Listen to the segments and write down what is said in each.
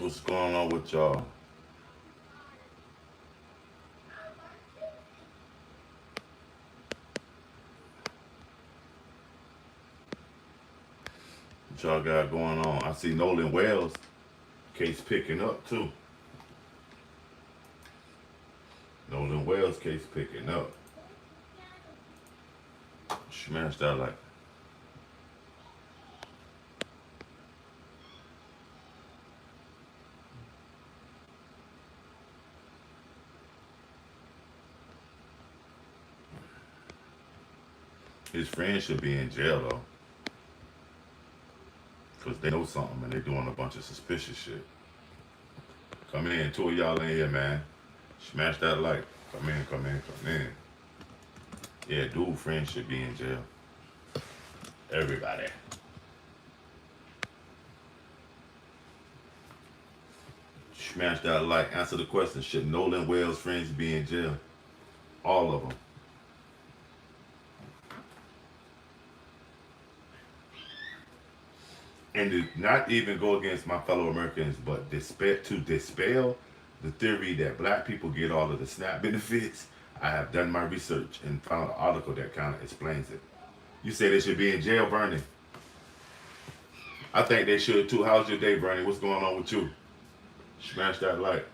What's going on with y'all? What y'all got going on? I see Nolan Wells case picking up too. Nolan Wells case picking up. Smashed out like his friends should be in jail though, because they know something and they're doing a bunch of suspicious shit. Come in, two of y'all in here, man. Smash that like. Come in, come in, come in. Yeah, dude, friends should be in jail. Everybody. Smash that like. Answer the question. Should Nolan Wales friends be in jail? All of them. And to not even go against my fellow Americans, but to dispel the theory that black people get all of the SNAP benefits, I have done my research and found an article that kind of explains it. You say they should be in jail, Bernie. I think they should too. How's your day, Bernie? What's going on with you? Smash that like.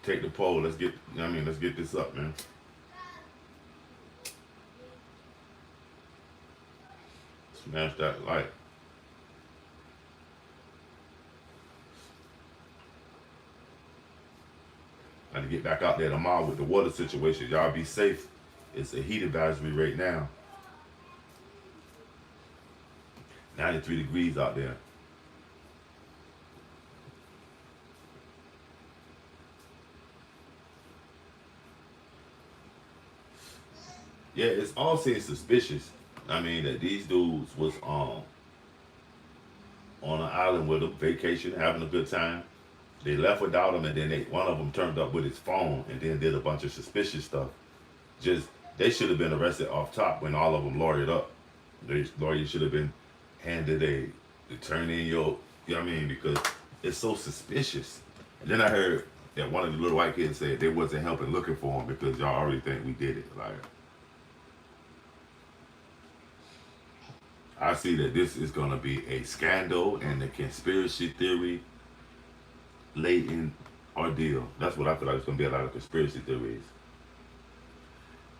Take the poll. Let's get, let's get this up, man. Smash that like. I to get back out there tomorrow with the water situation. Y'all be safe. It's a heat advisory right now. 93 degrees out there. Yeah, it's all seems suspicious. That these dudes was on an island with a vacation, having a good time. They left without him, and then one of them turned up with his phone, and then did a bunch of suspicious stuff. Just they should have been arrested off top when all of them lawyered up. The lawyer should have been handed to turn in your, because it's so suspicious. And then I heard that one of the little white kids said they wasn't helping looking for him because y'all already think we did it. Like, I see that this is gonna be a scandal and a conspiracy theory latent ordeal. That's what I feel like. It's gonna be a lot of conspiracy theories.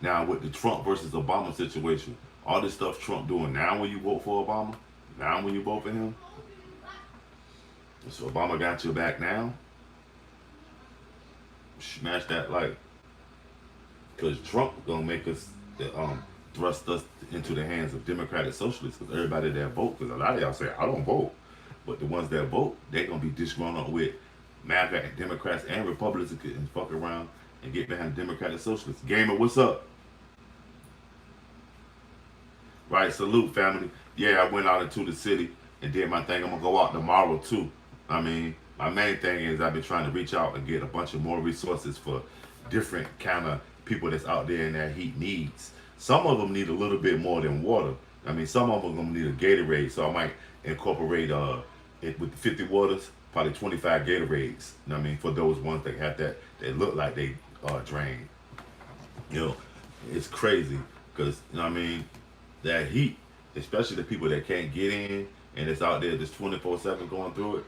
Now with the Trump versus Obama situation, all this stuff Trump doing now when you vote for Obama, now when you vote for him, so Obama got your back now. Smash that like, because Trump gonna make us thrust us into the hands of Democratic Socialists. Because everybody that vote, because a lot of y'all say I don't vote, but the ones that vote, they gonna be disgruntled with MAGA and Democrats and Republicans and fuck around and get behind Democratic Socialists. Gamer, what's up? Right, salute family. Yeah, I went out into the city and did my thing. I'm gonna go out tomorrow too. My main thing is I've been trying to reach out and get a bunch of more resources for different kind of people that's out there in that heat needs. Some of them need a little bit more than water. Some of them are gonna need a Gatorade, so I might incorporate it with the 50 waters, probably 25 Gatorades. For those ones that have that look like they drain. It's crazy because that heat, especially the people that can't get in and it's out there just 24/7 going through it,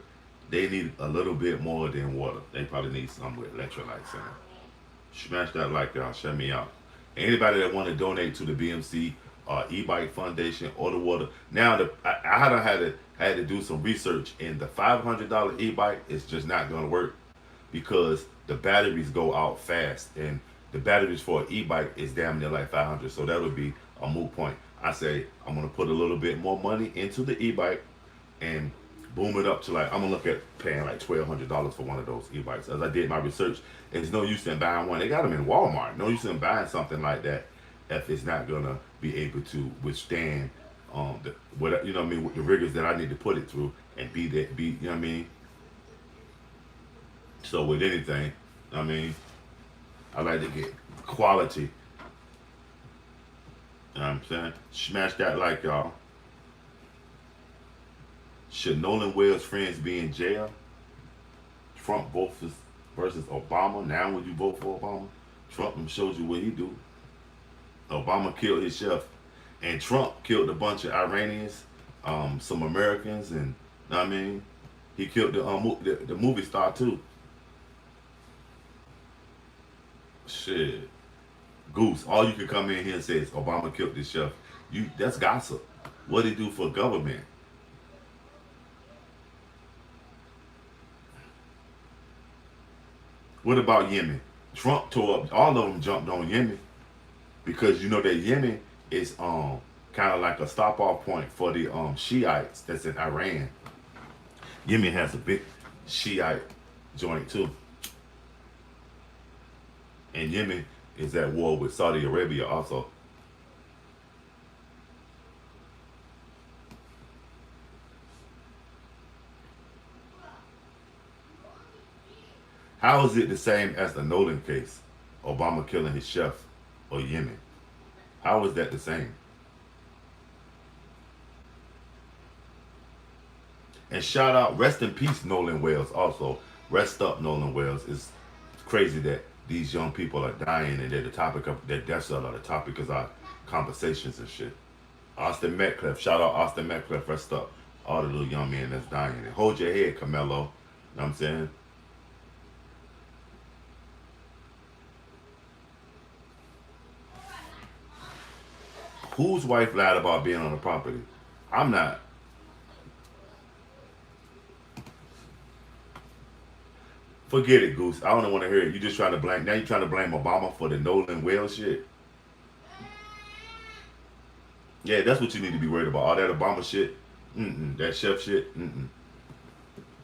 they need a little bit more than water. They probably need some with electrolytes in it. Smash that like, y'all. Shut me out. Anybody that want to donate to the BMC e-bike foundation or the water. Now I had to do some research, and the $500 e-bike is just not gonna work because the batteries go out fast, and the batteries for an e-bike is damn near like 500. So that would be a moot point. I say I'm gonna put a little bit more money into the e-bike and boom it up to like, I'm gonna look at paying like $1,200 for one of those e-bikes. As I did my research, there's no use in buying one. They got them in Walmart. No use in buying something like that if it's not gonna be able to withstand with the rigors that I need to put it through and So with anything, I like to get quality. You know what I'm saying? Smash that like, y'all. Should Nolan Wales friends be in jail? Trump versus Obama. Now would you vote for Obama? Trump showed you what he do. Obama killed his chef, and Trump killed a bunch of Iranians, some Americans, and I mean, he killed the movie star too. Shit, Goose. All you can come in here and say is Obama killed this chef. That's gossip. What he do for government? What about Yemen? Trump tore up. All of them jumped on Yemen because you know that Yemen is kind of like a stop off point for the Shiites that's in Iran. Yemen has a big Shiite joint too, and Yemen is at war with Saudi Arabia also. How is it the same as the Nolan case? Obama killing his chef or Yemen? How is that the same? And shout out, rest in peace, Nolan Wales. Also, rest up, Nolan Wales. It's crazy that these young people are dying and they're the topic of their deaths are the topic of our conversations and shit. Austin Metcalf, shout out Austin Metcalf, rest up. All the little young men that's dying. And hold your head, Camelo. You know what I'm saying? Whose wife lied about being on the property? I'm not. Forget it, Goose. I don't want to hear it. You just trying to blame. Now you trying to blame Obama for the Nolan Wales shit. Yeah, that's what you need to be worried about. All that Obama shit. That chef shit.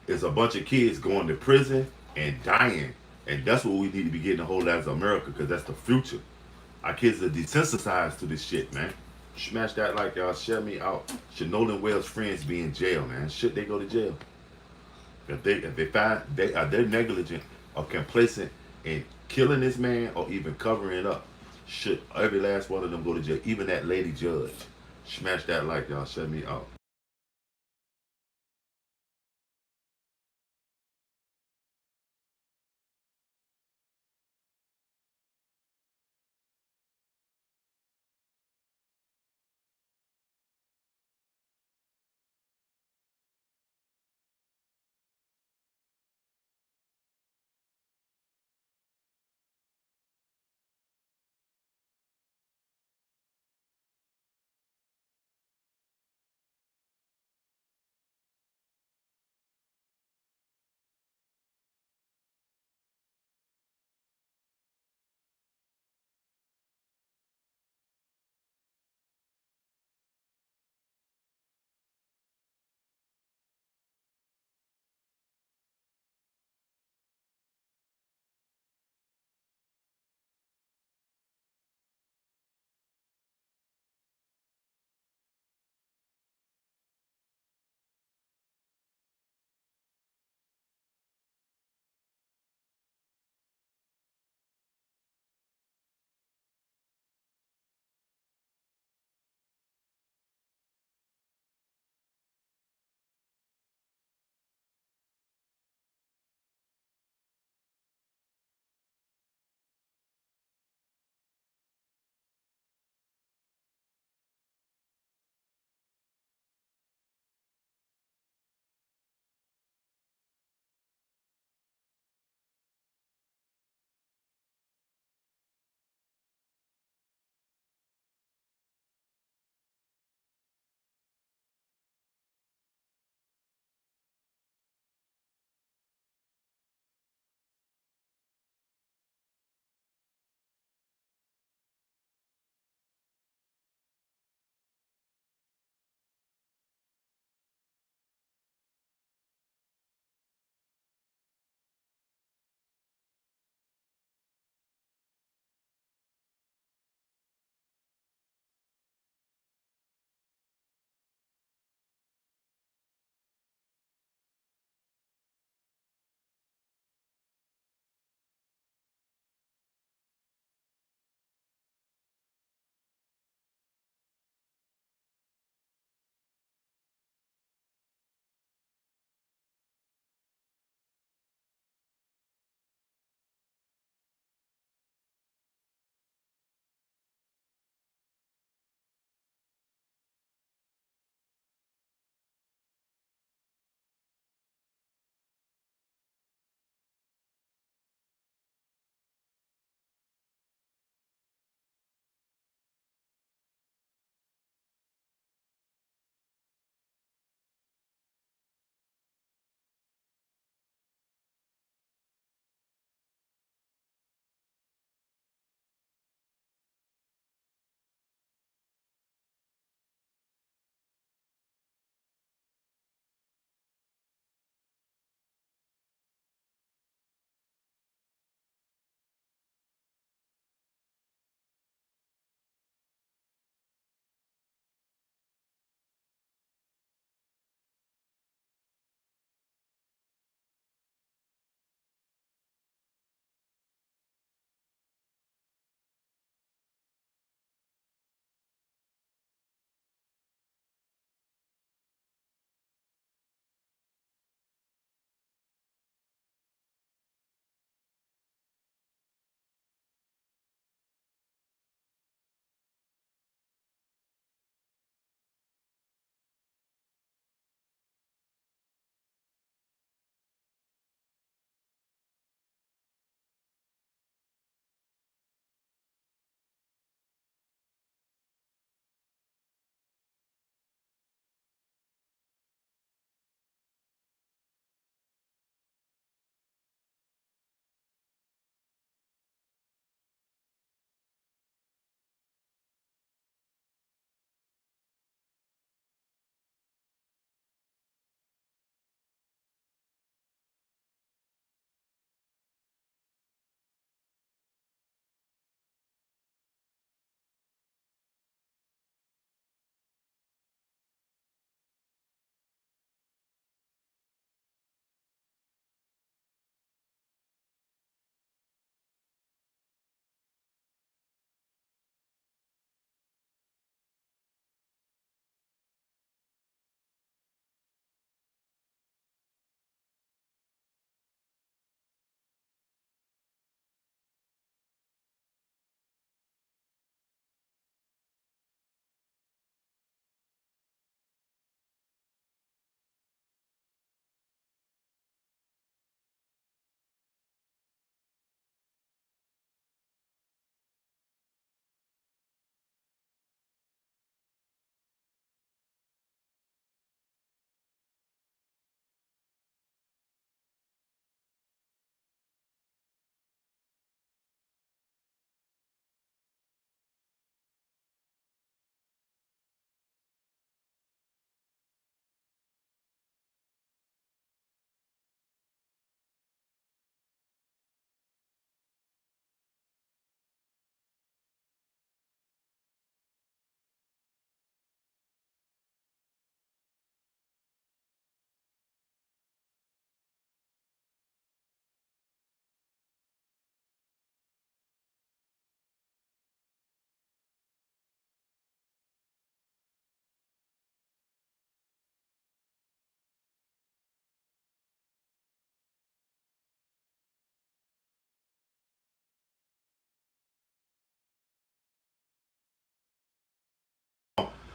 It's a bunch of kids going to prison and dying, and that's what we need to be getting a hold of as America, because that's the future. Our kids are desensitized to this shit, man. Smash that like y'all. Share me out. Should Nolan Wells' friends be in jail, man? Should they go to jail? If they find they're negligent or complacent in killing this man or even covering it up, should every last one of them go to jail? Even that lady judge. Smash that like y'all. Shut me out.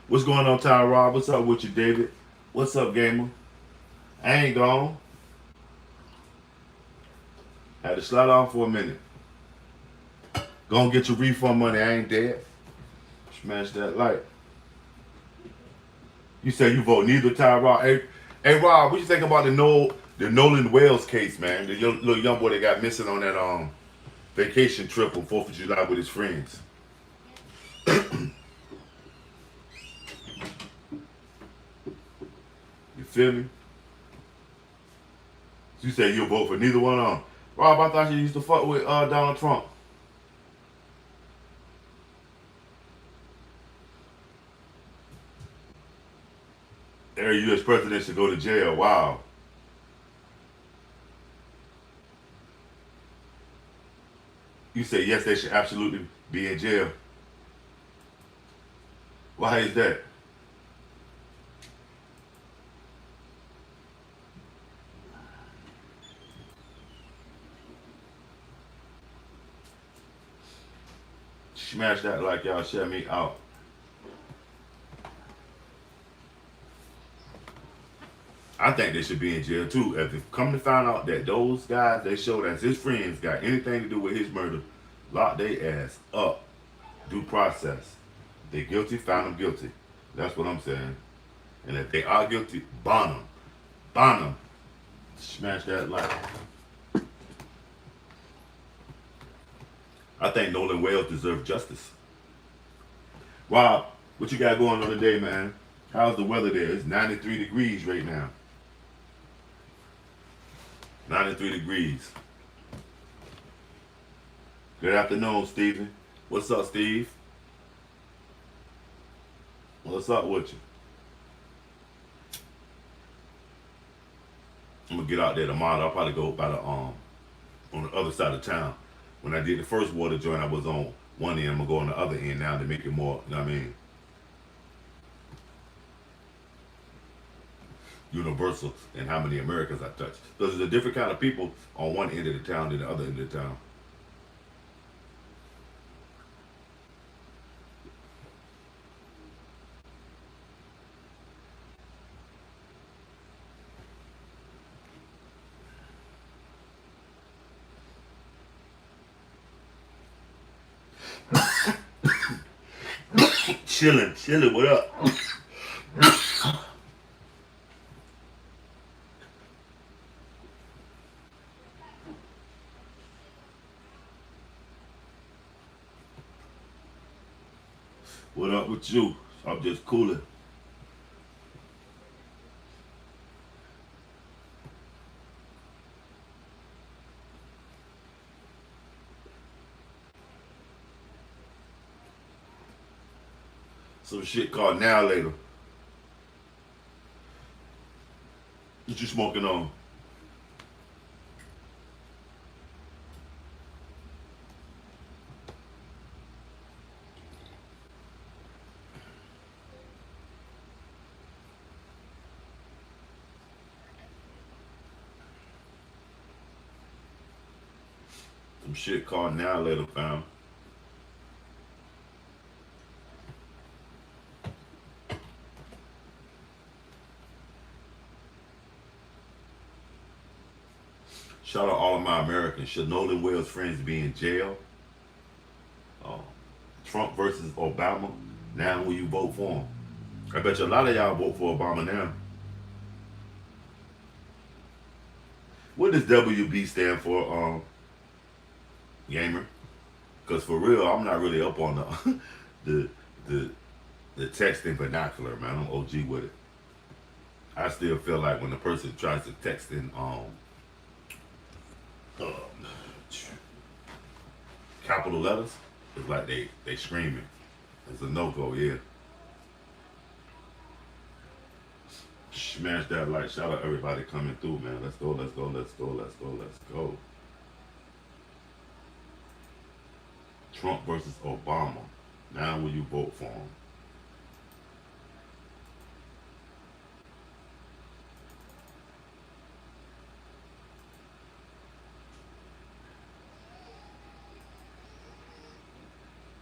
What's going on, Tyrod? What's up with you, David? What's up, gamer? I ain't gone. Had to slide off for a minute. Gonna get your refund money. I ain't dead. Smash that like. You say you vote neither, Tyrod. Hey, Rob, what you think about the Nolan Wales case, man? The little young boy that got missing on that vacation trip on 4th of July with his friends. You feel me? You say you'll vote for neither one of them. Rob, I thought you used to fuck with Donald Trump. Every U.S. president should go to jail. Wow. You say yes, they should absolutely be in jail. Why is that? Smash that like y'all. Share me out. I think they should be in jail too. If it come to find out that those guys they showed as his friends got anything to do with his murder, lock their ass up. Due process. They guilty, found them guilty. That's what I'm saying. And if they are guilty, bond them. Bond them. Smash that like. I think Nolan Wales deserves justice. Rob, what you got going on today, man? How's the weather there? It's 93 degrees right now. 93 degrees. Good afternoon, Steven. What's up, Steve? What's up with you? I'm gonna get out there tomorrow. I'll probably go by the on the other side of town. When I did the first water joint, I was on one end. I'm gonna go on the other end now to make it more, you know what I mean, universal in how many Americans I touch. Because there's a different kind of people on one end of the town than the other end of the town. Chilling, what up? What up with you? I'm just cooling. Some shit called Now Later. What you smoking on? Some shit called Now Later, fam. Shout out all of my Americans. Should Nolan Wales' friends be in jail? Trump versus Obama. Now will you vote for him? I bet you a lot of y'all vote for Obama now. What does WB stand for, gamer? Because for real, I'm not really up on the the texting vernacular, man. I'm OG with it. I still feel like when a person tries to text in um, capital letters, it's like they screaming. It's a no-go, yeah. Smash that like. Shout out everybody coming through, man. Let's go, let's go, let's go, let's go, let's go. Trump versus Obama. Now will you vote for him?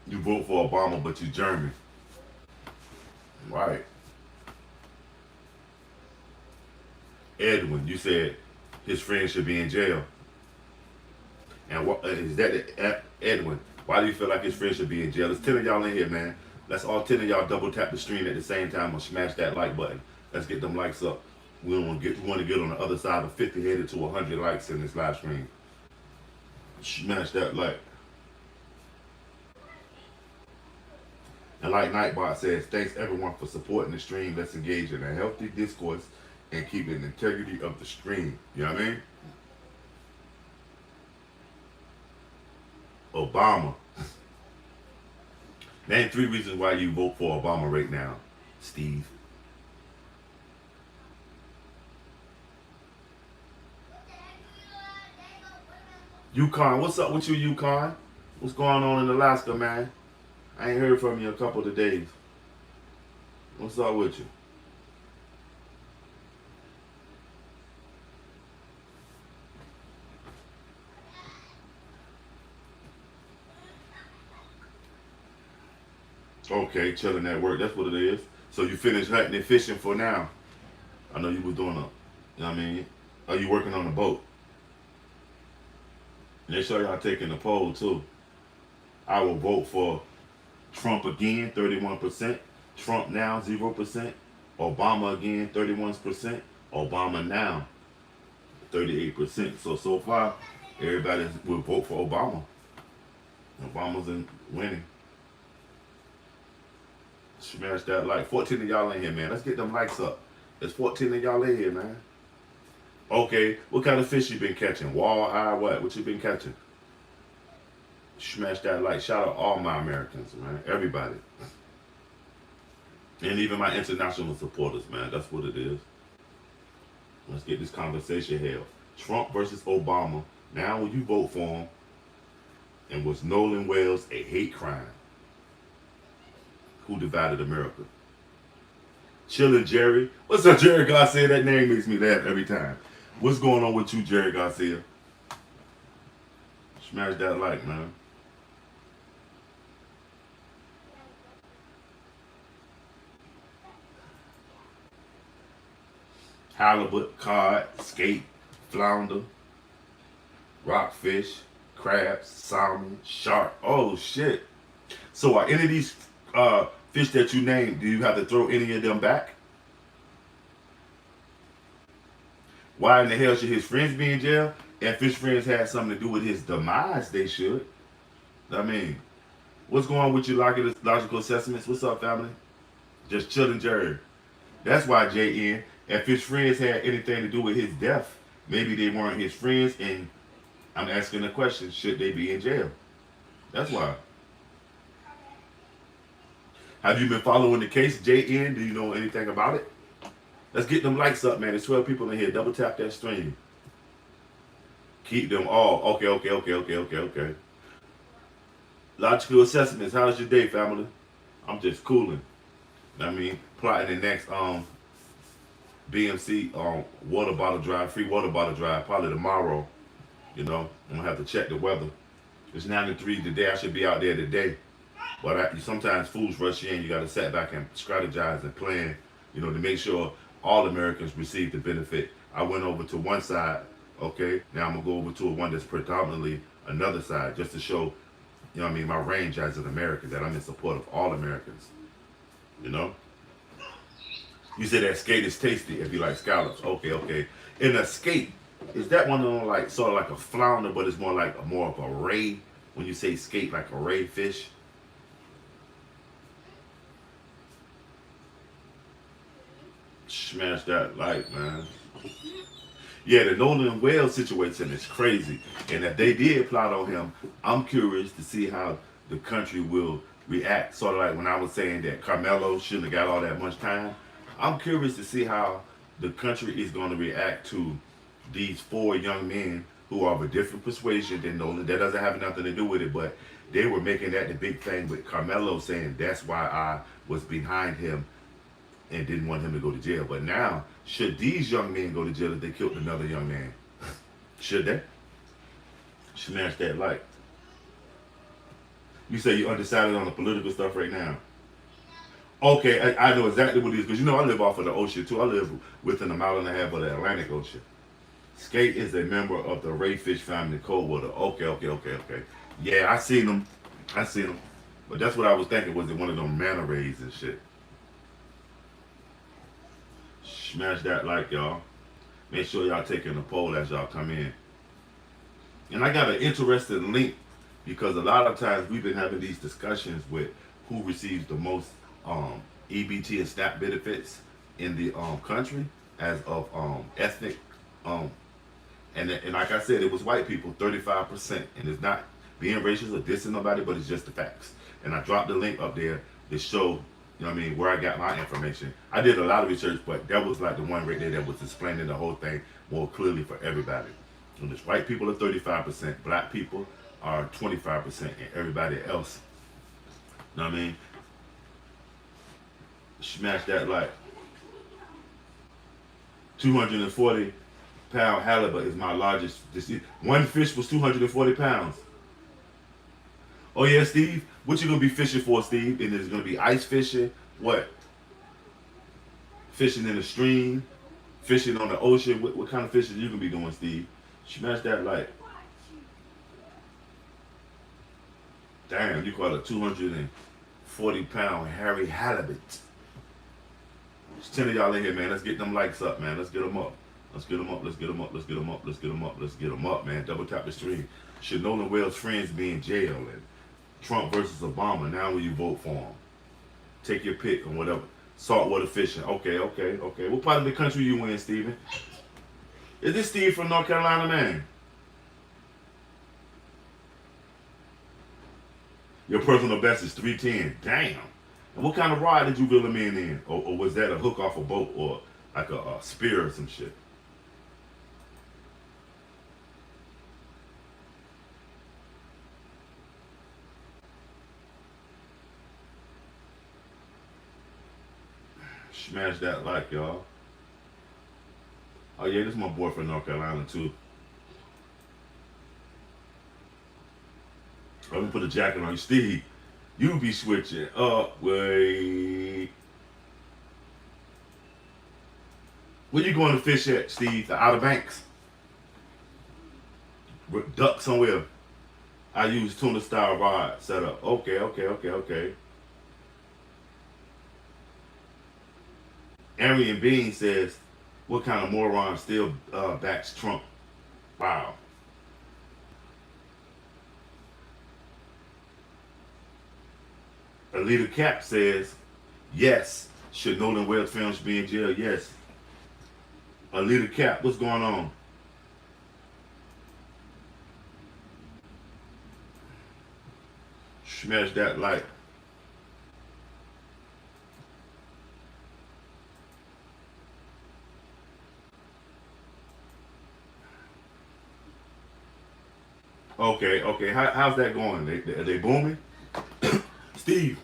You vote for Obama, but you German. Right. Edwin, you said his friend should be in jail. And what is that, Edwin? Why do you feel like his friend should be in jail? There's 10 of y'all in here, man. Let's all 10 of y'all double tap the stream at the same time or smash that like button. Let's get them likes up. We want to get on the other side of 50 headed to 100 likes in this live stream. Smash that like. And like Nightbot says, thanks everyone for supporting the stream. Let's engage in a healthy discourse and keep the integrity of the stream. You know what I mean? Obama. Name 3 reasons why you vote for Obama right now, Steve. Yukon, what's up with you, Yukon? What's going on in Alaska, man? I ain't heard from you in a couple of days. What's up with you? Okay, chilling at work. That's what it is. So you finished hunting and fishing for now. I know you was doing a, you know what I mean? Are you working on a boat? Make sure y'all taking the poll too. I will vote for Trump again, 31%. Trump now, 0%. Obama again, 31%. Obama now, 38%. So far, everybody will vote for Obama. Obama's winning. Smash that like. 14 of y'all in here, man. Let's get them likes up. There's 14 of y'all in here, man. Okay, what kind of fish you been catching? Walleye, what? What you been catching? Smash that like. Shout out all my Americans, man. Everybody. And even my international supporters, man. That's what it is. Let's get this conversation held. Trump versus Obama. Now will you vote for him? And was Nolan Wales a hate crime? Who divided America? Chillin' Jerry. What's up, Jerry Garcia? That name makes me laugh every time. What's going on with you, Jerry Garcia? Smash that like, man. Halibut, cod, skate, flounder, rockfish, crabs, salmon, shark. Oh, shit. So are any of these fish that you named, do you have to throw any of them back? Why in the hell should his friends be in jail? If his friends had something to do with his demise, they should. I mean, what's going on with your logical assessments? What's up, family? Just chilling, Jerry. That's why, JN, if his friends had anything to do with his death, maybe they weren't his friends, and I'm asking the question, should they be in jail? That's why. Have you been following the case, JN? Do you know anything about it? Let's get them likes up, man. There's 12 people in here. Double tap that stream. Keep them all. Okay. Logical assessments. How's your day, family? I'm just cooling. I mean, plotting the next BMC water bottle drive, free water bottle drive, probably tomorrow. You know, I'm gonna have to check the weather. It's 93 today. I should be out there today. But sometimes fools rush in. You got to sit back and strategize and plan, you know, to make sure all Americans receive the benefit. I went over to one side, okay? Now I'm going to go over to one that's predominantly another side, just to show, you know what I mean, my range as an American, that I'm in support of all Americans, you know? You said that skate is tasty if you like scallops. Okay. And a skate, is that one of them like, sort of like a flounder, but it's more of a ray? When you say skate, like a ray fish? Smash that like, man. Yeah, the Nolan Wales situation is crazy. And if they did plot on him, I'm curious to see how the country will react. Sort of like when I was saying that Carmelo shouldn't have got all that much time. I'm curious to see how the country is going to react to these 4 young men who are of a different persuasion than Nolan. That doesn't have nothing to do with it, but they were making that the big thing with Carmelo saying that's why I was behind him and didn't want him to go to jail. But now, should these young men go to jail if they killed another young man? Should they? Smash that like. You say you're undecided on the political stuff right now. Okay, I know exactly what it is because you know I live off of the ocean too. I live within a mile and a half of the Atlantic Ocean. Skate is a member of the rayfish family, cold water. Okay. Yeah, I seen them. I seen them. But that's what I was thinking. Was it one of them manta rays and shit? Smash that like, y'all. Make sure y'all taking the poll as y'all come in. And I got an interesting link because a lot of times we've been having these discussions with who receives the most EBT and SNAP benefits in the country as of ethnic um, and like I said, it was white people, 35%, and it's not being racist or dissing nobody, but it's just the facts. And I dropped the link up there to show, you know what I mean, where I got my information. I did a lot of research, but that was like the one right there that was explaining the whole thing more clearly for everybody. And it's white people are 35%, black people are 25%, and everybody else, you know what I mean? Smash that like 240-pound halibut is my largest. One fish was 240 pounds. Oh yeah, Steve. What you gonna be fishing for, Steve? And it's gonna be ice fishing. What? Fishing in the stream, fishing on the ocean. What kind of fishing you gonna be doing, Steve? Smash that like. Damn, you call it a 240-pound hairy halibut. There's 10 of y'all in here, man. Let's get them likes up, man. Let's get them up. Let's get them up. Let's get them up. Let's get them up. Let's get them up. Let's get them up, man. Double tap the stream. Should Nolan Wales' friends be in jail? And Trump versus Obama. Now will you vote for him? Take your pick on whatever. Saltwater fishing. Okay. What part of the country you in, Steven? Is this Steve from North Carolina, man? Your personal best is 310. Damn. And what kind of rod did you reel him in? Or was that a hook off a boat or like a spear or some shit? Smash that like, y'all. Oh yeah, this is my boy from North Carolina too. I'm gonna put a jacket on you, Steve. You be switching up, wait. Where you going to fish at, Steve? The Outer Banks? Duck somewhere. I use tuna style rod setup. Okay. Arian Bean says, what kind of moron still backs Trump? Wow. Alita Cap says, yes. Should Nolan Wales films be in jail? Yes. Alita Cap, what's going on? Smash that like. Okay. How's that going? Are they booming? Steve,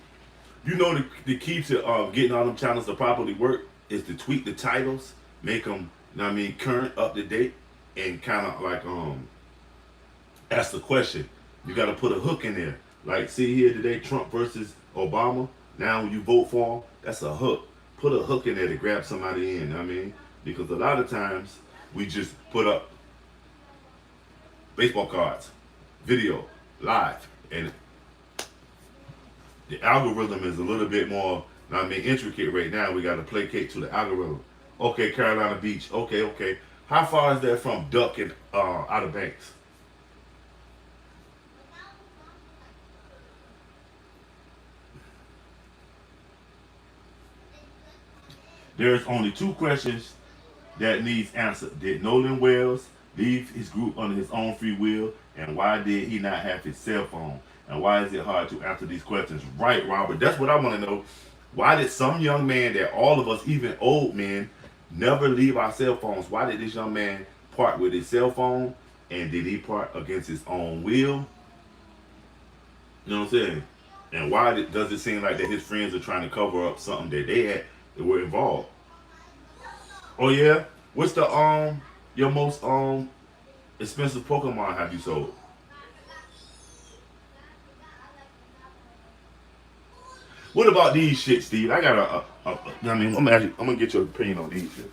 you know the key to getting all them channels to properly work is to tweak the titles, make them, you know what I mean, current, up to date, and kind of like ask the question. You got to put a hook in there. Like, see here today, Trump versus Obama. Now when you vote for him, that's a hook. Put a hook in there to grab somebody in. You know what I mean, because a lot of times we just put up baseball cards, video, live, and the algorithm is a little bit more, you know what I mean, intricate right now. We got to placate to the algorithm. Okay, Carolina Beach. Okay. How far is that from Duck and Outer Banks? There's only two questions that needs answered. Did Nolan Wells leave his group under his own free will? And why did he not have his cell phone? And why is it hard to answer these questions? Right, Robert. That's what I want to know. Why did some young man that all of us, even old men, never leave our cell phones? Why did this young man part with his cell phone? And did he part against his own will? You know what I'm saying? And why does it seem like that his friends are trying to cover up something that they had that were involved? Oh yeah? What's the your most expensive Pokemon have you sold? What about these shit, Steve? I got I mean, I'm gonna get your opinion on these shit.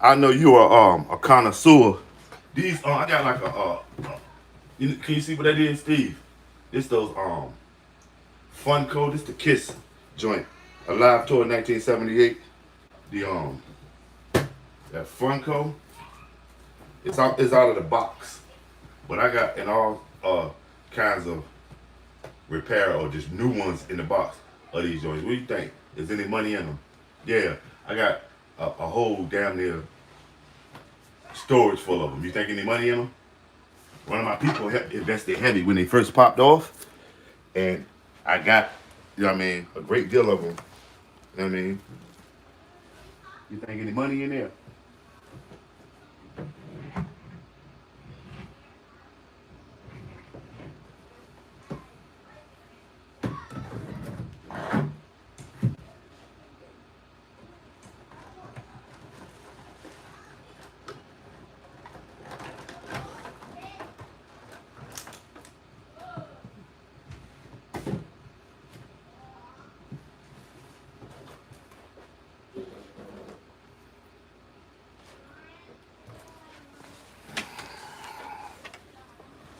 I know you are a connoisseur. These I got like can you see what that is, Steve? It's those Funko. This the Kiss joint. A live tour in 1978. The that Funko. It's out of the box. But I got in all kinds of repair or just new ones in the box of these joints. What do you think? Is any money in them? Yeah, I got a whole damn near storage full of them. You think any money in them? One of my people invested heavy when they first popped off, and I got, you know what I mean, a great deal of them. You know what I mean? You think any money in there?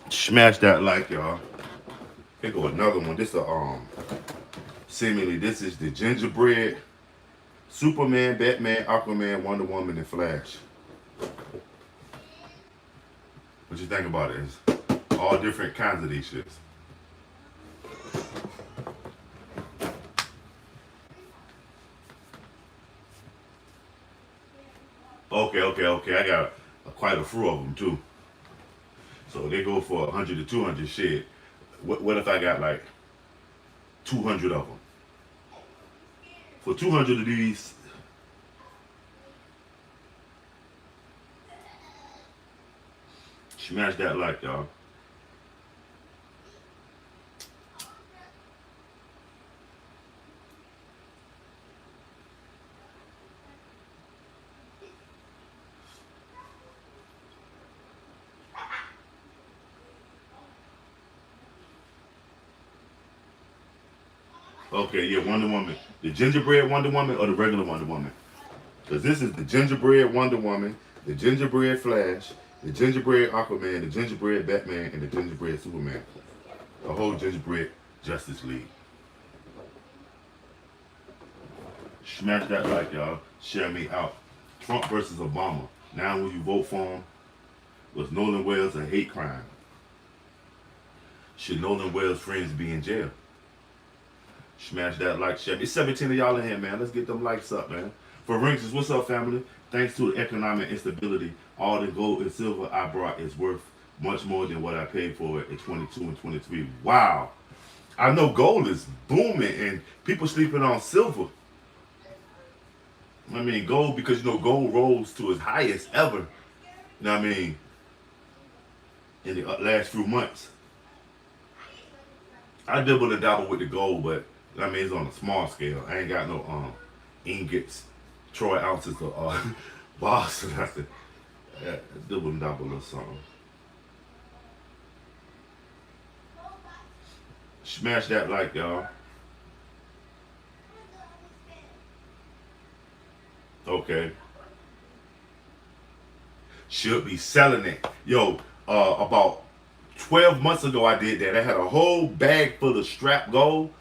Smash that like, y'all. Here go another one. This seemingly this is the gingerbread Superman, Batman, Aquaman, Wonder Woman, and Flash. What you think about it? It's all different kinds of these shits. Okay. I got quite a few of them too. So they go for 100 to 200 shit. What if I got like 200 of them? For 200 of these, smash that like, y'all. Okay, yeah, Wonder Woman. The gingerbread Wonder Woman or the regular Wonder Woman? Because this is the gingerbread Wonder Woman, the gingerbread Flash, the gingerbread Aquaman, the gingerbread Batman, and the gingerbread Superman. The whole gingerbread Justice League. Smash that like, y'all. Share me out. Trump versus Obama. Now will you vote for him? Was Nolan Wales a hate crime? Should Nolan Wales' friends be in jail? Smash that like, share. It's 17 of y'all in here, man. Let's get them likes up, man. For Rinks, what's up, family? Thanks to the economic instability, all the gold and silver I brought is worth much more than what I paid for it at 22 and 23. Wow. I know gold is booming and people sleeping on silver. I mean, gold, because you know gold rose to its highest ever. You know what I mean? In the last few months. I dibble and dabble with the gold, but I mean it's on a small scale. I ain't got no ingots, troy ounces of bars. Dibble and dabble or something. Smash that like, y'all. Okay. Should be selling it. Yo, about 12 months ago I did that. I had a whole bag full of strap gold.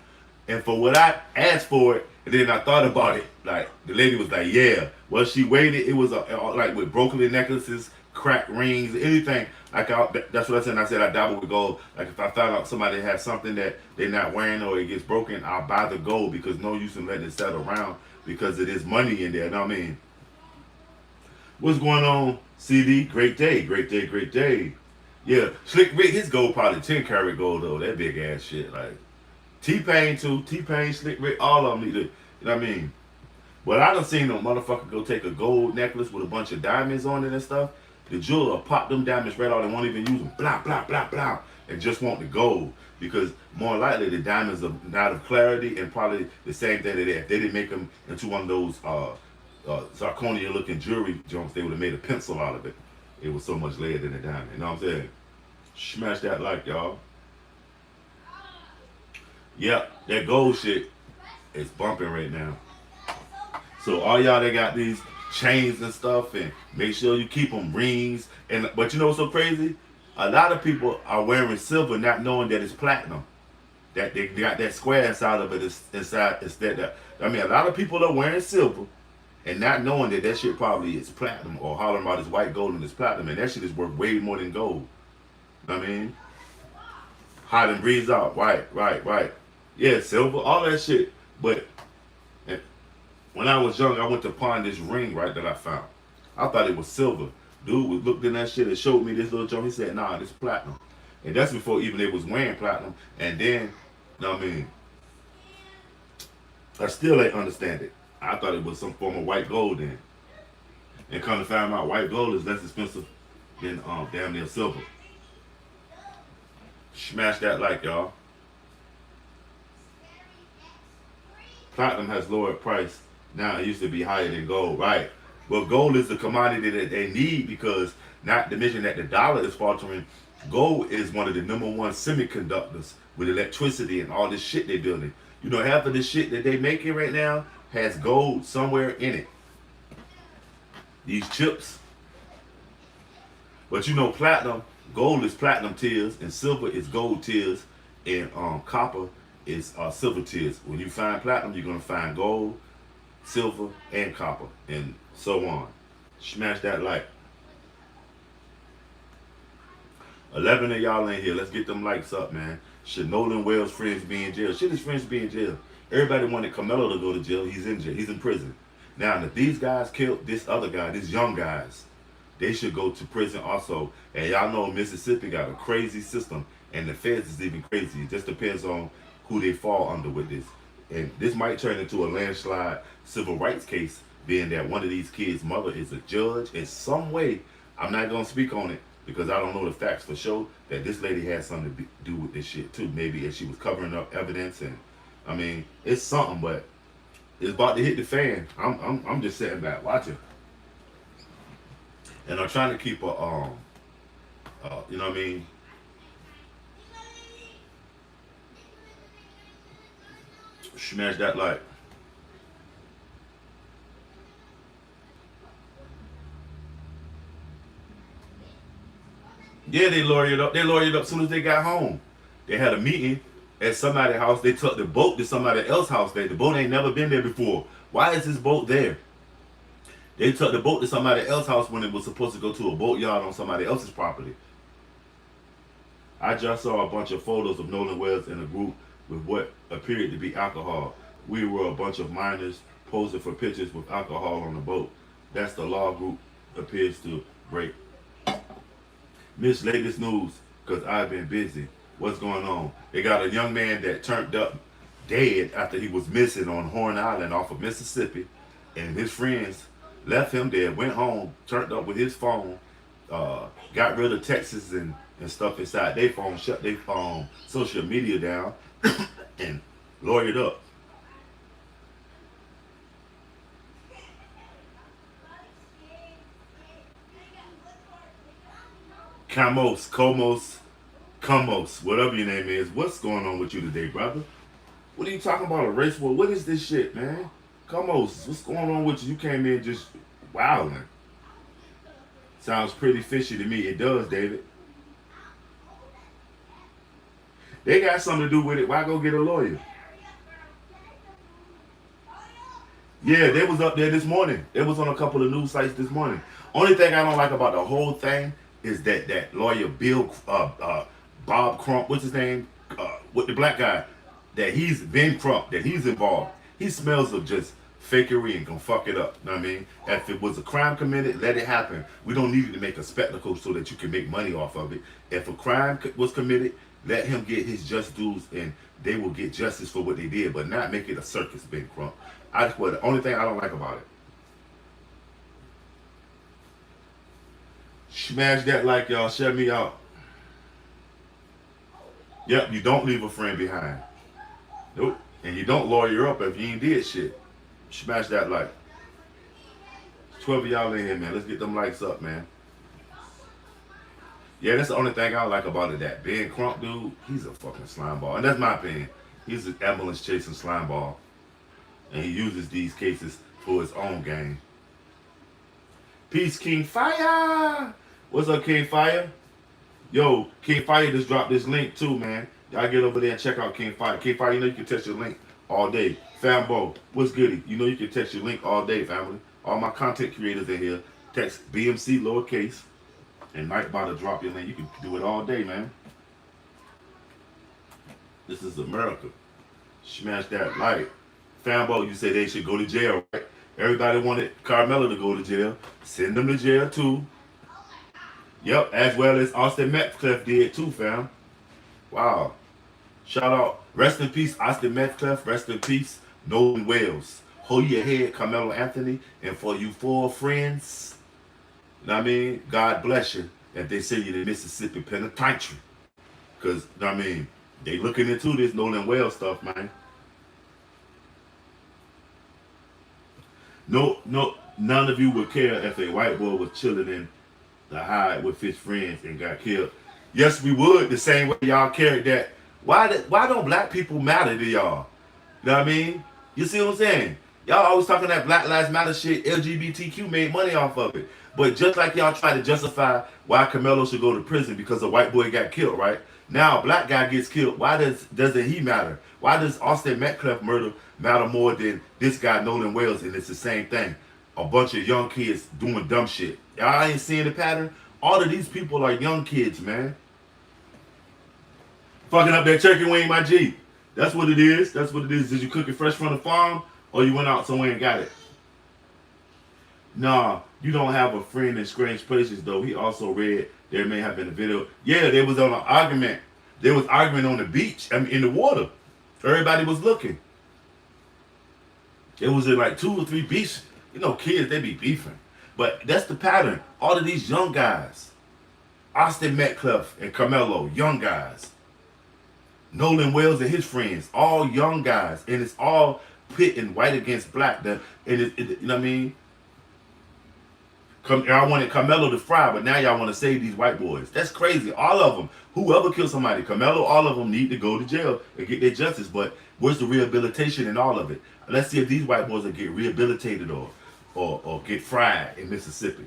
And for what I asked for it, and then I thought about it, like the lady was like, yeah. Well, she waited. It was like with broken necklaces, cracked rings, anything. Like that's what I said. And I said I dabble with gold. Like if I found out somebody has something that they're not wearing or it gets broken, I'll buy the gold because no use in letting it sit around because it is money in there. You know what I mean? What's going on, CD? Great day, great day, great day. Yeah, Slick Rick, his gold probably 10 karat gold though. That big ass shit. Like T-Pain too. T-Pain, Slick Rick, all of them need to, you know what I mean? But I done seen no motherfucker go take a gold necklace with a bunch of diamonds on it and stuff. The jeweler pop them diamonds right out and won't even use them. Blah, blah, blah, blah. and just want the gold, because more likely the diamonds are not of clarity, and probably the same thing that if they didn't make them into one of those zirconia looking jewelry jumps, they would have made a pencil out of it. It was so much lead in the diamond. You know what I'm saying? Smash that like, y'all. Yep, that gold shit is bumping right now. So all y'all that got these chains and stuff, and make sure you keep them rings. And but you know what's so crazy? A lot of people are wearing silver not knowing that it's platinum. That they got that square inside of it inside instead that. I mean, a lot of people are wearing silver and not knowing that that shit probably is platinum, or hollering about it's white gold and it's platinum, and that shit is worth way more than gold. You know what I mean? Hot and breeze out, right. Yeah, silver, all that shit. But when I was young, I went to pawn this ring, right, that I found. I thought it was silver. Dude looked in that shit and showed me this little joint. He said, nah, this is platinum. And that's before even they was wearing platinum. And then, you know what I mean, I still ain't understand it. I thought it was some form of white gold then. And come to find out, white gold is less expensive than damn near silver. Smash that like, y'all. Platinum has lowered price. Now it used to be higher than gold, right? Well, gold is the commodity that they need, because not to mention that the dollar is faltering. Gold is one of the #1 semiconductors with electricity and all this shit they building. You know, half of the shit that they making right now has gold somewhere in it. These chips. But you know, platinum, gold is platinum tears, and silver is gold tears, and copper is silver tears. When you find platinum, you're gonna find gold, silver, and copper, and so on. Smash that like. 11 of y'all in here. Let's get them likes up, man. Should Nolan Wales' friends be in jail? Should his friends be in jail? Everybody wanted Carmelo to go to jail. He's in jail. He's in prison. Now, if these guys killed this other guy, these young guys, they should go to prison also. And y'all know Mississippi got a crazy system, and the feds is even crazy. It just depends on who they fall under with this. And this might turn into a landslide civil rights case, being that one of these kids' mother is a judge in some way. I'm not going to speak on it, because I don't know the facts for sure, that this lady had something to do with this shit too. Maybe if she was covering up evidence, and I mean, it's something, but it's about to hit the fan. I'm just sitting back watching, and I'm trying to keep a you know what I mean. Smash that like. Yeah, they lawyered up. They lawyered up as soon as they got home. They had a meeting at somebody's house. They took the boat to somebody else's house. The boat ain't never been there before. Why is this boat there? They took the boat to somebody else's house when it was supposed to go to a boatyard on somebody else's property. I just saw a bunch of photos of Nolan Wells in a group with what appeared to be alcohol. We were a bunch of minors posing for pictures with alcohol on the boat. That's the law group appears to break. Miss latest news, because I've been busy. What's going on? They got a young man that turned up dead after he was missing on Horn Island off of Mississippi. And his friends left him there, went home, turned up with his phone, got rid of texts and stuff inside their phone, shut their phone, social media down, and lawyered up. Comos, whatever your name is. What's going on with you today, brother? What are you talking about, a race war? What is this shit, man? Comos, what's going on with you? You came in just wilding. Sounds pretty fishy to me. It does, David. They got something to do with it. Why go get a lawyer? Yeah, they was up there this morning. They was on a couple of news sites this morning. Only thing I don't like about the whole thing is that lawyer Bill Bob Crump, what's his name, with the black guy, that he's Ben Crump, that he's involved. He smells of just fakery and gonna fuck it up. You know what I mean? If it was a crime committed, let it happen. We don't need it to make a spectacle so that you can make money off of it. If a crime was committed, let him get his just dues, and they will get justice for what they did, but not make it a circus, Ben Crump. That's what the only thing I don't like about it. Smash that like, y'all. Shut me out. Yep, you don't leave a friend behind. Nope. And you don't lawyer up if you ain't did shit. Smash that like. 12 of y'all in here, man. Let's get them likes up, man. Yeah, that's the only thing I like about it. That Ben Crump dude, he's a fucking slime ball. And that's my opinion. He's an ambulance chasing slime ball. And he uses these cases for his own gain. Peace, King Fire. What's up, King Fire? Yo, King Fire just dropped this link too, man. Y'all get over there and check out King Fire. King Fire, you know you can text your link all day. Fambo, what's goody? You know you can text your link all day, family. All my content creators in here, text BMC lowercase and Nightbot to drop your link. You can do it all day, man. This is America. Smash that like. Fambo, you say they should go to jail, right? Everybody wanted Carmelo to go to jail. Send them to jail too. Yep, as well as Austin Metcalf did too, fam. Wow. Shout out. Rest in peace, Austin Metcalf. Rest in peace, Nolan Wales. Hold your head, Carmelo Anthony. And for you 4 friends, you know what I mean? God bless you if they send you to Mississippi Penitentiary. Because, you know what I mean, they looking into this Nolan Wales stuff, man. No, none of you would care if a white boy was chilling in the hide with his friends and got killed. Yes, we would. The same way y'all carried that. Why don't black people matter to y'all? You know what I mean? You see what I'm saying? Y'all always talking that Black Lives Matter shit. LGBTQ made money off of it. But just like y'all try to justify why Carmelo should go to prison because a white boy got killed, right? Now a black guy gets killed. Why doesn't he matter? Why does Austin Metcalf murder matter more than this guy Nolan Wales? And it's the same thing. A bunch of young kids doing dumb shit. Y'all ain't seeing the pattern? All of these people are young kids, man. Fucking up that turkey wing, my G. That's what it is. That's what it is. Did you cook it fresh from the farm or you went out somewhere and got it? Nah, you don't have a friend in strange places, though. He also read there may have been a video. Yeah, they was on an argument. They was arguing on the beach, I mean, in the water. Everybody was looking. It was in like 2 or 3 beaches. You know, kids, they be beefing. But that's the pattern. All of these young guys. Austin Metcalf and Carmelo, young guys. Nolan Wales and his friends, all young guys. And it's all pitting white against black. You know what I mean? Y'all wanted Carmelo to fry, but now y'all want to save these white boys. That's crazy. All of them. Whoever killed somebody, Carmelo, all of them need to go to jail and get their justice. But where's the rehabilitation in all of it? Let's see if these white boys will get rehabilitated or get fried in Mississippi.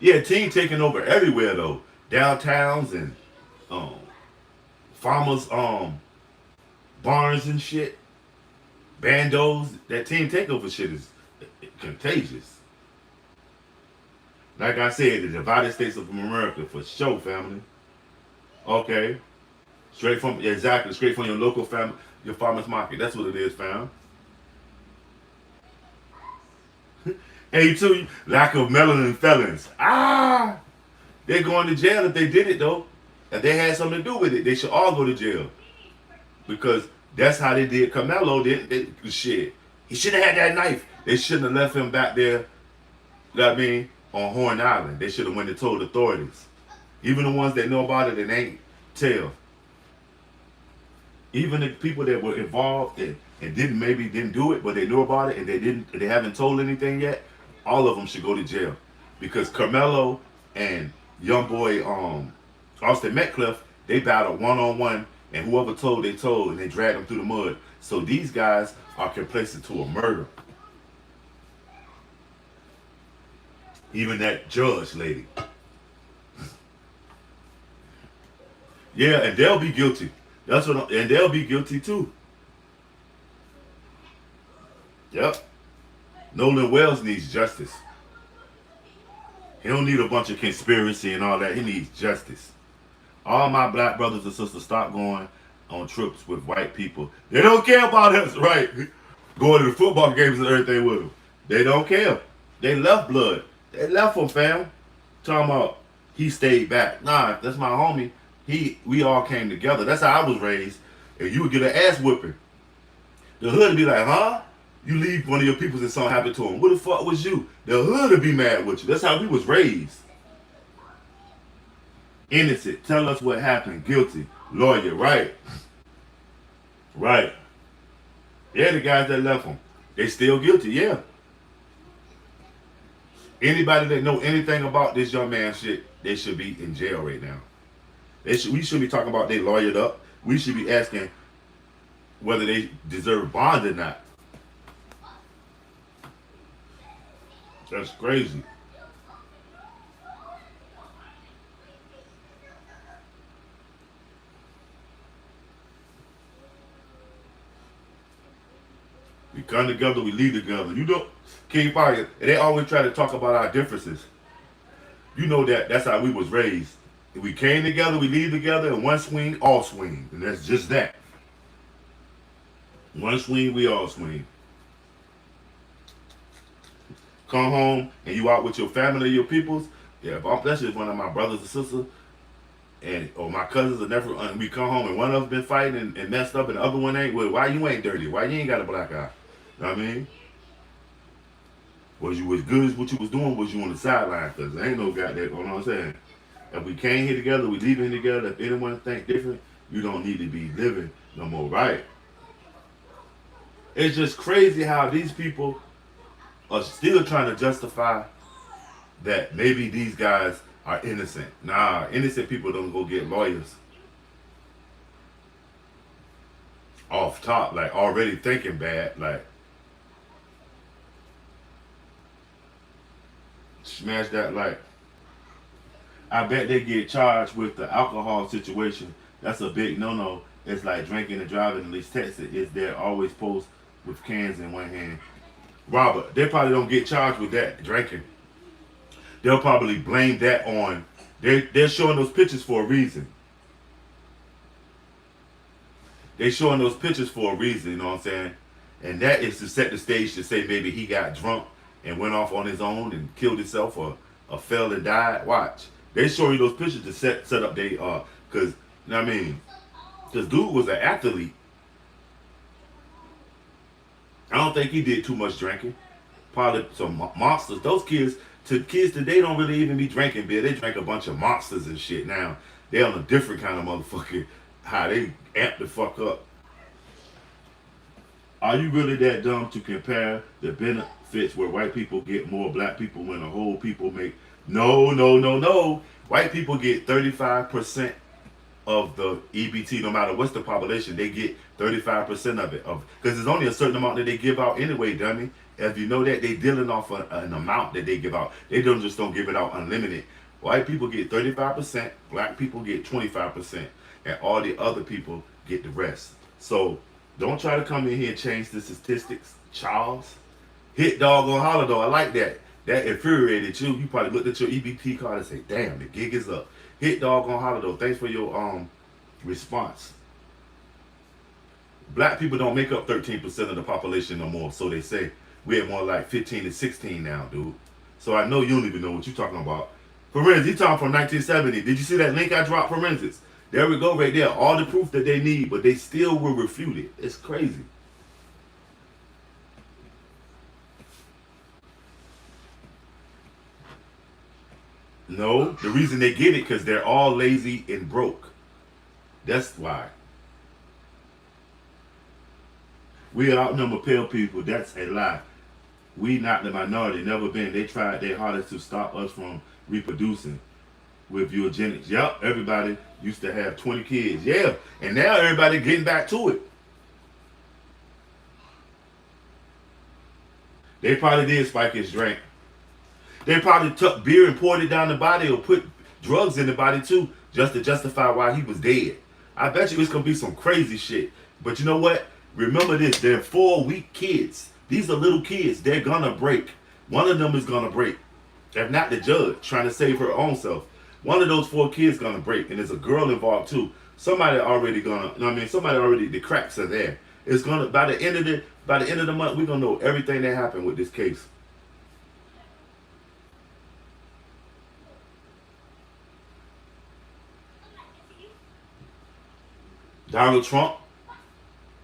Yeah, team taking over everywhere though. Downtowns and farmers barns and shit. Bandos. That team takeover shit is contagious. Like I said, the divided states of America for sure, family. Okay. Straight from your local family, your farmer's market. That's what it is, fam. Hey, too, lack of melanin felons. They're going to jail if they did it, though. If they had something to do with it, they should all go to jail. Because that's how they did Carmelo. Shit. He should have had that knife. They shouldn't have left him back there, you know what I mean, on Horn Island. They should have went and told authorities. Even the ones that know about it and ain't tell. Even the people that were involved and didn't do it, but they knew about it and they haven't told anything yet, all of them should go to jail. Because Carmelo and young boy Austin Metcalf, they battled one-on-one, and whoever told, they told, and they dragged them through the mud. So these guys are complacent to a murder. Even that judge lady. Yeah, and they'll be guilty. And they'll be guilty too. Yep. Nolan Wells needs justice. He don't need a bunch of conspiracy and all that. He needs justice. All my black brothers and sisters, stop going on trips with white people. They don't care about us, right? Going to the football games and everything with them. They don't care. They left blood. They left him, fam. Talking about he stayed back. Nah, that's my homie. We all came together. That's how I was raised. And you would get an ass whipping. The hood would be like, huh? You leave one of your peoples and something happened to him. What the fuck was you? The hood would be mad with you. That's how we was raised. Innocent. Tell us what happened. Guilty. Lawyer. Right. Right. Yeah, the guys that left them. They still guilty. Yeah. Anybody that know anything about this young man shit, they should be in jail right now. We should be talking about they lawyered up. We should be asking whether they deserve bond or not. That's crazy. We come together, we leave together. You know, King Fire, they always try to talk about our differences. You know that's how we was raised. If we came together, we leave together, and one swing, all swing. And that's just that. One swing, we all swing. Come home and you out with your family, your peoples. Yeah, that's just one of my brothers and sisters, and or my cousins or nephew. And we come home and one of us been fighting and messed up, and the other one ain't. Well, why you ain't dirty? Why you ain't got a black eye? You know what I mean? Was you as good as what you was doing? Was you on the sideline? Cause there ain't no goddamn. You know what I'm saying? If we came here together, we leaving together. If anyone think different, you don't need to be living no more, right? It's just crazy how these people are still trying to justify that maybe these guys are innocent. Nah, innocent people don't go get lawyers off top, like already thinking bad, like smash that like. I bet they get charged with the alcohol situation. That's a big no-no. It's like drinking and driving. At least Texas is there always post with cans in one hand. Robert, they probably don't get charged with that drinking. They'll probably blame that on. They're showing those pictures for a reason. They're showing those pictures for a reason. You know what I'm saying? And that is to set the stage to say maybe he got drunk and went off on his own and killed himself or fell and died. Watch. They show you those pictures to set up they cause you know what I mean? Cause dude was an athlete. I don't think he did too much drinking. Probably some monsters. Those kids today don't really even be drinking beer. They drink a bunch of monsters and shit now. They on a different kind of motherfucker. How they amp the fuck up. Are you really that dumb to compare the benefits where white people get more black people when the whole people make no, no, no, no. White people get 35% of the EBT, no matter what's the population. They get 35% of it. Because there's only a certain amount that they give out anyway, dummy. If you know that, they dealing off an amount that they give out. They don't give it out unlimited. White people get 35%, black people get 25%, and all the other people get the rest. So don't try to come in here and change the statistics, Charles. Hit dog on holler though. I like that. That infuriated you. You probably looked at your EBT card and say, damn, the gig is up. Hit dog on holler though. Thanks for your response. Black people don't make up 13% of the population no more, so they say. We're more like 15 to 16 now, dude. So I know you don't even know what you're talking about. Forensics, he talking from 1970. Did you see that link I dropped, Forensics? There we go right there. All the proof that they need, but they still will refute it. It's crazy. No, the reason they get it because they're all lazy and broke. That's why. We outnumber pale people. That's a lie. We not the minority. Never been. They tried their hardest to stop us from reproducing with eugenics. Yep, everybody used to have 20 kids. Yeah, and now everybody getting back to it. They probably did spike his drink. They probably took beer and poured it down the body or put drugs in the body too, just to justify why he was dead. I bet you it's gonna be some crazy shit. But you know what? Remember this, they're 4-week kids. These are little kids. They're gonna break. One of them is gonna break. If not the judge trying to save her own self. One of those 4 kids gonna break. And there's a girl involved too. Somebody already gonna, you know what I mean? Somebody already, the cracks are there. It's gonna, by the end of the month, we're gonna know everything that happened with this case. Donald Trump,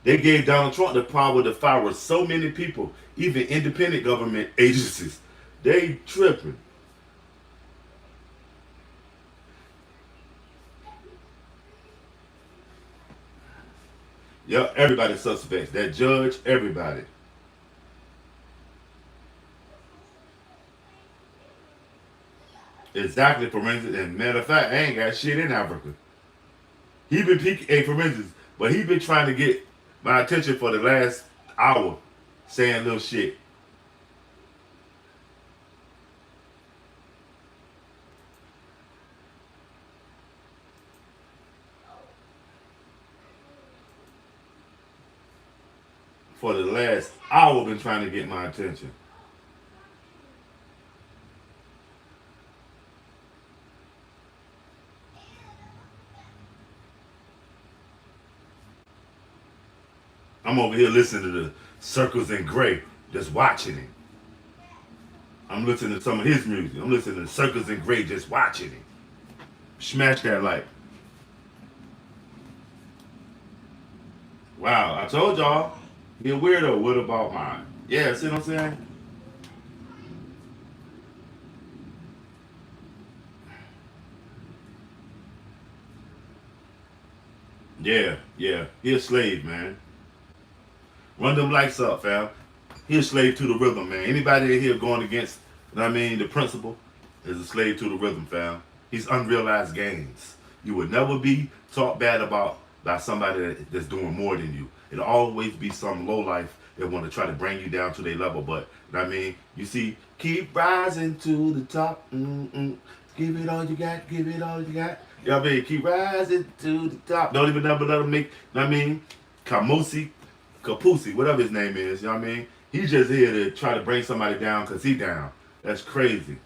they gave Donald Trump the power to fire so many people, even independent government agencies. They tripping. Yep, everybody suspects. That judge, everybody. Exactly, forensic. And matter of fact, I ain't got shit in Africa. He been peeking, hey, forensics, but he been trying to get my attention for the last hour, saying little shit. For the last hour, been trying to get my attention. I'm over here listening to the Circles in Gray, just watching it. I'm listening to some of his music. I'm listening to Circles in Gray, just watching it. Smash that like. Wow, I told y'all, he a weirdo. What about mine? Yeah, see what I'm saying? Yeah, yeah. He a slave, man. Run them lights up, fam. He a slave to the rhythm, man. Anybody in here going against, you know what I mean, the principle is a slave to the rhythm, fam. He's unrealized gains. You would never be talked bad about by somebody that's doing more than you. It'll always be some low life that want to try to bring you down to their level. But you know what I mean, you see, keep rising to the top. Mm-mm. Give it all you got. Give it all you got. You know what I mean? Keep rising to the top. Don't even ever let them make. You know what I mean? Kamusi, Kapusi, whatever his name is. You know what I mean? He's just here to try to bring somebody down because he down. That's crazy.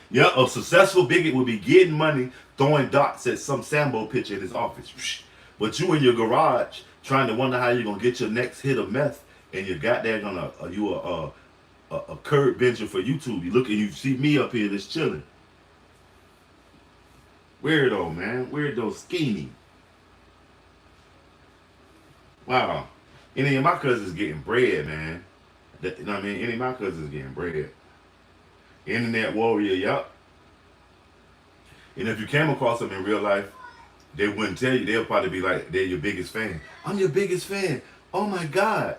Yeah, a successful bigot would be getting money, throwing dots at some Sambo picture in his office. But you in your garage trying to wonder how you're gonna get your next hit of meth, and you got there gonna you a curb bencher for YouTube. You look and you see me up here just chilling. Weirdo, man. Weirdo, skinny. Wow. Any of my cousins getting bread, man. You know what I mean? Any of my cousins getting bread. Internet warrior, yup. And if you came across them in real life, they wouldn't tell you. They'll probably be like, they're your biggest fan. I'm your biggest fan. Oh my God.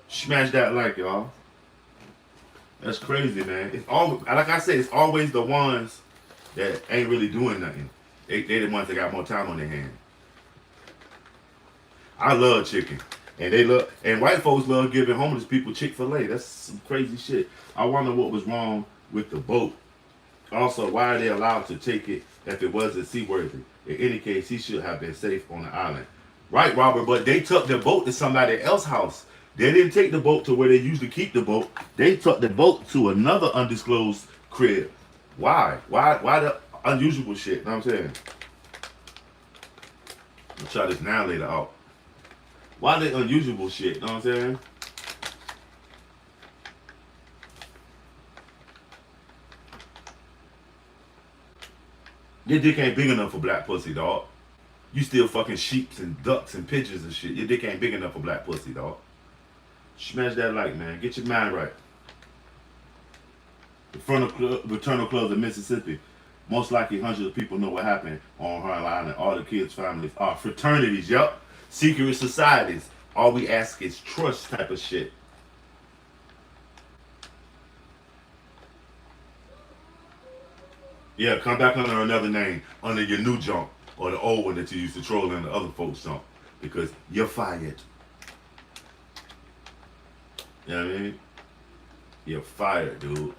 Smash that like, y'all. That's crazy, man. It's all like I said, it's always the ones that ain't really doing nothing. They the ones that got more time on their hand. I love chicken. And white folks love giving homeless people Chick-fil-A. That's some crazy shit. I wonder what was wrong with the boat. Also, why are they allowed to take it if it wasn't seaworthy? In any case, he should have been safe on the island. Right, Robert, but they took the boat to somebody else's house. They didn't take the boat to where they usually keep the boat. They took the boat to another undisclosed crib. Why? Why the unusual shit? You know what I'm saying? I'll try this now later out. Why the unusual shit? You know what I'm saying? Your dick ain't big enough for black pussy, dog. You still fucking sheeps and ducks and pigeons and shit. Your dick ain't big enough for black pussy, dog. Smash that like, man. Get your mind right. The fraternal clubs in Mississippi. Most likely hundreds of people know what happened on her island. All the kids' families are fraternities, yup. Secret societies. All we ask is trust type of shit. Yeah, come back under another name, under your new jump, or the old one that you used to troll in the other folks' jump. Because you're fired. You know what I mean? You're fired, dude.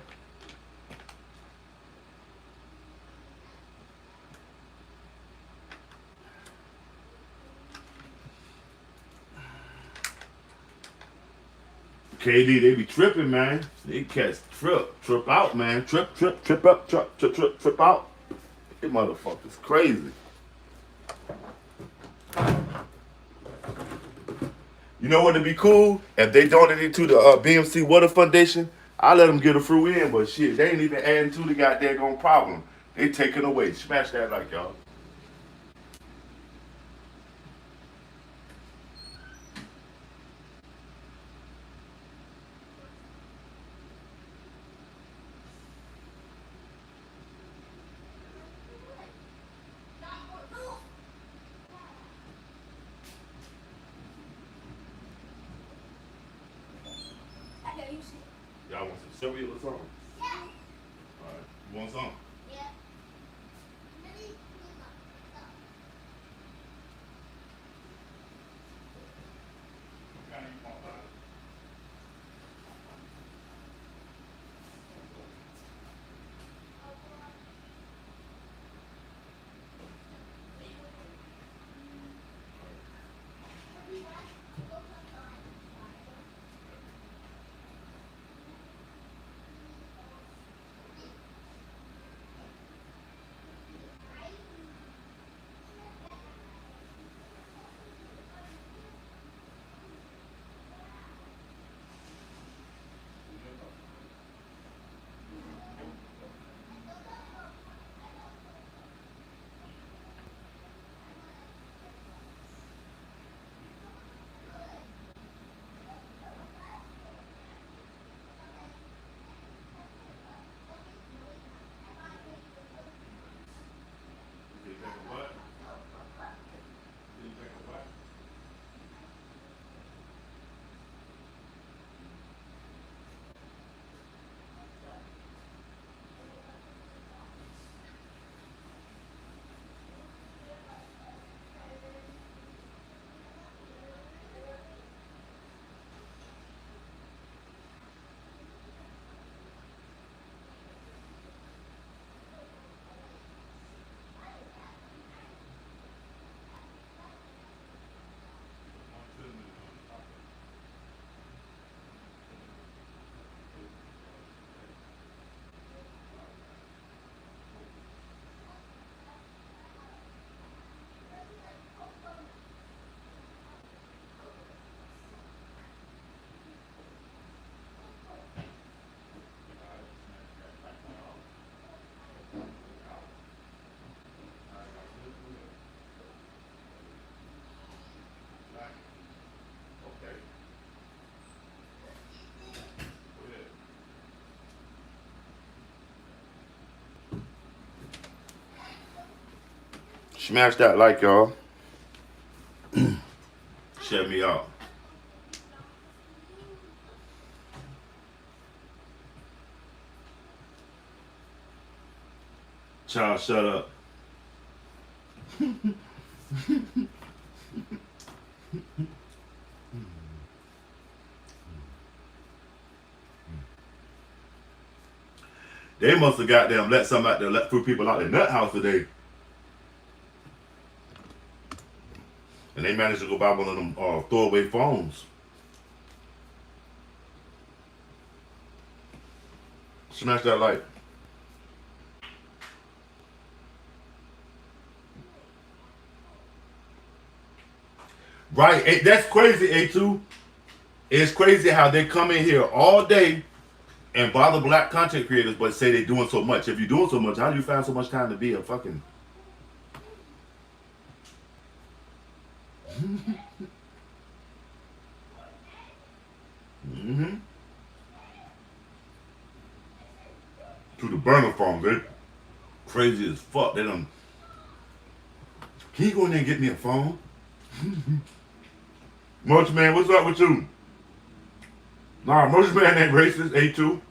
KD, they be tripping, man. They catch trip out, man. Trip up, trip out. They motherfuckers crazy. You know what would be cool? If they donated to the BMC Water Foundation, I let them get a fruit in, but shit, they ain't even adding to the goddamn problem. They taking away. Smash that like y'all. Y'all want some cereal or something? Alright. You want some? Smash that like, y'all. Shut me out. Child, shut up. They must have goddamn let some out there, let through people out their nut house today. And they managed to go buy one of them throwaway phones. Smash that like. Right, that's crazy, A2. It's crazy how they come in here all day and bother black content creators, but say they're doing so much. If you're doing so much, how do you find so much time to be a fucking... Mm-hmm. To the burner phone, they crazy as fuck. They done... Can you go in there and get me a phone? Merch man, what's up with you? Nah, Merch man ain't racist, A2.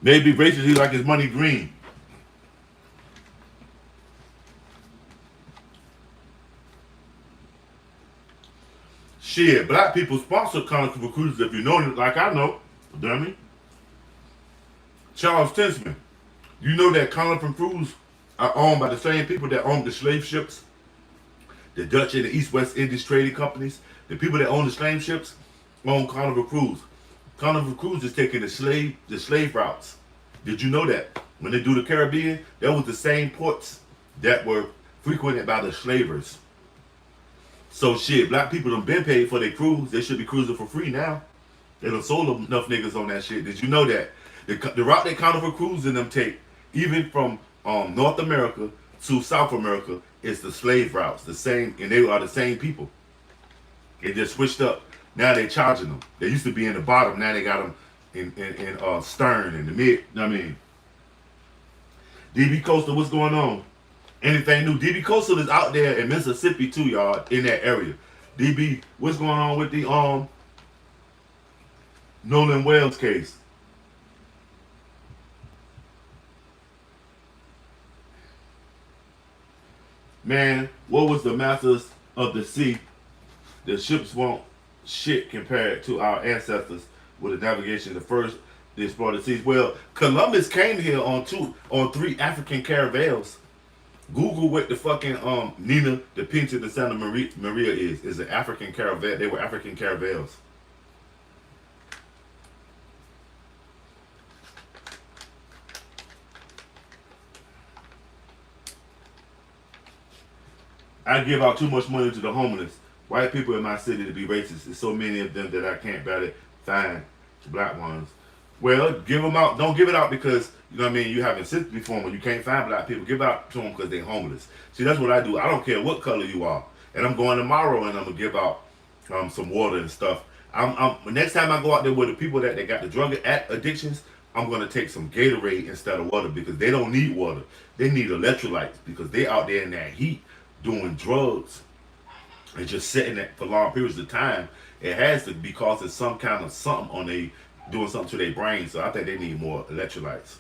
Maybe racist, he like his money green. Shit, black people sponsor Carnival Cruises if you know it, like I know, dummy. Charles Tinsman, you know that Carnival Cruise are owned by the same people that own the slave ships? The Dutch and the East-West Indies trading companies. The people that own the slave ships own Carnival Cruise. Carnival Cruise is taking the slave routes. Did you know that? When they do the Caribbean, that was the same ports that were frequented by the slavers. So shit, black people done been paid for their cruise. They should be cruising for free now. They done sold enough niggas on that shit. Did you know that? The route that Carnival Cruise and them take, even from North America to South America, is the slave routes. The same, and they are the same people. They just switched up. Now they charging them. They used to be in the bottom. Now they got them in stern, in the mid. I mean, DB Coastal, what's going on? Anything new? DB Coastal is out there in Mississippi too, y'all, in that area. DB, what's going on with the Nolan Wales case. Man, what was the masters of the sea? The ships won't shit compared to our ancestors with the navigation. The first they explored the seas. Well, Columbus came here on three African caravels. Google what the fucking Nina, the Pinta, the Santa Maria is an African caravel. They were African caravels. I give out too much money to the homeless. White people in my city to be racist. There's so many of them that I can't barely find black ones. Well, give them out. Don't give it out because you know what I mean. You having sympathy for them. You can't find black people. Give it out to them because they're homeless. See, that's what I do. I don't care what color you are. And I'm going tomorrow and I'm gonna give out some water and stuff. Next time I go out there with the people that they got the drug addictions, I'm gonna take some Gatorade instead of water because they don't need water. They need electrolytes because they out there in that heat doing drugs and just sitting there for long periods of time. It has to be causing some kind of something on they doing something to their brain. So I think they need more electrolytes.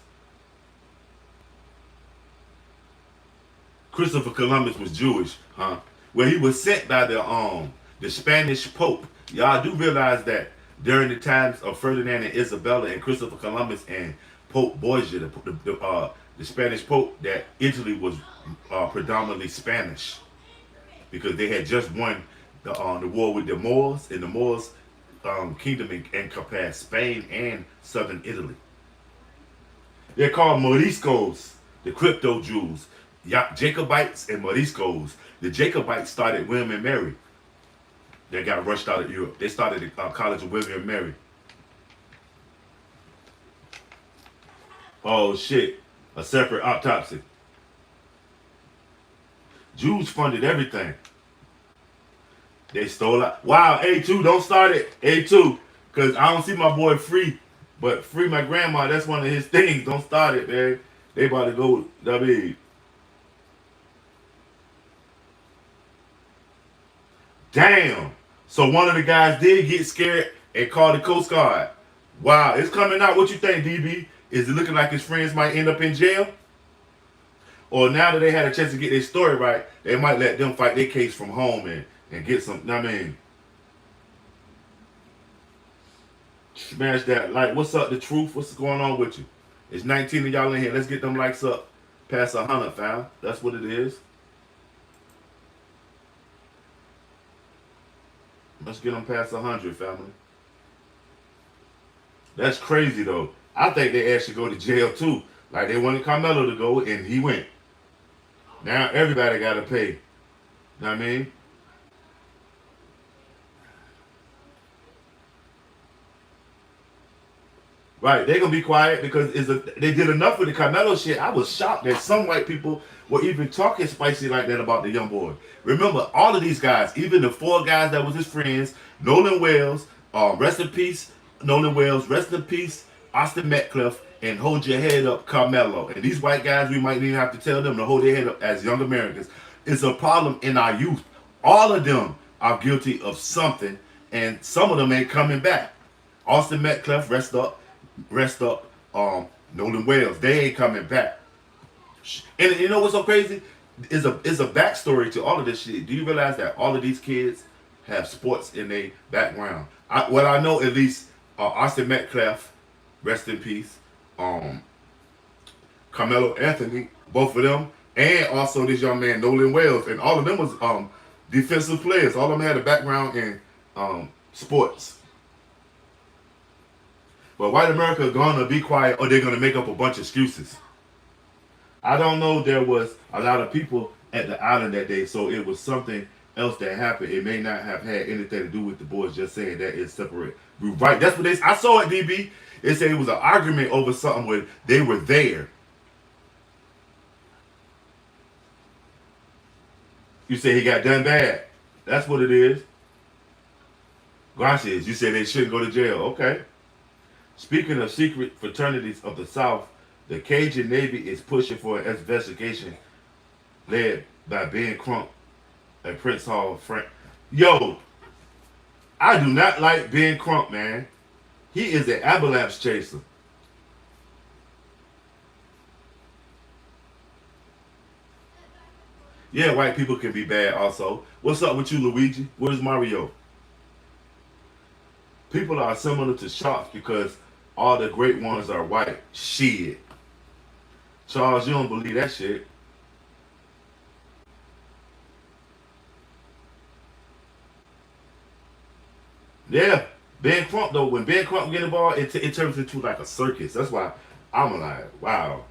Christopher Columbus was Jewish, huh? Well, he was sent by the Spanish Pope. Y'all do realize that during the times of Ferdinand and Isabella and Christopher Columbus and Pope Borgia, the Spanish Pope, that Italy was predominantly Spanish because they had just won the war with the Moors, and the Moors kingdom encompassed Spain and southern Italy. They're called Moriscos, the crypto Jews. Jacobites and Moriscos. The Jacobites started William and Mary. They got rushed out of Europe. They started the College of William and Mary. Oh shit. A separate autopsy. Jews funded everything. They stole out. Wow, A2, don't start it. A2. Because I don't see my boy Free. But Free my grandma, that's one of his things. Don't start it, man. They about to go, damn. So one of the guys did get scared and called the Coast Guard. Wow, it's coming out. What you think, DB? Is it looking like his friends might end up in jail? Or now that they had a chance to get their story right, they might let them fight their case from home and get some, I mean, smash that like. What's up, the truth? What's going on with you? It's 19 of y'all in here. Let's get them likes up past 100, fam. That's what it is. Let's get them past 100, family. That's crazy, though. I think they asked to go to jail, too. Like, they wanted Carmelo to go, and he went. Now, everybody got to pay. You know what I mean? Right, they're going to be quiet because they did enough with the Carmelo shit. I was shocked that some white people were even talking spicy like that about the young boy. Remember, all of these guys, even the four guys that was his friends, Nolan Wales, rest in peace, Nolan Wales, rest in peace, Austin Metcalf, and hold your head up, Carmelo. And these white guys, we might even have to tell them to hold their head up as young Americans. It's a problem in our youth. All of them are guilty of something, and some of them ain't coming back. Austin Metcalf, rest up, Nolan Wales, they ain't coming back. And you know what's so crazy? Is a backstory to all of this shit. Do you realize that all of these kids have sports in their background? What I know, at least, Austin Metcalf, rest in peace, Carmelo Anthony, both of them, and also this young man Nolan Wales, and all of them was defensive players. All of them had a background in sports. But white America gonna be quiet, or they're gonna make up a bunch of excuses. I don't know. There was a lot of people at the island that day, so it was something else that happened. It may not have had anything to do with the boys just saying that it's separate. Right? That's what they. I saw it, DB. They said it was an argument over something where they were there. You say he got done bad. That's what it is. Gracias. You say they shouldn't go to jail. Okay. Speaking of secret fraternities of the South, the Cajun Navy is pushing for an investigation led by Ben Crump at Prince Hall, Frank. Yo, I do not like Ben Crump, man. He is an avalanche chaser. Yeah, white people can be bad also. What's up with you, Luigi? Where's Mario? People are similar to sharks because all the great ones are white. Shit. Charles, you don't believe that shit. Yeah. Ben Crump, though, when Ben Crump get involved, it turns into like a circus. That's why I'm like, wow.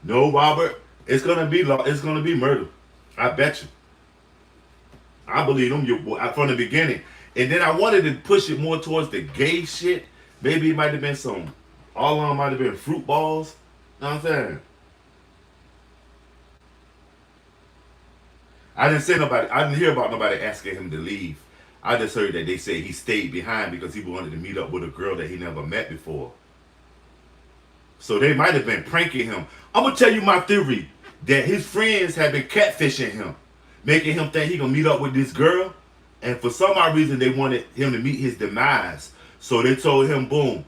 No, Robert, it's gonna be it's gonna be murder. I bet you. I believe them from the beginning. And then I wanted to push it more towards the gay shit. Maybe it might have been some, all of them might have been fruit balls. You know what I'm saying? I didn't say nobody, I didn't hear about nobody asking him to leave. I just heard that they say he stayed behind because he wanted to meet up with a girl that he never met before. So they might have been pranking him. I'm gonna tell you my theory that his friends have been catfishing him, making him think he gonna meet up with this girl, and for some odd reason they wanted him to meet his demise. So they told him, boom.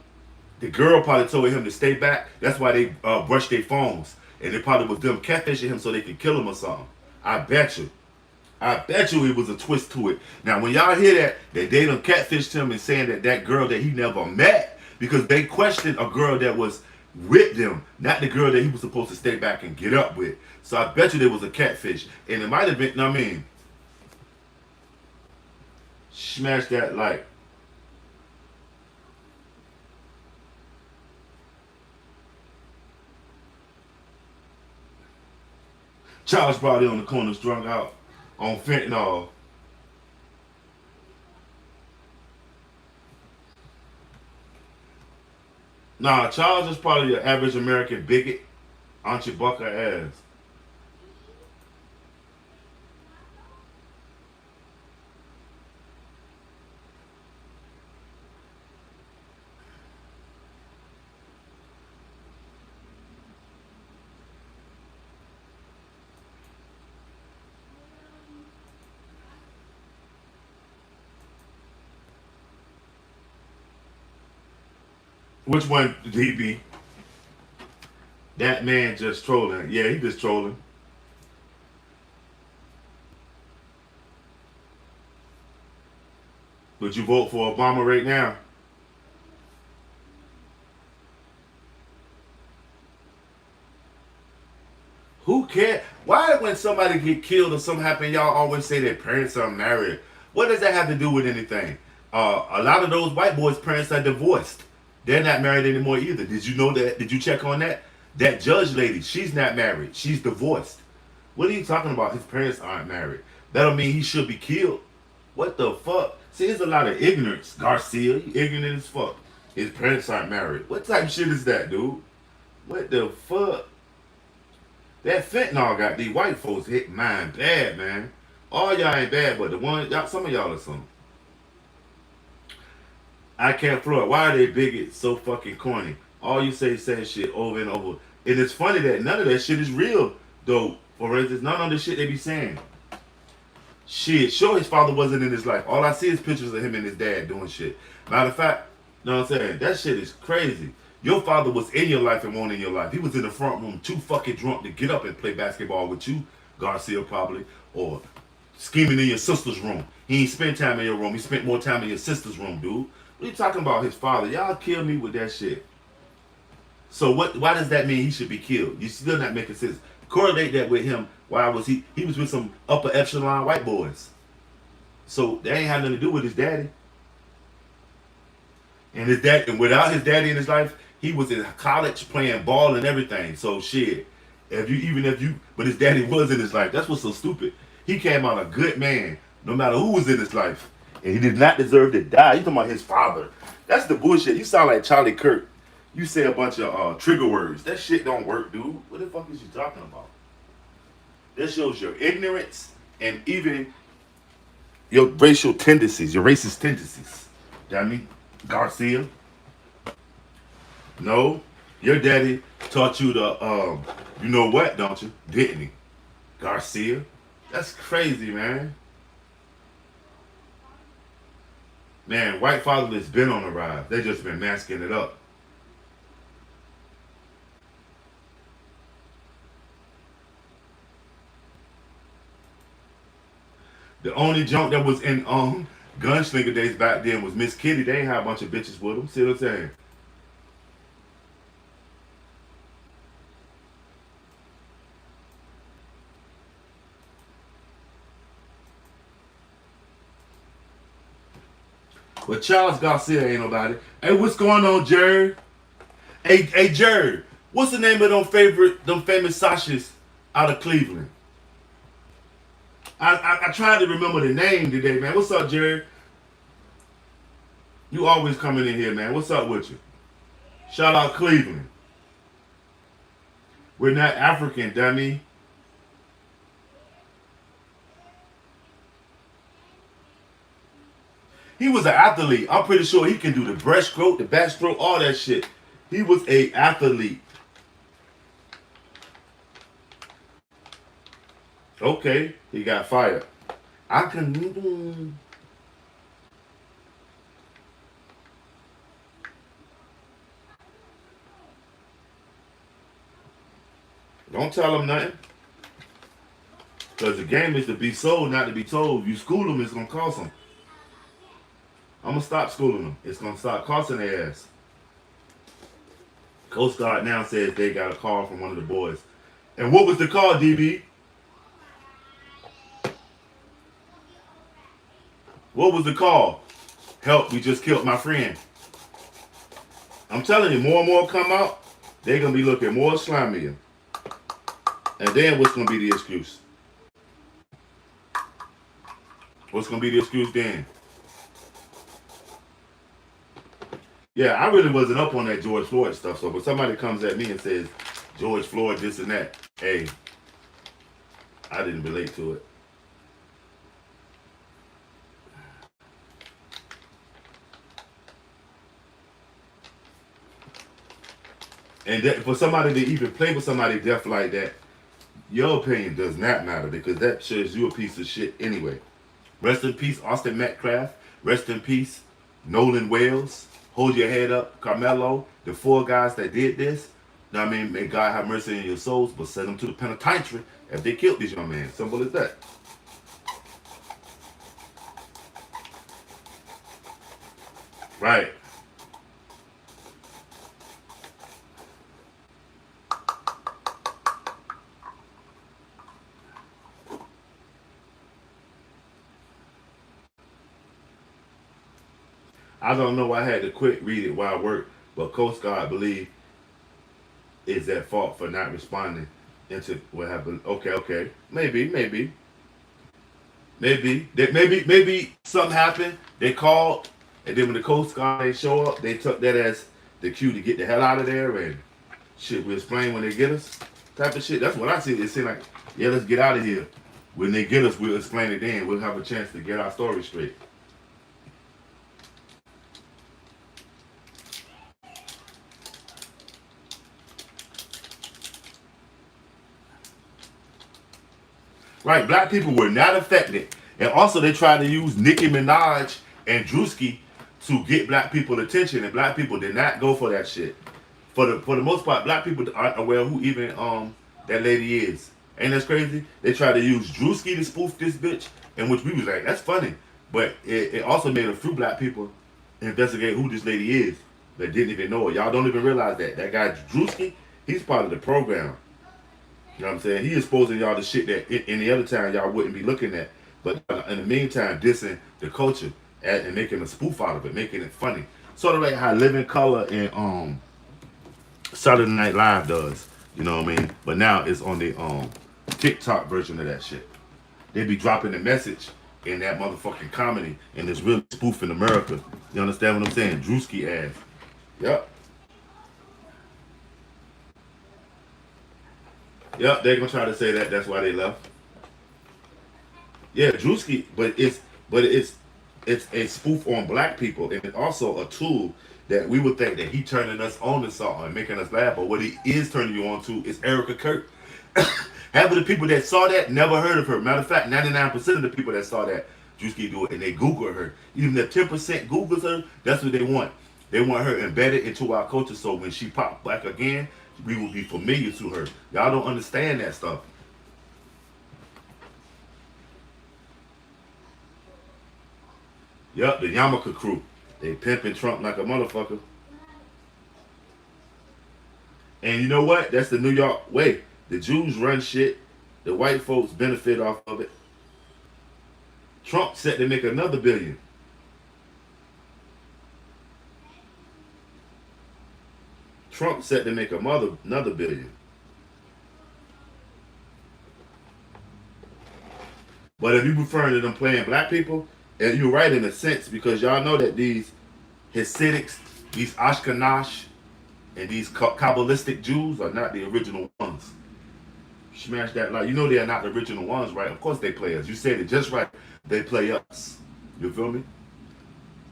The girl probably told him to stay back. That's why they brushed their phones, and it probably was them catfishing him so they could kill him or something. I bet you. I bet you it was a twist to it. Now, when y'all hear that they done catfished him and saying that girl that he never met, because they questioned a girl that was with them, not the girl that he was supposed to stay back and get up with. So I bet you there was a catfish. And it might have been, I mean, smash that like. Charles probably on the corner strung out on fentanyl. Nah, Charles is probably your average American bigot. Aren't you bucker ass? Which one, DB? That man just trolling. Yeah, he just trolling. Would you vote for Obama right now? Who cares? Why when somebody get killed or something happen, y'all always say their parents are married? What does that have to do with anything? A lot of those white boys' parents are divorced. They're not married anymore either. Did you know that? Did you check on that? That judge lady, she's not married. She's divorced. What are you talking about? His parents aren't married. That don't mean he should be killed. What the fuck? See, there's a lot of ignorance. Garcia, you ignorant as fuck. His parents aren't married. What type of shit is that, dude? What the fuck? That fentanyl got these white folks hit mine bad, man. All y'all ain't bad, but the one, y'all, some of y'all are some. I can't throw it. Why are they bigots so fucking corny? All you say is saying shit over and over. And it's funny that none of that shit is real, though. For instance, none of the shit they be saying. Shit, sure his father wasn't in his life. All I see is pictures of him and his dad doing shit. Matter of fact, you know what I'm saying? That shit is crazy. Your father was in your life and won't in your life. He was in the front room too fucking drunk to get up and play basketball with you, Garcia probably, or scheming in your sister's room. He ain't spent time in your room. He spent more time in your sister's room, dude. What are you talking about his father? Y'all kill me with that shit. So what? Why does that mean he should be killed? You still not making sense. Correlate that with him. Why was he? He was with some upper echelon white boys. So that ain't had nothing to do with his daddy. And his dad, and without his daddy in his life, he was in college playing ball and everything. So shit. But his daddy was in his life. That's what's so stupid. He came out a good man, no matter who was in his life, and he did not deserve to die. You talking about his father? That's the bullshit. You sound like Charlie Kirk. You say a bunch of trigger words. That shit don't work, dude. What the fuck is you talking about? That shows your ignorance and even your racial tendencies, your racist tendencies. That mean Garcia? No, your daddy taught you to you know what, don't you? Didn't he? Garcia? That's crazy, man. Man, white fatherless been on the rise. They just been masking it up. The only junk that was in Gunslinger days back then was Miss Kitty. They ain't had a bunch of bitches with them. See what I'm saying? But Charles Garcia ain't nobody. Hey, what's going on, Jared? Hey, Jared. What's the name of them famous Sashas out of Cleveland? I tried to remember the name today, man. What's up, Jared? You always coming in here, man. What's up with you? Shout out Cleveland. We're not African, dummy. He was an athlete. I'm pretty sure he can do the breaststroke, the backstroke, all that shit. He was a athlete. Okay, he got fired. I can. Don't tell him nothing. Because the game is to be sold, not to be told. If you school them, it's going to cost them. I'm going to stop schooling them. It's going to start costing their ass. Coast Guard now says they got a call from one of the boys. And what was the call, DB? What was the call? Help, we just killed my friend. I'm telling you, more and more come out, they're going to be looking more slimier. And then what's going to be the excuse? What's going to be the excuse then? Yeah, I really wasn't up on that George Floyd stuff. So when somebody comes at me and says, George Floyd, this and that, hey, I didn't relate to it. And that, for somebody to even play with somebody deaf like that, your opinion does not matter because that shows you a piece of shit anyway. Rest in peace, Austin Metcalf. Rest in peace, Nolan Wales. Hold your head up, Carmelo. The four guys that did this. You know what I mean? May God have mercy on your souls, but send them to the penitentiary if they killed this young man. Simple as that. Right. I don't know. I had to quit read it while I work, but Coast Guard believe is at fault for not responding into what happened. Okay, maybe something happened. They called, and then when the Coast Guard they show up, they took that as the cue to get the hell out of there and shit. We explain when they get us, type of shit. That's what I see. They say like, yeah, let's get out of here. When they get us, we'll explain it then. We'll have a chance to get our story straight. Right, black people were not affected. And also they tried to use Nicki Minaj and Drewski to get black people attention, and black people did not go for that shit. For the most part, black people aren't aware who even that lady is. Ain't that crazy? They tried to use Drewski to spoof this bitch, in which we was like, that's funny. But it also made a few black people investigate who this lady is that didn't even know it. Y'all don't even realize that. That guy Drewski, he's part of the program. You know what I'm saying? He exposing y'all to shit that in the other time y'all wouldn't be looking at. But in the meantime, dissing the culture and making a spoof out of it, making it funny. Sort of like how Living Color and Saturday Night Live does. You know what I mean? But now it's on the TikTok version of that shit. They be dropping the message in that motherfucking comedy and it's really spoofing America. You understand what I'm saying? Drewski ass. Yep. Yep, they're gonna try to say that. That's why they left. Yeah, Drewski, but it's a spoof on black people, and it's also a tool that we would think that he turning us on to something and making us laugh. But what he is turning you on to is Erica Kurt. Half of the people that saw that never heard of her. Matter of fact, 99% of the people that saw that Drewski do it and they Google her. Even if 10% Googles her, that's what they want. They want her embedded into our culture so when she pop back again, we will be familiar to her. Y'all don't understand that stuff. Yup, the Yarmulke crew. They pimping Trump like a motherfucker. And you know what? That's the New York way. The Jews run shit. The white folks benefit off of it. Trump set to make another billion. Trump set to make another billion. But if you referring to them playing black people, and you're right in a sense because y'all know that these Hasidics, these Ashkenaz, and these Kabbalistic Jews are not the original ones. Smash that like you know they're not the original ones, right? Of course they play us. You said it just right. They play us. You feel me?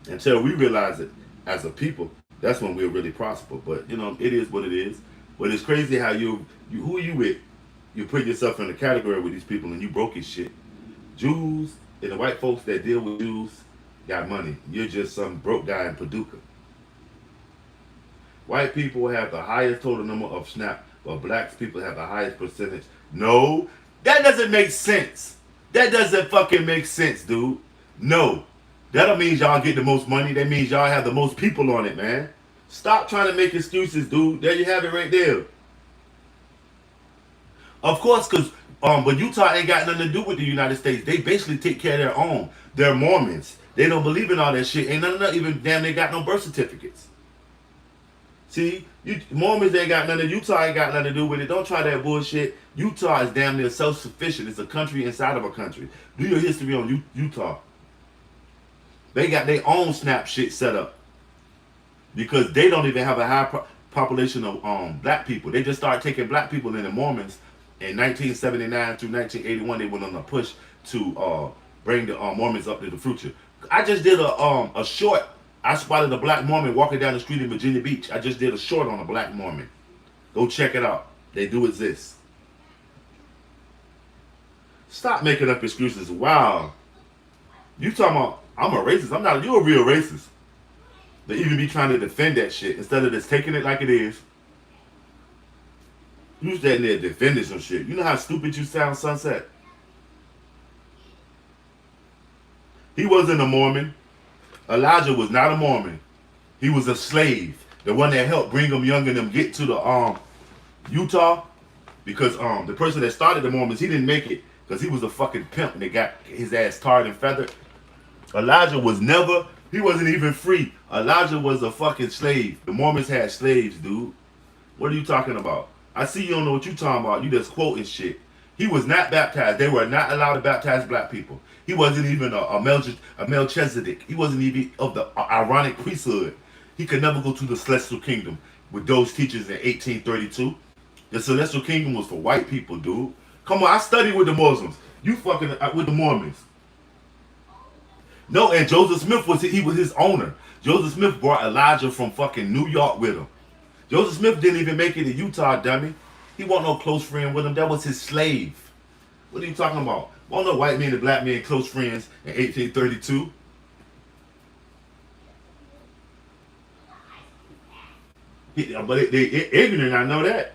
Until we realize it as a people, that's when we'll really prosper. But you know, it is what it is. But it's crazy how you who are you with? You put yourself in a category with these people and you broke his shit. Jews and the white folks that deal with Jews got money. You're just some broke guy in Paducah. White people have the highest total number of SNAP, but black people have the highest percentage. No, that doesn't make sense. That doesn't fucking make sense, dude. No. That don't mean y'all get the most money. That means y'all have the most people on it, man. Stop trying to make excuses, dude. There you have it right there. Of course, because but Utah ain't got nothing to do with the United States. They basically take care of their own. They're Mormons. They don't believe in all that shit. Ain't none of that even damn they got no birth certificates. See, Mormons ain't got nothing. Utah ain't got nothing to do with it. Don't try that bullshit. Utah is damn near self-sufficient. It's a country inside of a country. Do your history on Utah. They got their own SNAP shit set up because they don't even have a high population of black people. They just started taking black people in the Mormons in 1979 through 1981. They went on a push to bring the Mormons up to the future. I just did a short. I spotted a black Mormon walking down the street in Virginia Beach. I just did a short on a black Mormon. Go check it out. They do exist. Stop making up excuses. Wow. You talking about, I'm a racist. I'm not, you a real racist. They even be trying to defend that shit instead of just taking it like it is. You standing there defending some shit. You know how stupid you sound, Sunset? He wasn't a Mormon. Elijah was not a Mormon. He was a slave. The one that helped Brigham Young and them get to the Utah. Because the person that started the Mormons, he didn't make it. Because he was a fucking pimp and they got his ass tarred and feathered. Elijah was never, he wasn't even free. Elijah was a fucking slave. The Mormons had slaves, dude. What are you talking about? I see you don't know what you talking about. You just quoting shit. He was not baptized. They were not allowed to baptize black people. He wasn't even a Melchizedek. He wasn't even of the Aaronic priesthood. He could never go to the celestial kingdom with those teachers in 1832. The celestial kingdom was for white people, dude. Come on, I studied with the Muslims. You fucking with the Mormons. No, and Joseph Smith was his owner. Joseph Smith brought Elijah from fucking New York with him. Joseph Smith didn't even make it to Utah, dummy. He wasn't no close friend with him. That was his slave. What are you talking about? Wasn't no white man and black man close friends in 1832. But they ignorant, I know that.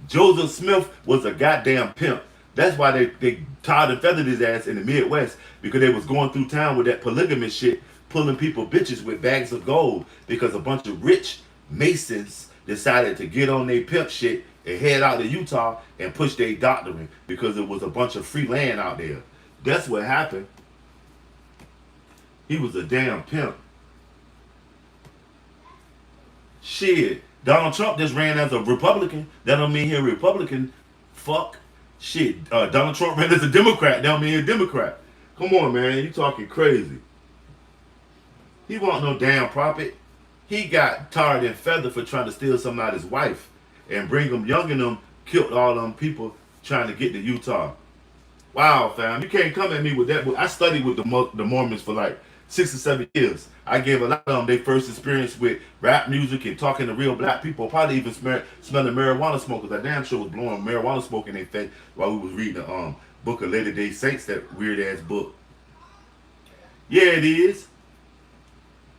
Joseph Smith was a goddamn pimp. That's why they tarred and feathered his ass in the Midwest, because they was going through town with that polygamous shit, pulling people bitches with bags of gold, because a bunch of rich Masons decided to get on their pimp shit and head out to Utah and push their doctrine because it was a bunch of free land out there. That's what happened. He was a damn pimp. Shit. Donald Trump just ran as a Republican. That don't mean he's a Republican. Fuck. Shit. Donald Trump ran as a Democrat. That don't mean he's a Democrat. Come on, man. You talking crazy. He want no damn profit. He got tarred and feathered for trying to steal somebody's wife. And Brigham Young and them killed all them people trying to get to Utah. Wow, fam. You can't come at me with that. I studied with the Mormons for like 6 or 7 years. I gave a lot of them their first experience with rap music and talking to real black people. Probably even smelling marijuana smoke, because I damn sure was blowing marijuana smoke in their face while we was reading the book of Latter Day Saints, that weird ass book. Yeah, it is.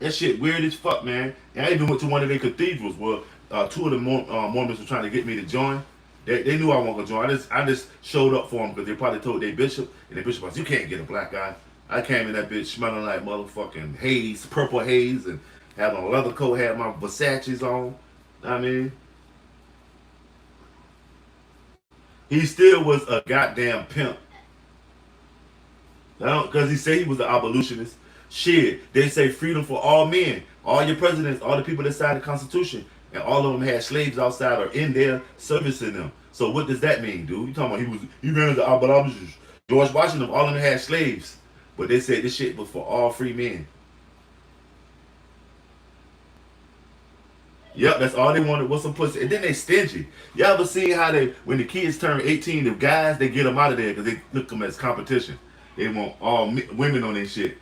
That shit weird as fuck, man. And I even went to one of their cathedrals where two of the Mormons were trying to get me to join. They knew I wasn't gonna join. I just showed up for them because they probably told their bishop, and their bishop was, "You can't get a black guy." I came in that bitch smelling like motherfucking haze, purple haze, and having a leather coat, had my Versace's on. I mean, he still was a goddamn pimp. Because he said he was an abolitionist. Shit, they say freedom for all men. All your presidents, all the people that signed the Constitution, and all of them had slaves outside or in there servicing them. So what does that mean, dude? You talking about he ran as an abolitionist? George Washington, all of them had slaves, but they said this shit was for all free men. Yep, that's all they wanted was some pussy. And then they stingy. Y'all ever seen how they, when the kids turn 18, the guys, they get them out of there because they look them as competition. They want all women on their shit.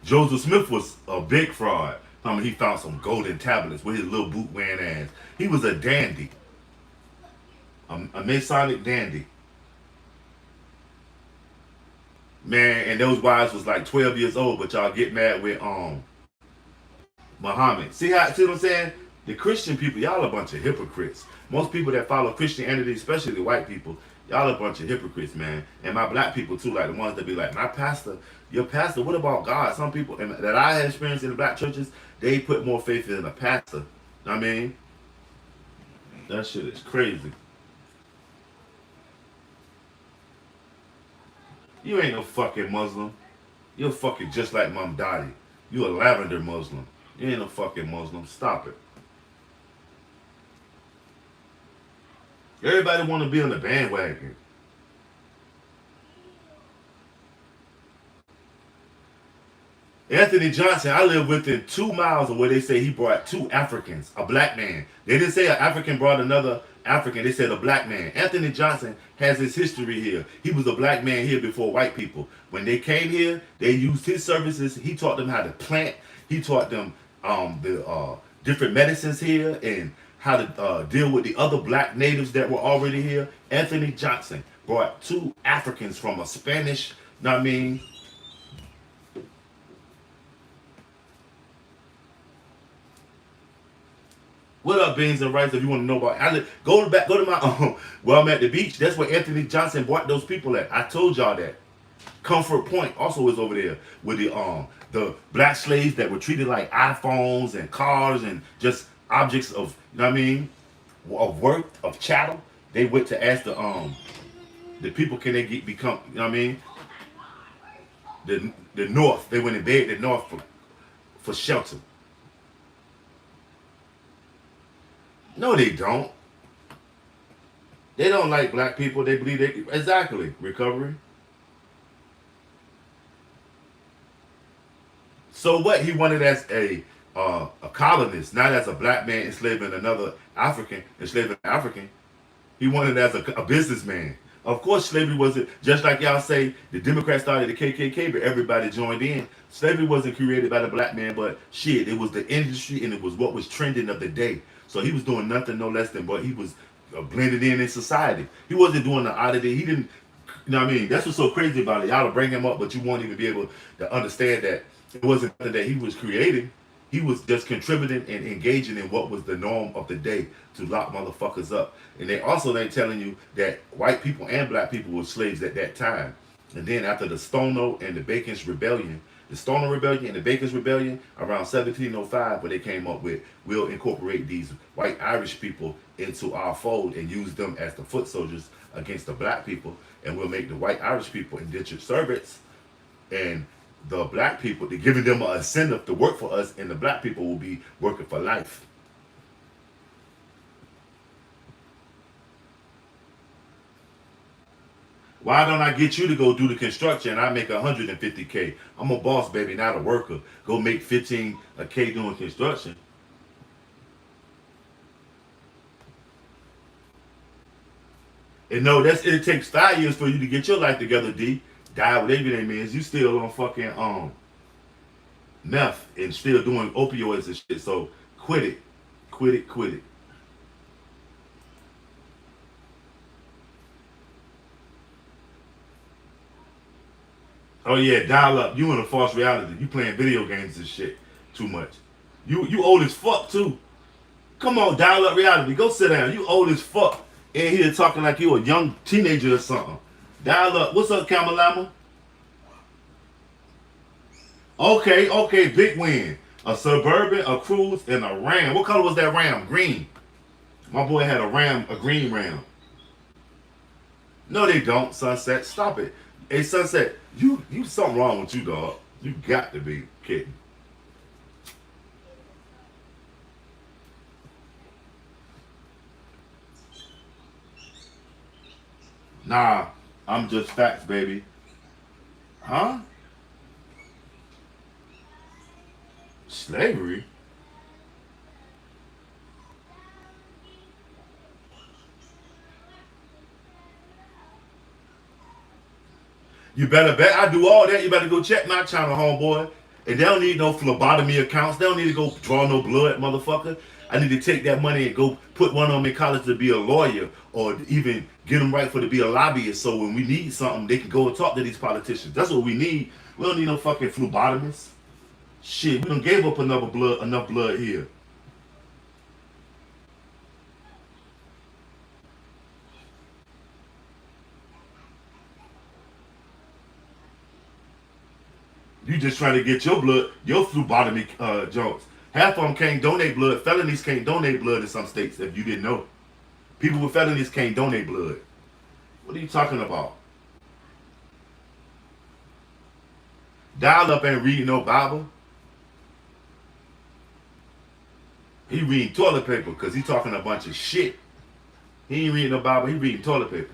Joseph Smith was a big fraud. I mean, he found some golden tablets with his little boot wearing ass. He was a dandy, a Masonic dandy. Man, and those wives was like 12 years old, but y'all get mad with Muhammad. See what I'm saying? The Christian people, y'all a bunch of hypocrites. Most people that follow Christianity, especially the white people, y'all a bunch of hypocrites, man. And my black people too, like the ones that be like, my pastor, your pastor, what about God? Some people and that I had experienced in the black churches, they put more faith in a pastor. I mean, that shit is crazy. You ain't no fucking Muslim. You're fucking just like Mom Dottie. You a lavender Muslim. You ain't no fucking Muslim. Stop it. Everybody want to be on the bandwagon. Anthony Johnson, I live within 2 miles of where they say he brought two Africans, a black man. They didn't say an African brought another African. They said a black man. Anthony Johnson has his history here. He was a black man here before white people. When they came here, they used his services. He taught them how to plant. He taught them the different medicines here and how to deal with the other black natives that were already here. Anthony Johnson brought two Africans from a Spanish, know what I mean? What up, beans and rice? If you want to know about, go to my where I'm at the beach. That's where Anthony Johnson brought those people at. I told y'all that. Comfort Point also is over there with the black slaves that were treated like iPhones and cars and just objects of, you know what I mean, of worth, of chattel. They went to ask the people, can they become, you know what I mean, the North. They went and begged the North for shelter. No, they don't. They don't like black people. They believe they exactly recovery. So what? He wanted as a colonist, not as a black man enslaving another African, enslaving an African. He wanted as a businessman. Of course, slavery wasn't, just like y'all say, the Democrats started the KKK, but everybody joined in. Slavery wasn't created by the black man, but shit, it was the industry and it was what was trending of the day. So he was doing nothing no less than, but he was blended in society. He wasn't doing the oddity. He didn't, you know what I mean? That's what's so crazy about it. Y'all will bring him up, but you won't even be able to understand that it wasn't nothing that he was creating. He was just contributing and engaging in what was the norm of the day to lock motherfuckers up. And they also ain't telling you that white people and black people were slaves at that time. And then after the Stono and the Bacon's Rebellion, the Stoner Rebellion and the Bacon's Rebellion around 1705, where they came up with, we'll incorporate these white Irish people into our fold and use them as the foot soldiers against the black people, and we'll make the white Irish people indentured servants, and the black people, they're giving them an incentive to work for us, and the black people will be working for life. Why don't I get you to go do the construction and I make 150K? I'm a boss, baby, not a worker. Go make 15K doing construction. And no, it takes 5 years for you to get your life together, D. Die, whatever your name is, you still on fucking meth and still doing opioids and shit. So quit it. Quit it, quit it. Oh yeah, dial up. You in a false reality. You playing video games and shit too much. You old as fuck too. Come on, dial up reality. Go sit down. You old as fuck. In here talking like you a young teenager or something. Dial up. What's up, Kamalama? Okay, okay, big win. A Suburban, a Cruise, and a Ram. What color was that Ram? Green. My boy had a Ram, a green Ram. No, they don't, Sunset. Stop it. Hey, Sunset, you something wrong with you, dog. You got to be kidding. Nah, I'm just facts, baby. Huh? Slavery? You better bet I do all that. You better go check my channel, homeboy. And they don't need no phlebotomy accounts. They don't need to go draw no blood, motherfucker. I need to take that money and go put one of them in college to be a lawyer or even get them right for to be a lobbyist. So when we need something, they can go and talk to these politicians. That's what we need. We don't need no fucking phlebotomists. Shit, we done gave up enough blood here. You just trying to get your blood, your phlebotomy jokes. Half of them can't donate blood. Felonies can't donate blood in some states, if you didn't know. People with felonies can't donate blood. What are you talking about? Dial up ain't reading no Bible. He reading toilet paper because he talking a bunch of shit. He ain't reading no Bible, he reading toilet paper.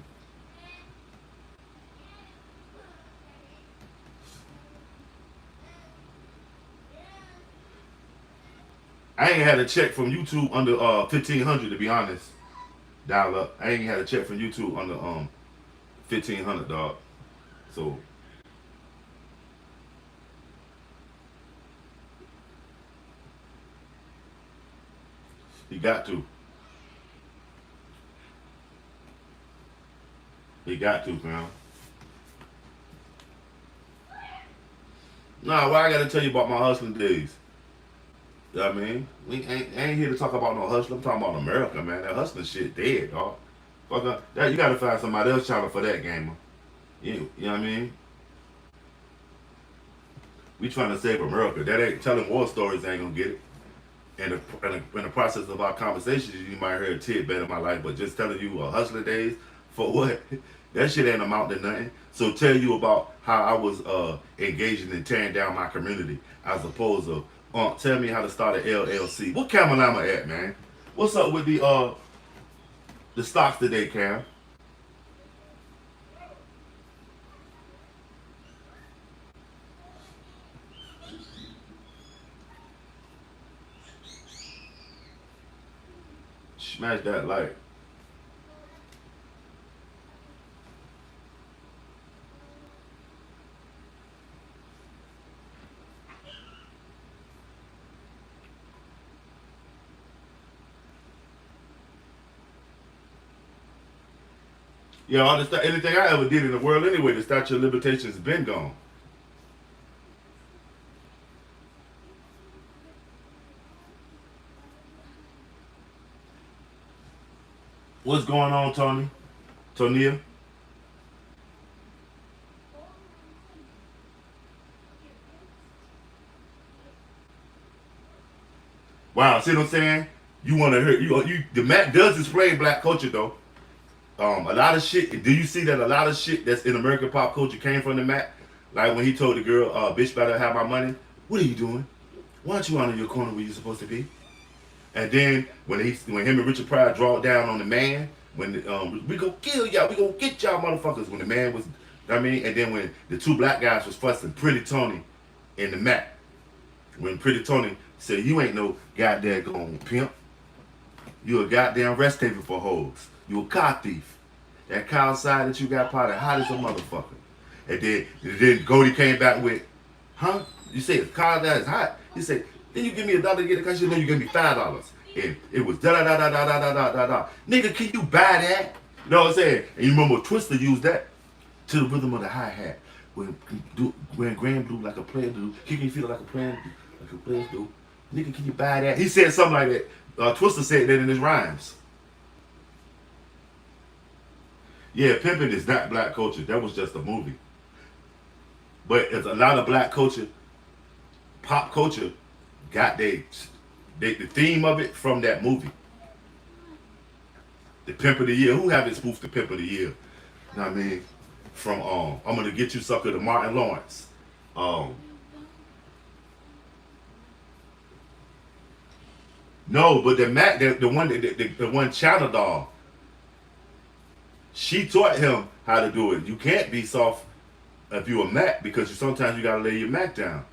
I ain't had a check from YouTube under 1,500 to be honest. Dial up. I ain't had a check from YouTube under 1,500, dog. So he got to. He got to, man. Nah, what I gotta tell you about my hustling days? You know what I mean? I ain't here to talk about no hustling. I'm talking about America, man. That hustling shit dead, dog. Fuck up. That, you gotta find somebody else channel for that gamer. You know what I mean? We trying to save America. That ain't telling war stories ain't gonna get it. In the process of our conversations, you might hear a tidbit of my life, but just telling you hustler days for what? That shit ain't amount to nothing. So tell you about how I was engaging in tearing down my community as opposed to tell me how to start an LLC. What Cam am I at, man? What's up with the stocks today, Cam? Smash that like. Yeah, all the anything I ever did in the world anyway, the statute of limitations been gone. What's going on, Tony? Tonia? Wow, see what I'm saying? You want to hear you? The Mac does display black culture though. A lot of shit. Do you see that a lot of shit that's in American pop culture came from the Mac? Like when he told the girl, "Bitch, better have my money." What are you doing? Why aren't you out in your corner where you're supposed to be? And then when him and Richard Pryor draw down on the man, when we go kill y'all, we gonna get y'all motherfuckers. When the man was, I mean, and then when the two black guys was fussing, Pretty Tony and the Mac, when Pretty Tony said, "You ain't no goddamn going pimp. You a goddamn rest haven for hoes. You a car thief. That car outside that you got probably hot as a motherfucker." And then Goldie came back with, huh? You say it's car that is hot. He said, then you give me $1 to get it because you know you give me $5. And it was da da da da da da da da da da. Nigga, can you buy that? You know what I'm saying? And you remember Twister used that to the rhythm of the hi-hat. When Graham do like a player do, kicking your feet like a player do, like a player do. Nigga, can you buy that? He said something like that. Twister said that in his rhymes. Yeah, pimping is not black culture. That was just a movie. But it's a lot of black culture, pop culture, got the theme of it from that movie. The Pimp of the Year. Who haven't spoofed the Pimp of the Year? You know what I mean? From I'm gonna get you sucker to Martin Lawrence. Um, no, but the one China doll, she taught him how to do it. You can't be soft if you a Mac because sometimes you gotta lay your Mac down.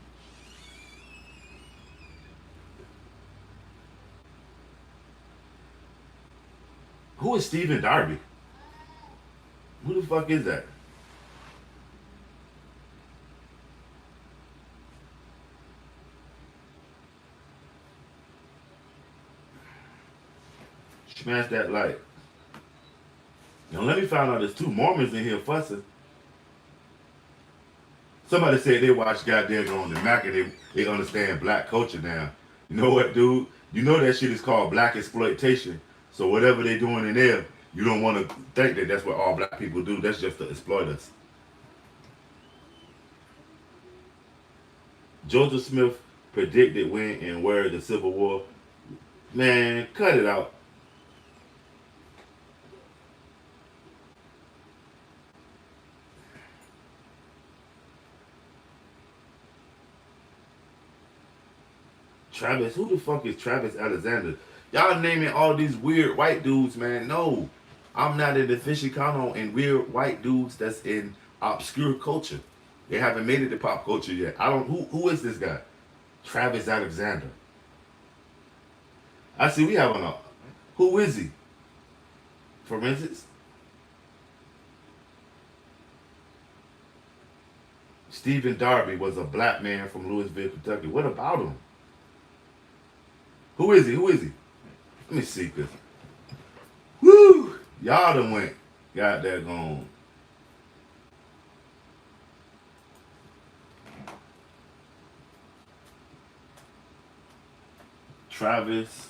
Who is Stephen Darby? Who the fuck is that? Smash that like. Now let me find out there's two Mormons in here fussing. Somebody said they watch goddamn on the Mac and they understand black culture now. You know what, dude? You know that shit is called black exploitation. So whatever they doing in there, you don't want to think that that's what all black people do. That's just to exploit us. Joseph Smith predicted when and where the Civil War. Man, cut it out. Travis, who the fuck is Travis Alexander? Y'all naming all these weird white dudes, man. No, I'm not an aficionado in weird white dudes that's in obscure culture. They haven't made it to pop culture yet. I don't. Who is this guy? Travis Alexander. I see we have a. Who is he? For instance, Stephen Darby was a black man from Louisville, Kentucky. What about him? Who is he? Who is he? Let me see, cause woo, y'all done went, got that gone. Travis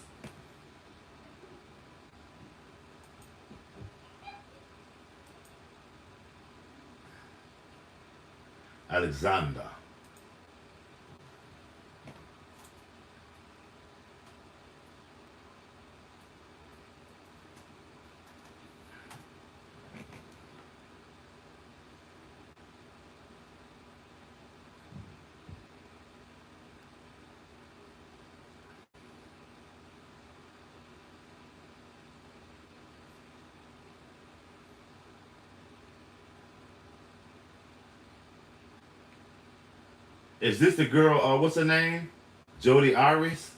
Alexander. Is this the girl? What's her name? Jody Iris.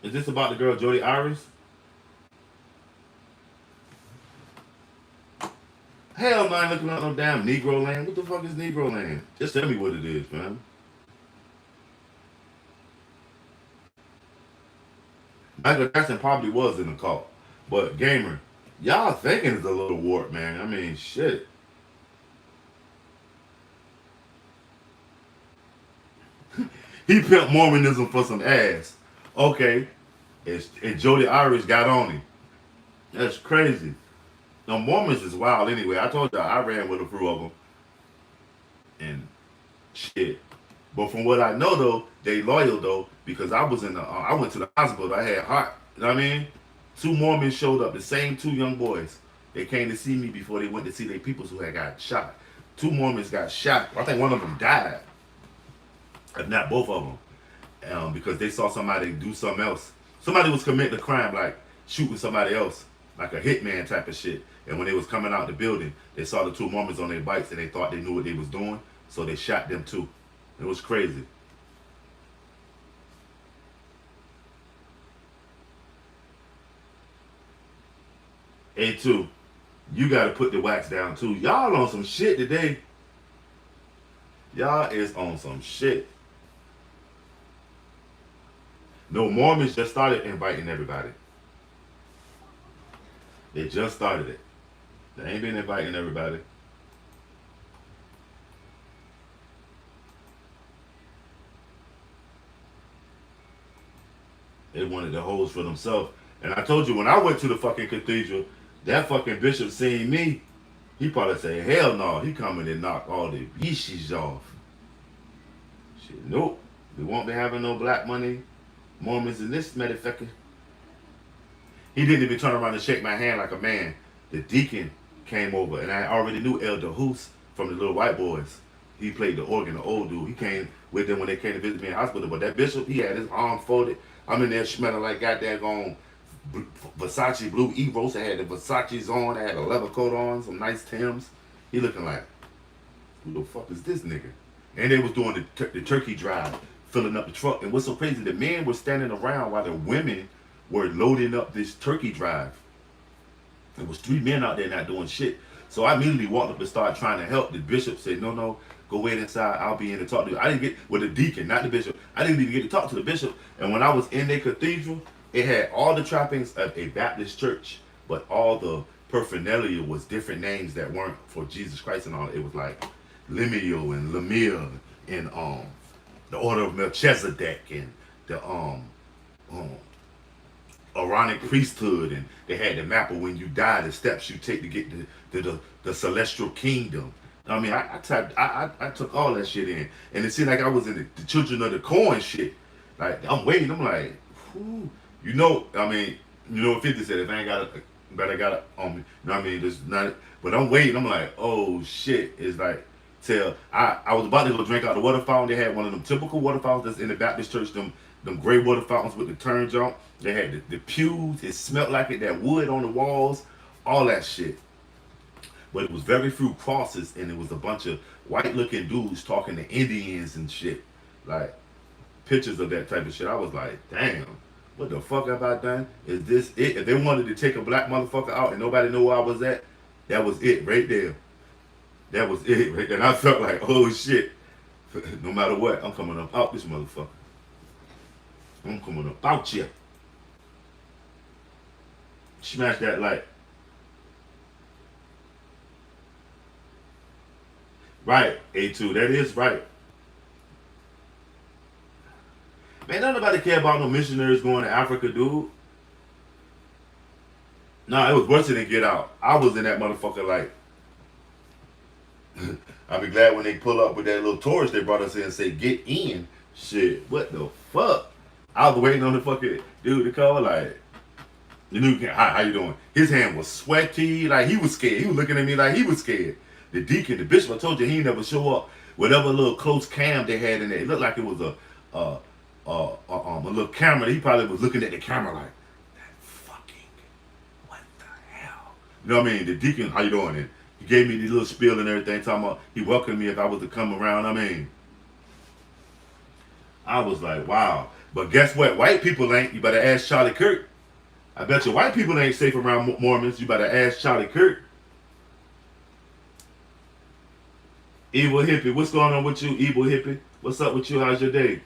Is this about the girl Jody Iris? Hell no, I ain't looking up no damn Negro Land. What the fuck is Negro Land? Just tell me what it is, man. Michael Jackson probably was in the cult. But Gamer, y'all thinking is a little warped, man. I mean, shit. He pimped Mormonism for some ass. Okay. And Jody Irish got on him. That's crazy. The Mormons is wild anyway. I told y'all I ran with a few of them. And shit. But from what I know though, they loyal though because I was in the I went to the hospital. I had heart. You know what I mean? Two Mormons showed up. The same two young boys. They came to see me before they went to see their peoples who had got shot. Two Mormons got shot. I think one of them died. If not both of them. Because they saw somebody do something else. Somebody was committing a crime like shooting somebody else. Like a hitman type of shit. And when they was coming out the building, they saw the two Mormons on their bikes and they thought they knew what they was doing. So they shot them too. It was crazy. A2, you gotta put the wax down too. Y'all on some shit today. Y'all is on some shit. No, Mormons just started inviting everybody. They just started it. They ain't been inviting everybody. They wanted the hoes for themselves. And I told you when I went to the fucking cathedral, that fucking bishop seen me. He probably said, hell no, he coming and knock all the yishis off. Shit, nope. We won't be having no black money Mormons in this motherfucker. He didn't even turn around and shake my hand like a man. The deacon came over, and I already knew Elder Hoos from the Little White Boys. He played the organ, the old dude. He came with them when they came to visit me in the hospital. But that bishop, he had his arm folded. I'm in there smelling like goddamn on Versace blue Eros. I had the Versace's on. I had a leather coat on, some nice Timbs. He looking like, who the fuck is this nigga? And they was doing the turkey drive, filling up the truck. And what's so crazy, the men were standing around while the women were loading up this turkey drive. There was 3 men out there not doing shit. So I immediately walked up and started trying to help. The bishop said, no, go wait inside. I'll be in to talk to you. I didn't get, with the deacon, not the bishop. I didn't even get to talk to the bishop. And when I was in their cathedral, it had all the trappings of a Baptist church, but all the paraphernalia was different names that weren't for Jesus Christ and all. It was like Lemuel and Lemire and the order of Melchizedek and the Aaronic priesthood, and they had the map of when you die, the steps you take to get to the celestial kingdom. I mean, I took all that shit in, and it seemed like I was in the children of the corn shit. Like I'm waiting, I'm like, whew. You know, I mean, you know what 50 said, if I ain't got it, but I got it on me. You know what I mean? There's not, but I'm waiting, I'm like, oh shit. It's like, I was about to go drink out the water fountain. They had one of them typical water fountains that's in the Baptist church, them gray water fountains with the turn jump. They had the pews, it smelled like it, that wood on the walls, all that shit. But it was very few crosses, and it was a bunch of white looking dudes talking to Indians and shit. Like, pictures of that type of shit. I was like, damn, what the fuck have I done? Is this it? If they wanted to take a black motherfucker out and nobody knew where I was at, that was it right there. That was it right there. And I felt like, oh shit, no matter what, I'm coming up out this motherfucker. I'm coming up out you. Smash that light. Right, A2, that is right. Man, don't nobody care about no missionaries going to Africa, dude. Nah, it was worse than Get Out. I was in that motherfucker like, I'll be glad when they pull up with that little tourist they brought us in and say, get in. Shit, what the fuck? I was waiting on the fucking dude to call, like, the new guy, how you doing? His hand was sweaty, like he was scared. He was looking at me like he was scared. The deacon, the bishop, I told you he never show up. Whatever little close cam they had in there, it looked like it was a little camera. He probably was looking at the camera like, that fucking, what the hell? You know what I mean? The deacon, how you doing? And he gave me the little spiel and everything, talking about he welcomed me if I was to come around. I mean, I was like, wow. But guess what? White people ain't. You better ask Charlie Kirk. I bet you white people ain't safe around Mormons. You better ask Charlie Kirk. Evil hippie, what's going on with you, evil hippie? What's up with you? How's your day?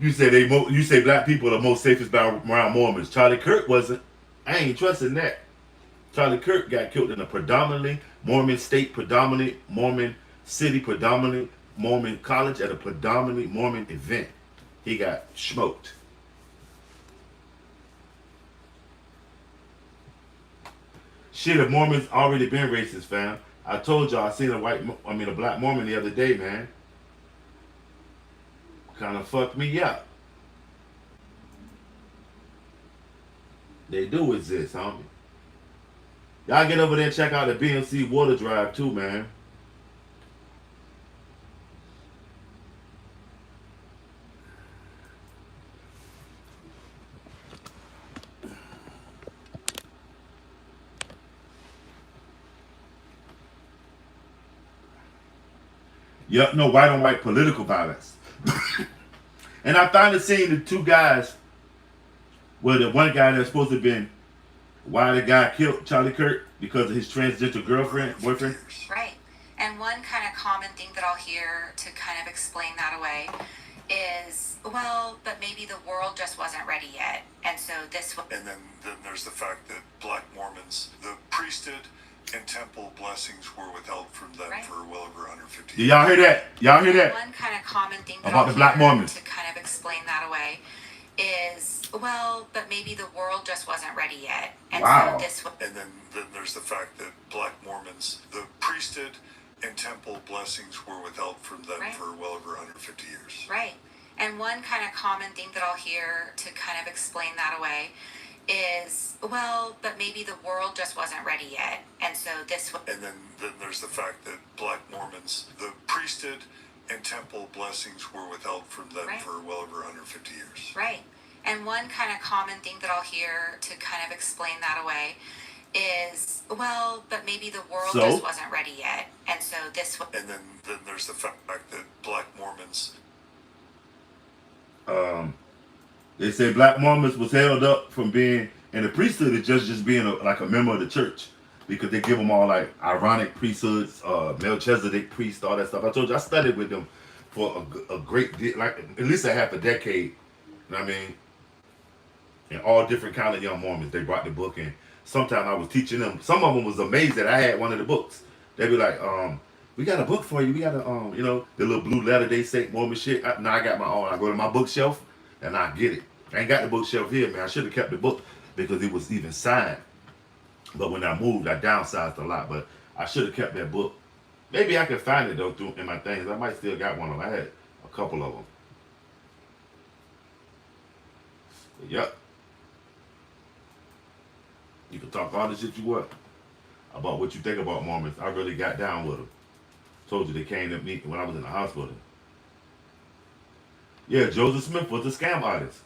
You say black people are most safest around Mormons. Charlie Kirk wasn't. I ain't trusting that. Charlie Kirk got killed in a predominantly Mormon state, predominantly Mormon city, predominantly Mormon college at a predominantly Mormon event. He got smoked. Shit, the Mormons already been racist, fam. I told y'all I seen a black Mormon the other day, man. Kind of fucked me up. They do exist, homie. Y'all get over there and check out the BMC water drive too, man. Yep, no white on white political violence. And I finally seen the 2 guys, well, the one guy that's supposed to have been Why the guy killed Charlie Kirk? Because of his transgender boyfriend. Right. And one kind of common thing that I'll hear to kind of explain that away is, well, but maybe the world just wasn't ready yet. And so this was. And then there's the fact that black Mormons, the priesthood and temple blessings were withheld from them for well over 150 years. Do y'all hear that? Y'all hear that? One kind of common thing that about I'll the black hear Mormons to kind of explain that away is, well, but maybe the world just wasn't ready yet. And wow. So this was. And then there's the fact that black Mormons, the priesthood and temple blessings were withheld from them for well over 150 years. Right. And one kind of common thing that I'll hear to kind of explain that away is, well, but maybe the world just wasn't ready yet. And so this was. And then there's the fact that black Mormons, the priesthood and temple blessings were withheld from them for well over 150 years. Right. And one kind of common thing that I'll hear to kind of explain that away is, well, but maybe the world just wasn't ready yet. And so this was. And then there's the fact that black Mormons. They say black Mormons was held up from being in the priesthood as just being like a member of the church, because they give them all like ironic priesthoods, Melchizedek priest, all that stuff. I told you I studied with them for a great deal, like at least a half a decade. You know what I mean? And all different kind of young Mormons. They brought the book in. Sometimes I was teaching them. Some of them was amazed that I had one of the books. They'd be like, we got a book for you. We got a, you know, the little blue Latter-day Saint Mormon shit. Now I got my own. I go to my bookshelf and I get it. I ain't got the bookshelf here, man. I should have kept the book because it was even signed. But when I moved, I downsized a lot. But I should have kept that book. Maybe I can find it though in my things. I might still got one of them. I had a couple of them. But, yep. You can talk all the shit you want about what you think about Mormons. I really got down with them. Told you they came to me when I was in the hospital. Yeah, Joseph Smith was a scam artist.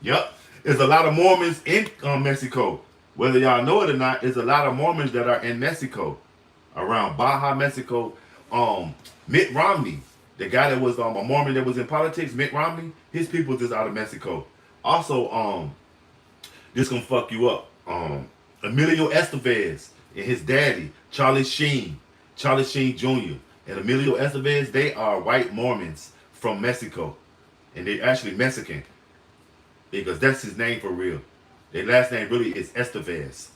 Yep. There's a lot of Mormons in Mexico. Whether y'all know it or not, there's a lot of Mormons that are in Mexico. Around Baja, Mexico. Mitt Romney, the guy that was a Mormon that was in politics, Mitt Romney, his people just out of Mexico. Also, this gonna fuck you up. Emilio Estevez and his daddy, Charlie Sheen Jr. and Emilio Estevez, they are white Mormons from Mexico. And they actually Mexican. Because that's his name for real. Their last name really is Estevez.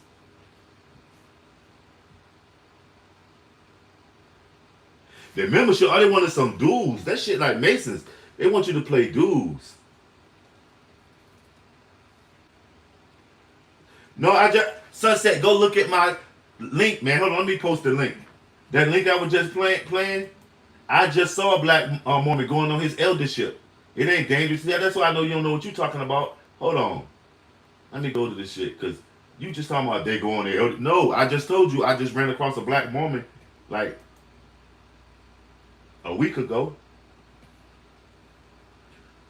Their membership, all they wanted some dues. That shit like Masons. They want you to play dues. No, I just, Sunset, go look at my link, man. Hold on, let me post the link. That link I was just playing, I just saw a black Mormon going on his eldership. It ain't dangerous. Yeah, that's why I know you don't know what you're talking about. Hold on. Let me go to this shit, because you just talking about they go on their elder. No, I just told you I just ran across a black Mormon like a week ago.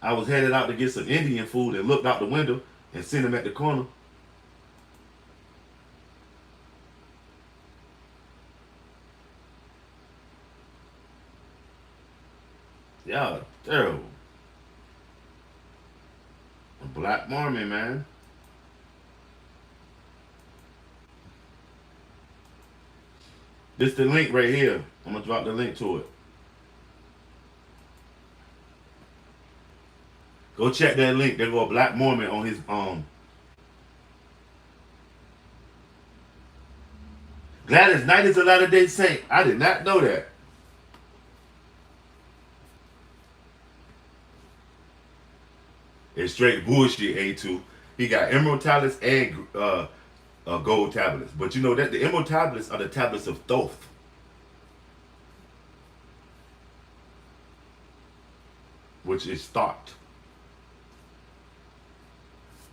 I was headed out to get some Indian food and looked out the window and seen him at the corner. Yeah, terrible. A black Mormon, man. This the link right here. I'm gonna drop the link to it. Go check that link. There go a black Mormon on his Gladys Knight is a Latter-day Saint. I did not know that. It's straight bullshit, A2. He got emerald tablets and gold tablets. But you know that the emerald tablets are the tablets of Thoth, which is thought.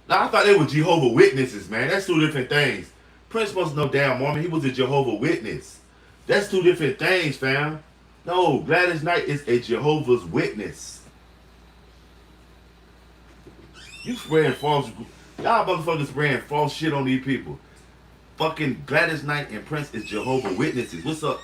Now I thought they were Jehovah Witnesses, man. That's two different things. Prince wasn't no damn Mormon. He was a Jehovah Witness. That's two different things, fam. No, Gladys Knight is a Jehovah's Witness. You spreading false. Y'all motherfuckers spreading false shit on these people. Fucking Gladys Knight and Prince is Jehovah Witnesses. What's up?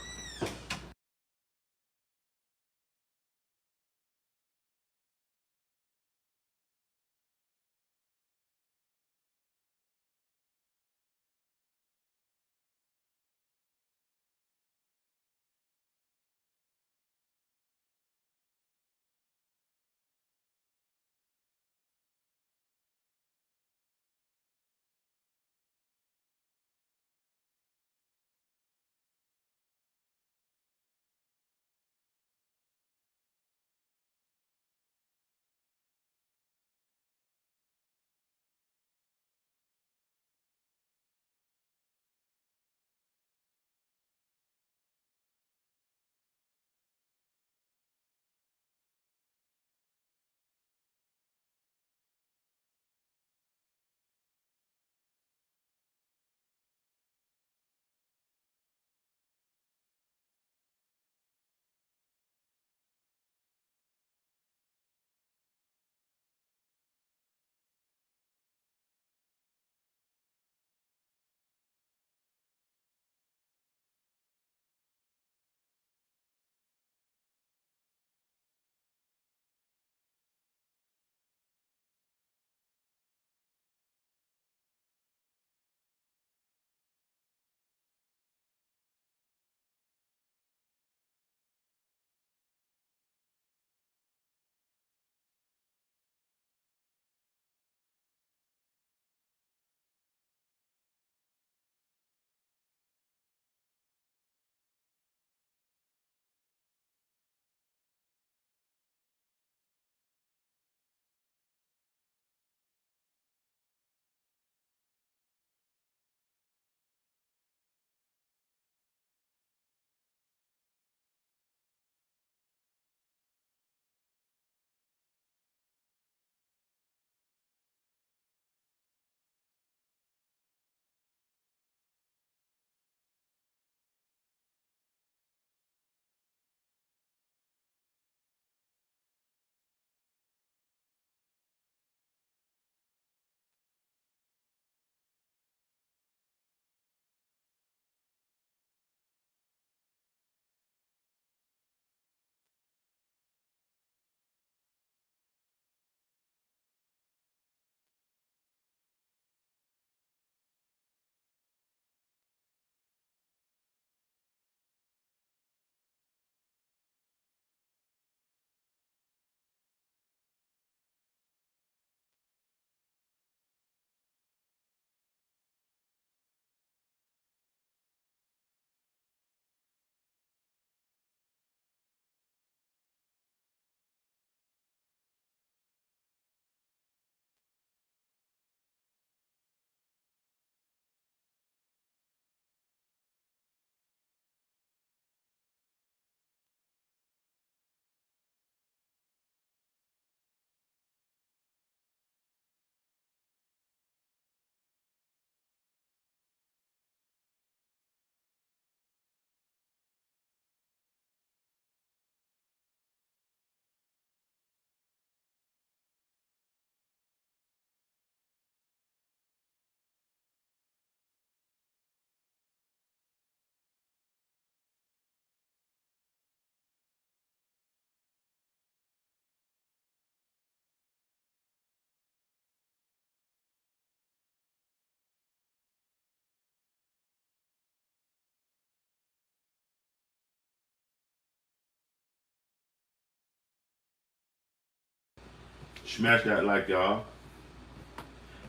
Smash that like, y'all.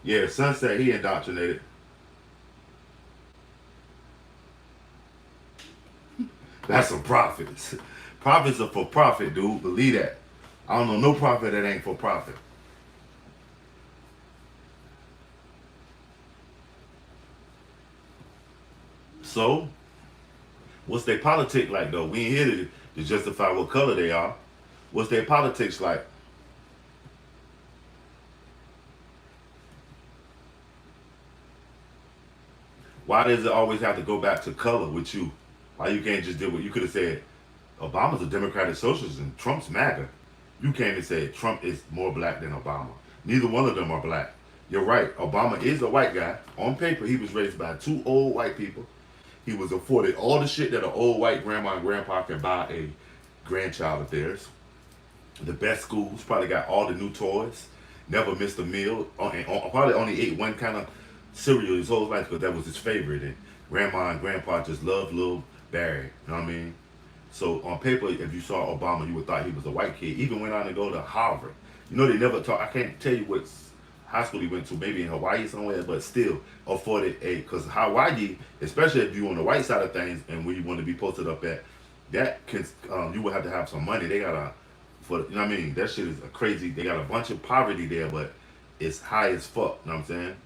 Yeah, Sunset, he indoctrinated. That's some prophets. Prophets are for profit, dude. Believe that. I don't know no prophet that ain't for profit. So, what's their politics like though? We ain't here to justify what color they are. What's their politics like? Why does it always have to go back to color with you? Why you can't just do what you could have said? Obama's a Democratic socialist and Trump's MAGA. You came and said Trump is more black than Obama. Neither one of them are black. You're right. Obama is a white guy. On paper, he was raised by two old white people. He was afforded all the shit that an old white grandma and grandpa can buy a grandchild of theirs. The best schools, probably got all the new toys. Never missed a meal. And probably only ate one kind of cereal his whole life because that was his favorite. And grandma and grandpa just loved little Barry. You know what I mean? So on paper, if you saw Obama, you would thought he was a white kid. Even went on to go to Harvard. You know, they never talk. I can't tell you what high school he went to, maybe in Hawaii somewhere, but still afforded a, because Hawaii, especially if you on the white side of things and where you want to be posted up at, that can, you would have to have some money. They got a, for, you know what I mean? That shit is a crazy, they got a bunch of poverty there, but it's high as fuck, you know what I'm saying?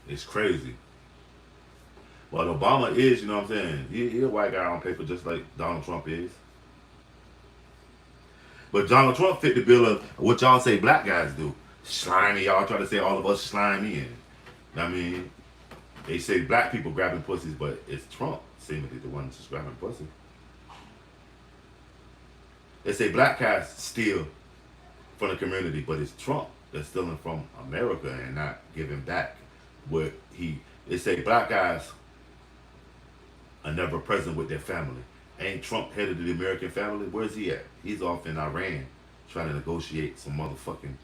It's crazy. But Obama is, you know what I'm saying? He a white guy on paper just like Donald Trump is. But Donald Trump fit the bill of what y'all say black guys do. Slimy, y'all try to say all of us slimy. And, you know what I mean? They say black people grabbing pussies, but it's Trump seemingly the one that's just grabbing pussy. They say black guys steal from the community, but it's Trump that's stealing from America and not giving back what he. They say black guys are never present with their family. Ain't Trump head of the American family? Where's he at? He's off in Iran trying to negotiate some motherfucking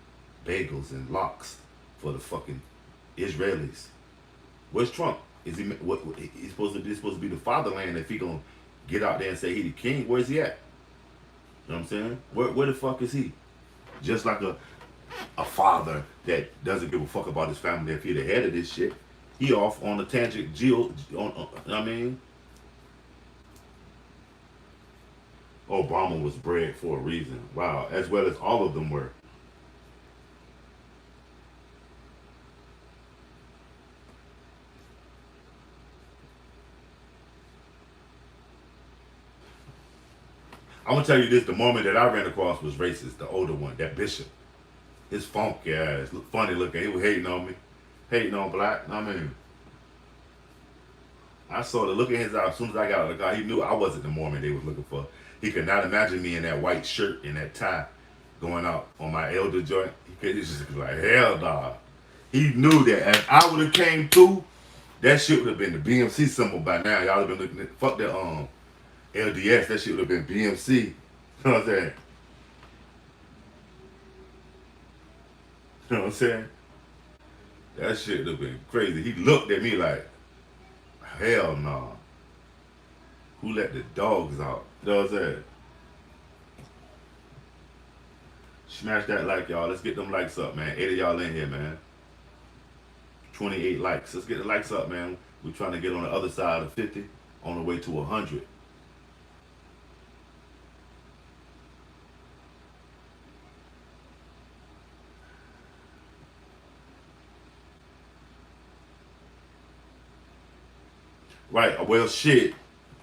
bagels and lox for the fucking Israelis. Where's Trump? Is he what? He's supposed to be the fatherland. If he gonna get out there and say he the king, where's he at? You know what I'm saying? Where the fuck is he? Just like a father that doesn't give a fuck about his family. If he the head of this shit, he off on a tangent. You know what I mean? Obama was bred for a reason. Wow, as well as all of them were. I'm gonna tell you this: the Mormon that I ran across was racist. The older one, that bishop, his funky ass, funny looking. He was hating on me, hating on black. I mean, I saw the look in his eye as soon as I got out of the car. He knew I wasn't the Mormon they was looking for. He could not imagine me in that white shirt and that tie going out on my elder joint. He could just be like, hell nah. He knew that if I would have came through, that shit would have been the BMC symbol by now. Y'all would have been looking at, fuck that LDS, that shit would have been BMC. You know what I'm saying? You know what I'm saying? That shit would have been crazy. He looked at me like, hell nah. Who let the dogs out? You know what I'm saying? Smash that like, y'all. Let's get them likes up, man. 8 of y'all in here, man. 28 likes. Let's get the likes up, man. We're trying to get on the other side of 50, on the way to 100. Right, well, shit.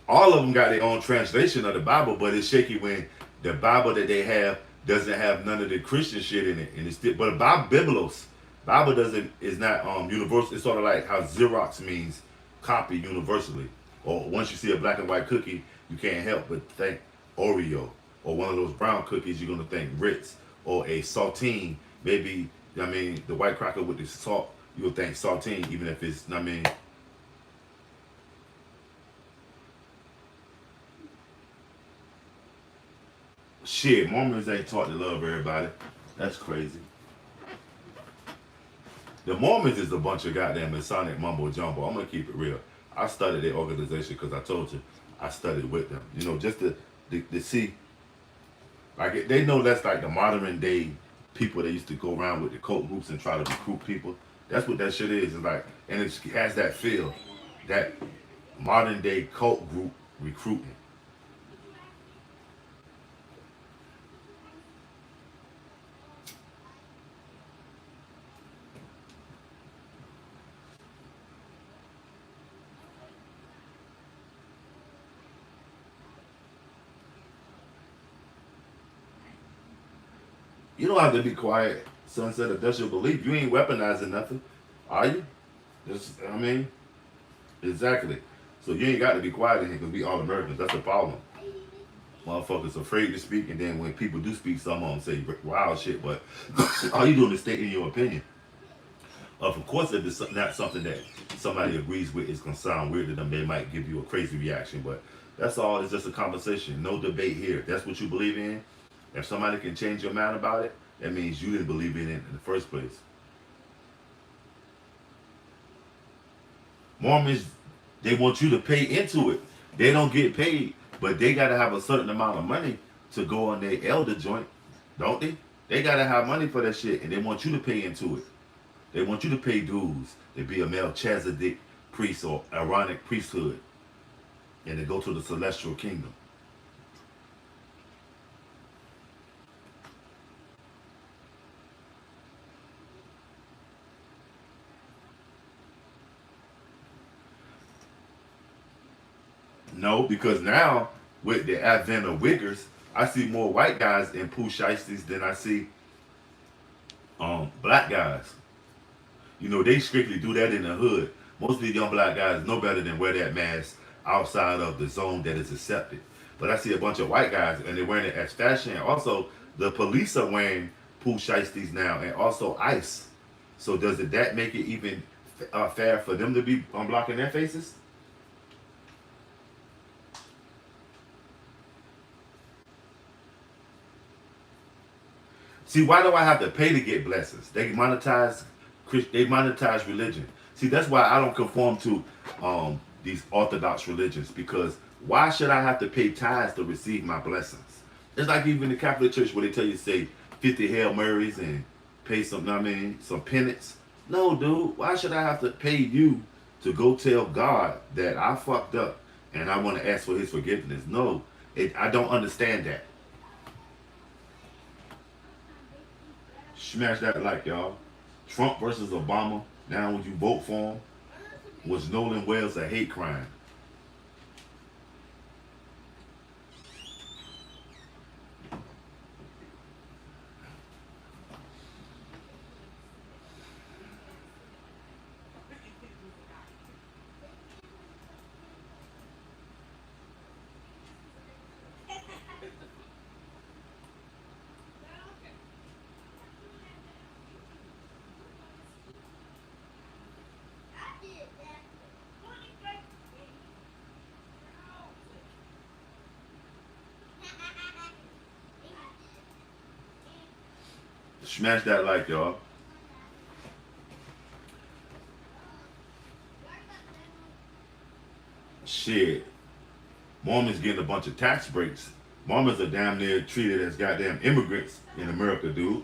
All of them got their own translation of the Bible, but it's shaky when the Bible that they have doesn't have none of the Christian shit in it, and it's still, but Biblos, Bible doesn't is not universal. It's sort of like how Xerox means copy universally, or once you see a black and white cookie, you can't help but think Oreo, or one of those brown cookies, you're gonna think Ritz, or a saltine, maybe. I mean, the white cracker with the salt, you'll think saltine, even if it's. I mean. Shit, Mormons ain't taught to love everybody. That's crazy. The Mormons is a bunch of goddamn Masonic mumbo jumbo. I'm gonna keep it real. I studied their organization because I told you I studied with them. You know, just to see, like they know that's like the modern day people that used to go around with the cult groups and try to recruit people. That's what that shit is. It's like, and it has that feel, that modern day cult group recruiting. You don't have to be quiet, Sunset, if that's your belief. You ain't weaponizing nothing, are you? Just, I mean, exactly. So you ain't got to be quiet in here because we all Americans. That's the problem. Motherfuckers afraid to speak, and then when people do speak, some of them say wild shit. But all you doing is stating your opinion. Of course, if it's not something that somebody agrees with, is gonna sound weird to them. They might give you a crazy reaction, but that's all. It's just a conversation. No debate here. If that's what you believe in, if somebody can change your mind about it, that means you didn't believe in it in the first place. Mormons, they want you to pay into it. They don't get paid, but they gotta have a certain amount of money to go on their elder joint, don't they? They gotta have money for that shit, and they want you to pay into it. They want you to pay dues to be a Melchizedek priest or Aaronic priesthood, and to go to the celestial kingdom. No, because now with the advent of wiggers, I see more white guys in poo shiesties than I see black guys. You know, they strictly do that in the hood. Most of these young black guys know better than wear that mask outside of the zone that is accepted. But I see a bunch of white guys and they're wearing it as fashion. Also, the police are wearing poo shiesties now, and also ICE. So that make it even fair for them to be unblocking their faces? See, why do I have to pay to get blessings? They monetize religion. See, that's why I don't conform to these orthodox religions, because why should I have to pay tithes to receive my blessings? It's like even the Catholic Church where they tell you to say 50 Hail Marys and pay some, I mean, some penance. No, dude, why should I have to pay you to go tell God that I fucked up and I want to ask for his forgiveness? No, I don't understand that. Smash that like, y'all. Trump versus Obama. Now, would you vote for him? Was Nolan Wales a hate crime? Smash that like, y'all. Shit. Mormons getting a bunch of tax breaks. Mormons are damn near treated as goddamn immigrants in America, dude.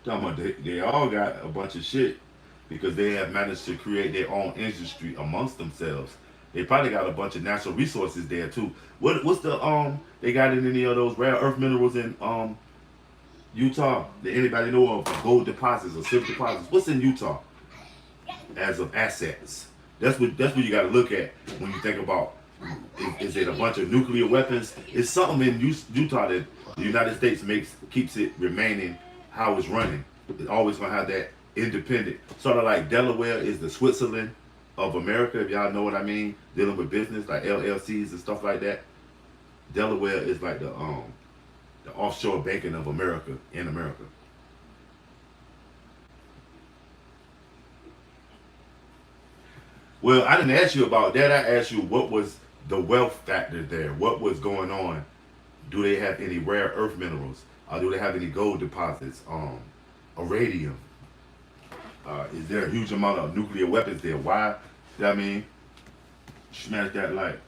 Talking about they all got a bunch of shit because they have managed to create their own industry amongst themselves. They probably got a bunch of natural resources there too. What's the they got in any of those rare earth minerals in Utah? Did anybody know of gold deposits or silver deposits? What's in Utah as of assets? That's what you got to look at when you think about, is it a bunch of nuclear weapons? It's something in Utah that the United States keeps it remaining how it's running. It's always gonna have that independent, sort of like Delaware is the Switzerland of America, if y'all know what I mean, dealing with business like LLCs and stuff like that. Delaware is like the offshore banking of America in America. Well, I didn't ask you about that. I asked you what was the wealth factor there. What was going on? Do they have any rare earth minerals? Do they have any gold deposits? Iridium? Is there a huge amount of nuclear weapons there? Why? I mean, Smash that like.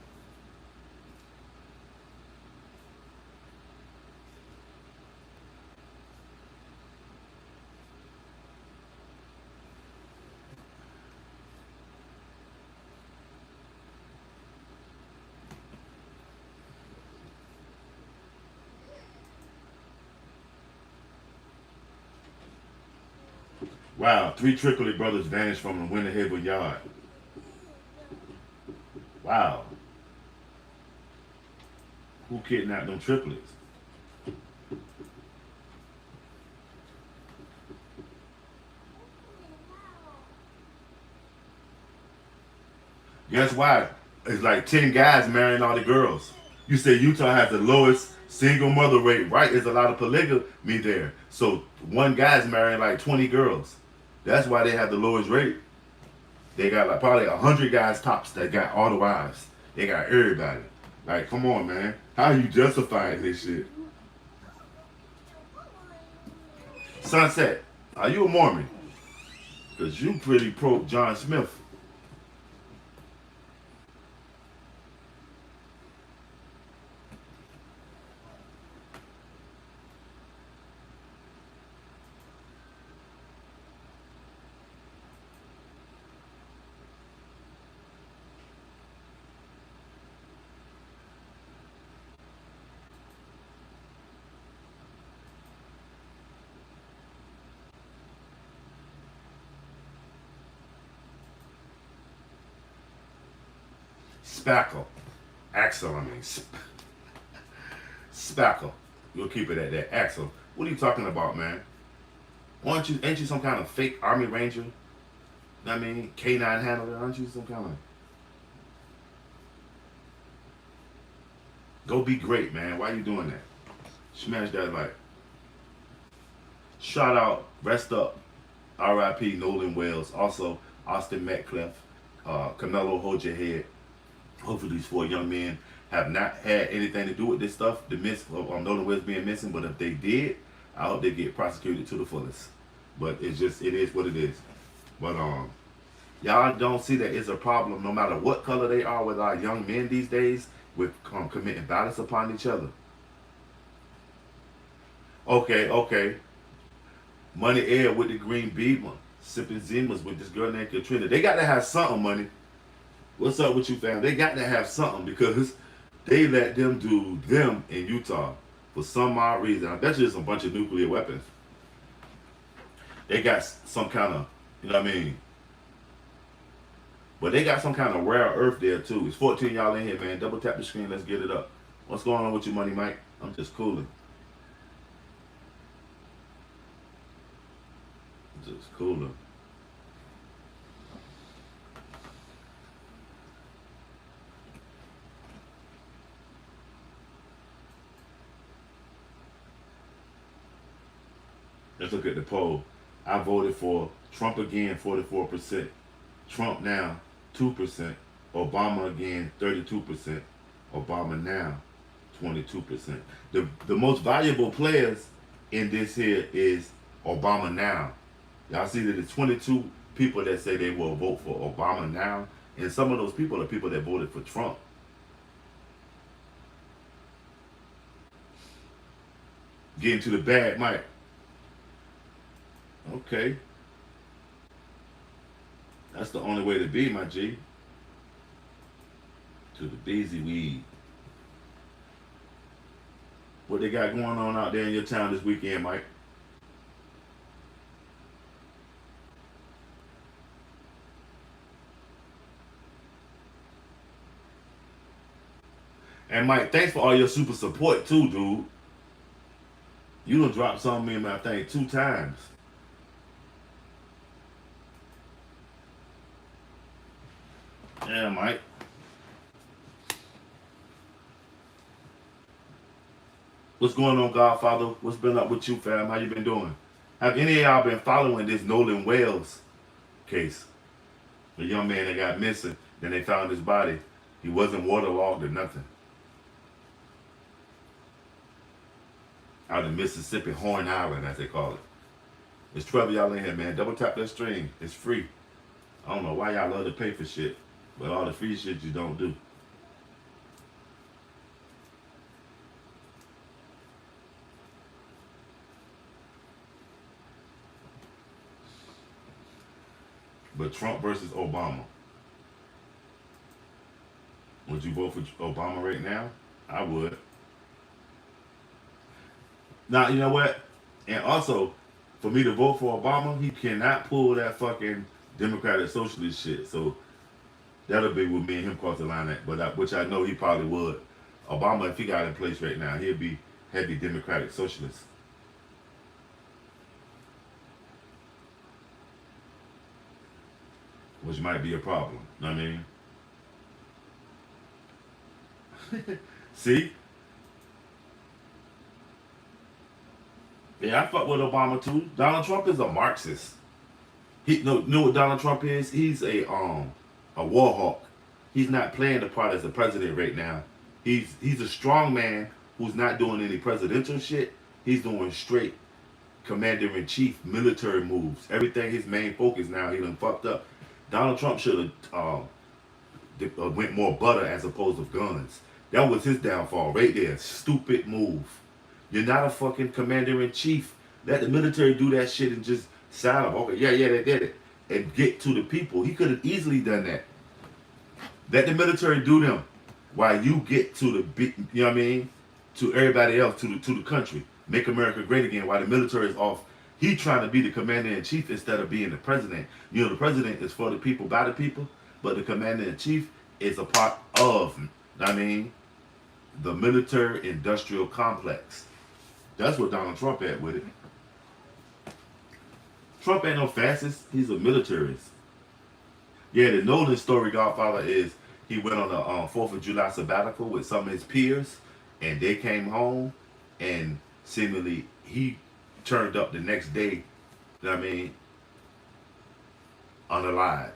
Wow, 3 Trickley brothers vanished from the Winter Haven yard. Wow. Who kidnapped them triplets? Guess why? It's like 10 guys marrying all the girls. You say Utah has the lowest single mother rate, right? There's a lot of polygamy there. So one guy's marrying like 20 girls. That's why they have the lowest rate. They got like probably 100 guys tops that got all the wives. They got everybody. Like, come on, man. How are you justifying this shit? Sunset, are you a Mormon? Because you pretty pro John Smith. Spackle. Axel, I mean. Spackle. You'll keep it at that. Axel. What are you talking about, man? Ain't you some kind of fake Army Ranger? I mean, K9 handler? Aren't you some kind of... Go be great, man. Why you doing that? Smash that like. Shout out, rest up, R.I.P. Nolan Wales. Also, Austin Metcalf. Canelo, hold your head. Hopefully these 4 young men have not had anything to do with this stuff, the miss of Nolan Wales being missing, but if they did, I hope they get prosecuted to the fullest. But it is what it is. But y'all don't see that it's a problem no matter what color they are with our young men these days with committing violence upon each other. Okay. Money Air with the green beamer, sipping Zimas with this girl named Katrina. They got to have something, money. What's up with you, fam? They got to have something because they let them do them in Utah for some odd reason. I bet you it's a bunch of nuclear weapons. They got some kind of, you know what I mean? But they got some kind of rare earth there too. It's 14 y'all in here, man. Double tap the screen. Let's get it up. What's going on with you, Money Mike? I'm just cooling. Just cooling. Let's look at the poll. I voted for Trump again, 44%. Trump now, 2%. Obama again, 32%. Obama now, 22%. The most valuable players in this here is Obama now. Y'all see that there's 22 people that say they will vote for Obama now. And some of those people are people that voted for Trump. Getting to the bag, Mike. Okay. That's the only way to be, my G. To the busy weed. What they got going on out there in your town this weekend, Mike? And Mike, thanks for all your super support too, dude. You done dropped something in my thing 2 times. Yeah, Mike. What's going on, Godfather? What's been up with you, fam? How you been doing? Have any of y'all been following this Nolan Wales case? The young man that got missing, then they found his body. He wasn't waterlogged or nothing. Out in Mississippi, Horn Island, as they call it. There's 12 of y'all in here, man. Double tap that stream. It's free. I don't know why y'all love to pay for shit. But all the free shit you don't do. But Trump versus Obama. Would you vote for Obama right now? I would. Now, you know what? And also, for me to vote for Obama, he cannot pull that fucking Democratic Socialist shit. So that'll be with me and him cross the line at, which I know he probably would. Obama, if he got in place right now, he'd be heavy Democratic Socialist. Which might be a problem. Know what I mean? See? Yeah, I fuck with Obama too. Donald Trump is a Marxist. He know what Donald Trump is? He's a war hawk. He's not playing the part as the president right now. He's a strong man who's not doing any presidential shit. He's doing straight commander-in-chief military moves. Everything his main focus now, he done fucked up. Donald Trump should have went more butter as opposed to guns. That was his downfall right there. Stupid move. You're not a fucking commander-in-chief. Let the military do that shit and just sign up. Okay, yeah, they did it. And get to the people. He could have easily done that. Let the military do them while you get to the big, you know what I mean? To everybody else, to the country. Make America great again while the military is off. He trying to be the commander-in-chief instead of being the president. You know, the president is for the people, by the people, but the commander-in-chief is a part of, you know what I mean, the military-industrial complex. That's what Donald Trump had with it. Trump ain't no fascist. He's a militarist. Yeah, the Nolan story, Godfather, is he went on a 4th of July sabbatical with some of his peers, and they came home, and seemingly he turned up the next day, you know what I mean, unalived.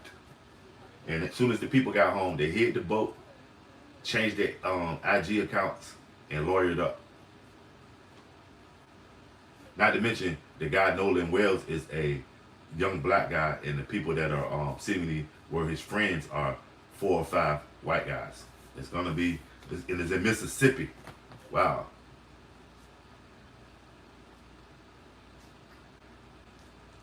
And as soon as the people got home, they hid the boat, changed their IG accounts, and lawyered up. Not to mention, the guy Nolan Wales is a young black guy, and the people that are seemingly were his friends are 4 or 5 white guys. It's gonna be, it is in Mississippi. Wow.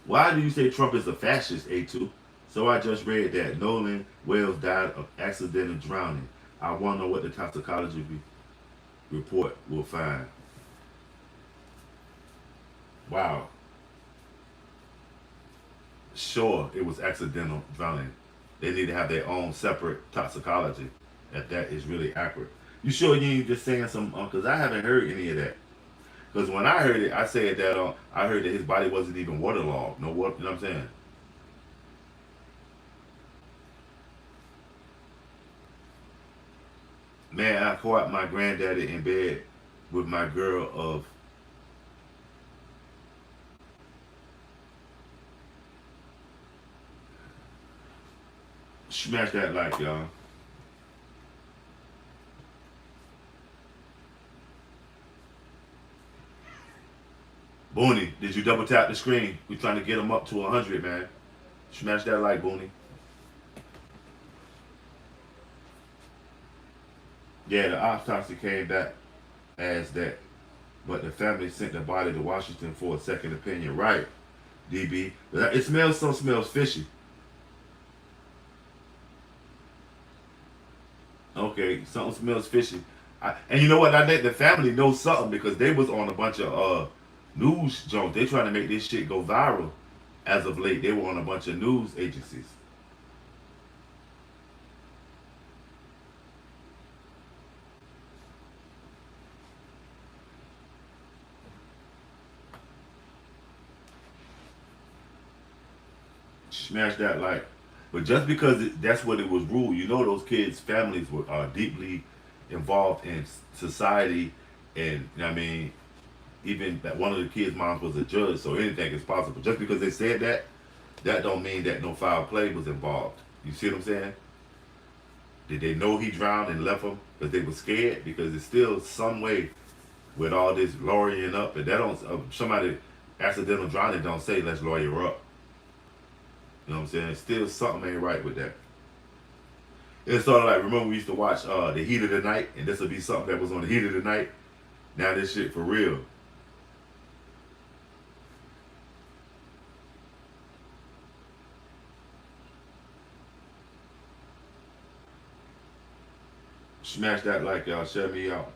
Why do you say Trump is a fascist, A2? So I just read that Nolan Wales died of accidental drowning. I want to know what the toxicology report will find. Wow. Sure, it was accidental drowning. They need to have their own separate toxicology if that is really accurate. You sure you ain't just saying some, because I haven't heard any of that. Because when I heard it, I said that I heard that his body wasn't even waterlogged. No water, you know what I'm saying? Man, I caught my granddaddy in bed with my girl of smash that like, y'all. Booney, did you double tap the screen? We trying to get him up to 100, man. Smash that like, Booney. Yeah, the autopsy came back as that, but the family sent the body to Washington for a second opinion. Right, DB. It smells fishy. Okay, something smells fishy. And you know what? I think the family knows something because they was on a bunch of news jokes. They trying to make this shit go viral. As of late, they were on a bunch of news agencies. Smash that like. But just because that's what it was ruled, you know, those kids' families are deeply involved in society, and you know what I mean, even that one of the kids' moms was a judge, so anything is possible. Just because they said that, that don't mean that no foul play was involved. You see what I'm saying? Did they know he drowned and left him because they were scared? Because it's still some way with all this lawyering up, and that don't somebody accidental drowning don't say let's lawyer up. You know what I'm saying? Still something ain't right with that. It's sort of like, remember we used to watch The Heat of the Night, and this would be something that was on The Heat of the Night. Now this shit for real. Smash that like, y'all. Share me out.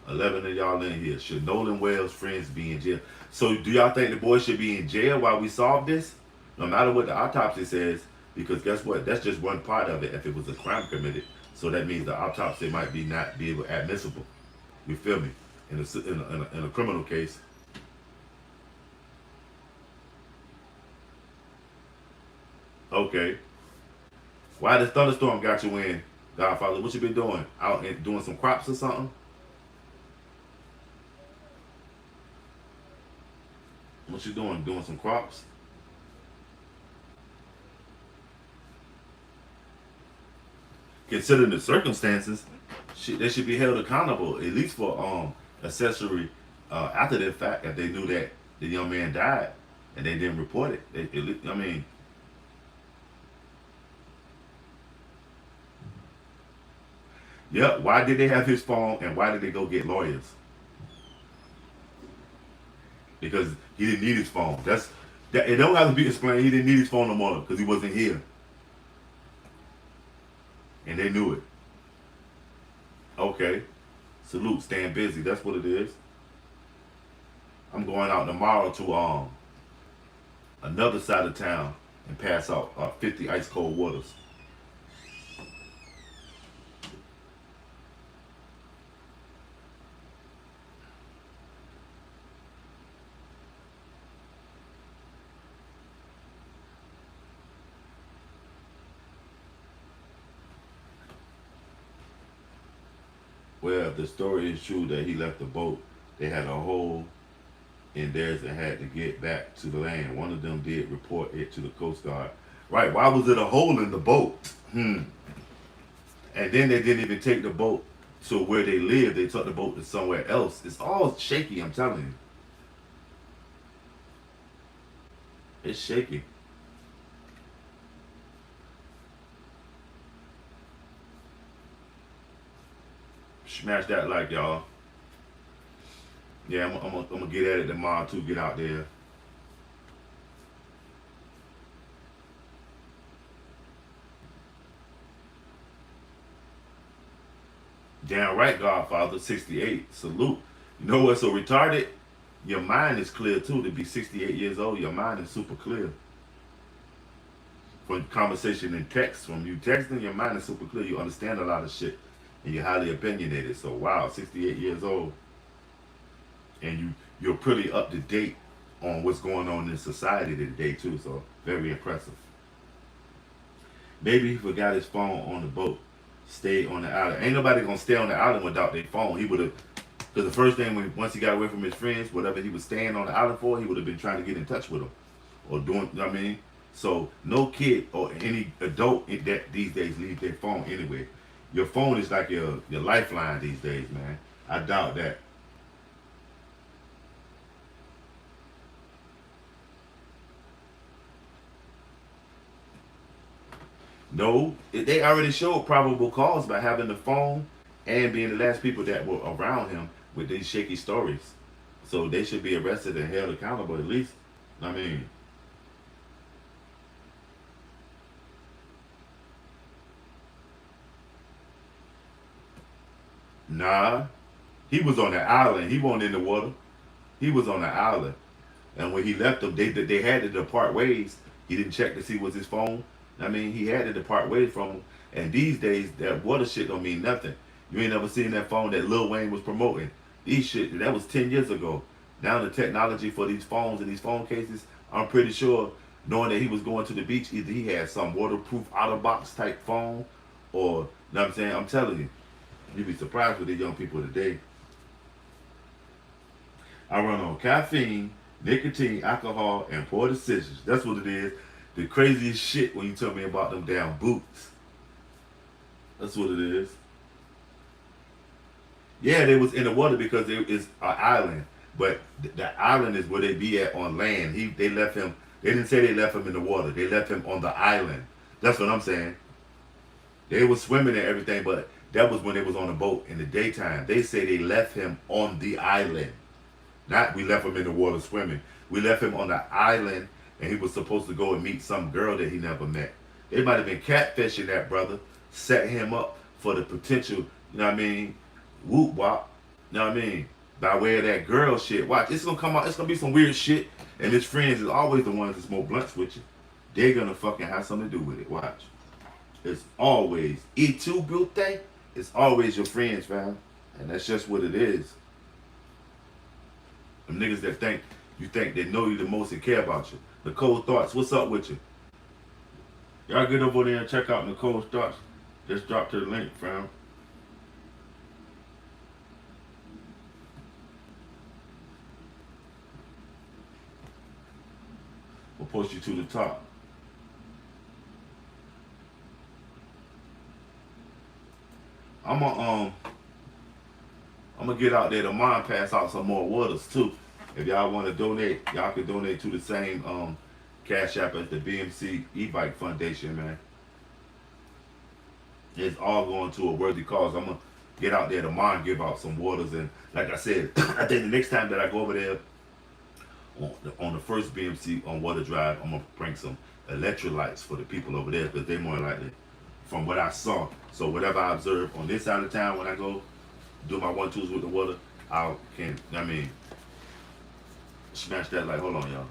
$11 of y'all in here. Should Nolan Wales' friends be in jail? So do y'all think the boy should be in jail while we solve this? No matter what the autopsy says, because guess what? That's just one part of it if it was a crime committed. So that means the autopsy might be not be able admissible. You feel me? In a criminal case. Okay. Why this thunderstorm got you in, Godfather? What you been doing? Out and doing some crops or something? What you doing? Doing some crops? Considering the circumstances, they should be held accountable, at least for accessory after the fact, if they knew that the young man died and they didn't report it. I mean, yeah. Why did they have his phone and why did they go get lawyers? Because he didn't need his phone. It don't have to be explained. He didn't need his phone no more because he wasn't here, and they knew it. Okay, salute, staying busy. That's what it is. I'm going out tomorrow to another side of town and pass out 50 ice cold waters. Well, if the story is true that he left the boat, they had a hole in theirs and had to get back to the land. One of them did report it to the Coast Guard. Right, why was it a hole in the boat? And then they didn't even take the boat to where they lived. They took the boat to somewhere else. It's all shaky, I'm telling you. It's shaky. Smash that like, y'all. Yeah, I'm gonna get at it tomorrow too. Get out there. Damn right, Godfather. 68. Salute. You know what's so retarded? Your mind is clear too. To be 68 years old, your mind is super clear. From conversation and text, from you texting, your mind is super clear. You understand a lot of shit, and you're highly opinionated. So wow, 68 years old, and you're pretty up to date on what's going on in society today too. So very impressive. Maybe he forgot his phone on the boat. Stayed on the island. Ain't nobody gonna stay on the island without their phone. He would have, because the first thing once he got away from his friends, whatever he was staying on the island for, he would have been trying to get in touch with them, or doing. You know what I mean, so no kid or any adult that these days leave their phone anyway. Your phone is like your lifeline these days, man. I doubt that. No, they already showed probable cause by having the phone and being the last people that were around him with these shaky stories. So they should be arrested and held accountable at least. I mean, nah, he was on the island. He wasn't in the water. He was on the island. And when he left them, they had to depart ways. He didn't check to see was his phone. I mean, he had to depart ways from him. And these days, that water shit don't mean nothing. You ain't never seen that phone that Lil Wayne was promoting. These shit, that was 10 years ago. Now the technology for these phones and these phone cases, I'm pretty sure, knowing that he was going to the beach, either he had some waterproof out-of-box type phone, or, you know what I'm saying? I'm telling you, you'd be surprised with these young people today. I run on caffeine, nicotine, alcohol, and poor decisions. That's what it is. The craziest shit when you tell me about them damn boots. That's what it is. Yeah, they was in the water because it's an island, but the island is where they be at on land. They left him. They didn't say they left him in the water. They left him on the island. That's what I'm saying. They was swimming and everything, but that was when they was on the boat in the daytime. They say they left him on the island. Not we left him in the water swimming. We left him on the island, and he was supposed to go and meet some girl that he never met. They might have been catfishing that brother, set him up for the potential, you know what I mean, whoop wop, you know what I mean, by way of that girl shit. Watch, it's gonna come out, it's gonna be some weird shit, and his friends is always the ones that smoke blunts with you. They're gonna fucking have something to do with it. Watch. It's always, E2 Butte, it's always your friends, fam. And that's just what it is. Them niggas that think they know you the most and care about you. Nicole Thoughts, what's up with you? Y'all get over there and check out Nicole's Thoughts. Just dropped her link, fam. We'll post you to the top. I'm gonna get out there tomorrow and pass out some more waters too. If y'all want to donate, y'all can donate to the same Cash App as the BMC E-Bike Foundation, man. It's all going to a worthy cause. I'm gonna get out there tomorrow and give out some waters, and like I said, I think the next time that I go over there on the first BMC on Water Drive, I'm gonna bring some electrolytes for the people over there because they're more likely, from what I saw. So whatever I observe on this side of town when I go do my 1-2s with the water, smash that like, hold on, y'all.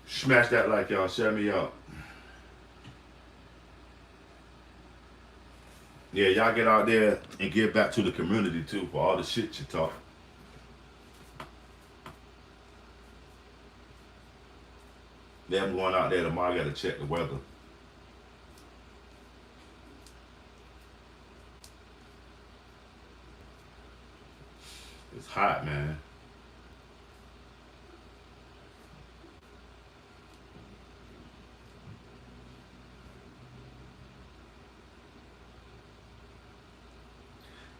Smash that like, y'all. Share me out. Yeah, y'all get out there and give back to the community too for all the shit you talk. Yeah, I'm going out there tomorrow. I gotta check the weather. It's hot, man.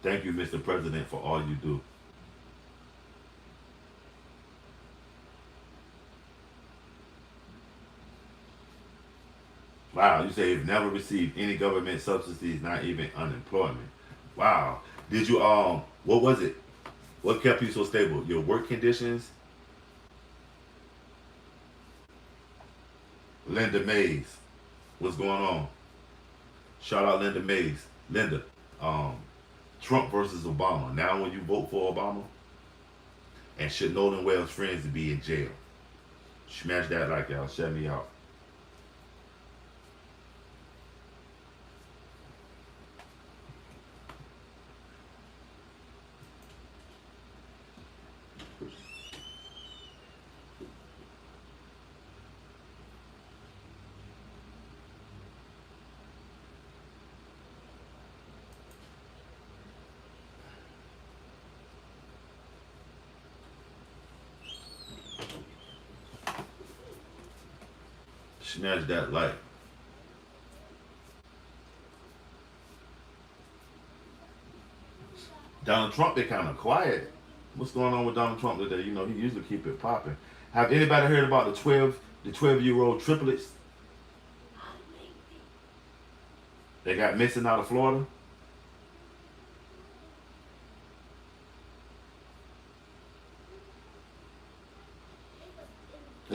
Thank you, Mr. President, for all you do. Wow, you say you've never received any government subsidies, not even unemployment. Wow. Did you what was it? What kept you so stable? Your work conditions? Linda Mays. What's going on? Shout out Linda Mays. Linda, Trump versus Obama. Now when you vote for Obama, and should Nolan Wales friends be in jail? Smash that like, y'all. Shut me out. Smash that like. Donald Trump, they kind of quiet. What's going on with Donald Trump today? You know, he usually keep it popping. Have anybody heard about the 12-year-old triplets? They got missing out of Florida.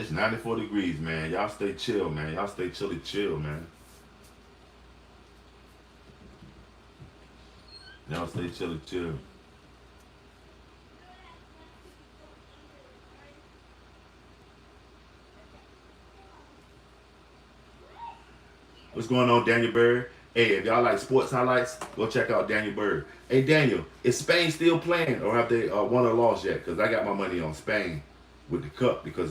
It's 94 degrees, man. Y'all stay chill, man. Y'all stay chilly chill, man. Y'all stay chilly chill. What's going on, Daniel Bird? Hey, if y'all like sports highlights, go check out Daniel Bird. Hey, Daniel, is Spain still playing, or have they won or lost yet? Because I got my money on Spain with the cup. Because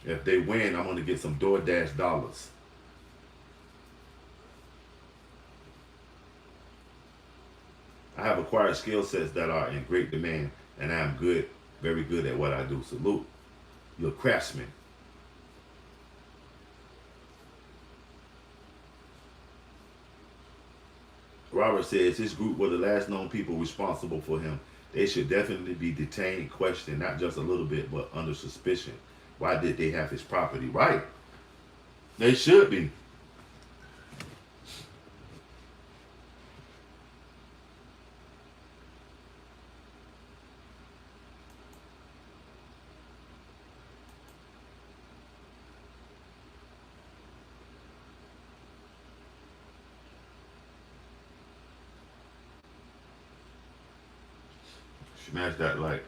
if they win, I'm gonna get some DoorDash dollars. I have acquired skill sets that are in great demand, and I am good, very good at what I do. Salute. You're a craftsman. Robert says his group were the last known people responsible for him. They should definitely be detained, questioned, not just a little bit, but under suspicion. Why did they have his property? Right. They should be. Smash that like.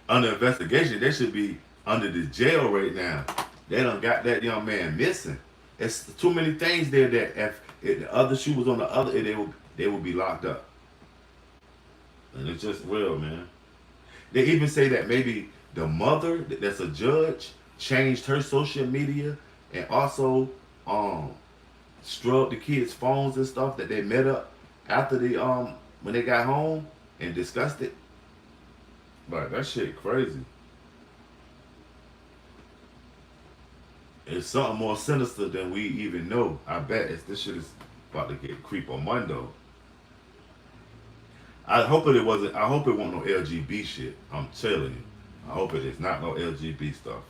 Under investigation, they should be under the jail right now. They done got that young man missing. It's too many things there that if the other shoe was on the other, they would be locked up. And it's just real, man. They even say that maybe the mother, that's a judge, changed her social media and also scrubbed the kids' phones and stuff that they met up after they when they got home and discussed it. Like, that shit crazy. It's something more sinister than we even know. I bet this shit is about to get creepomundo. I hope it wasn't. I hope it wasn't no LGB shit. I'm telling you. I hope it is not no LGB stuff.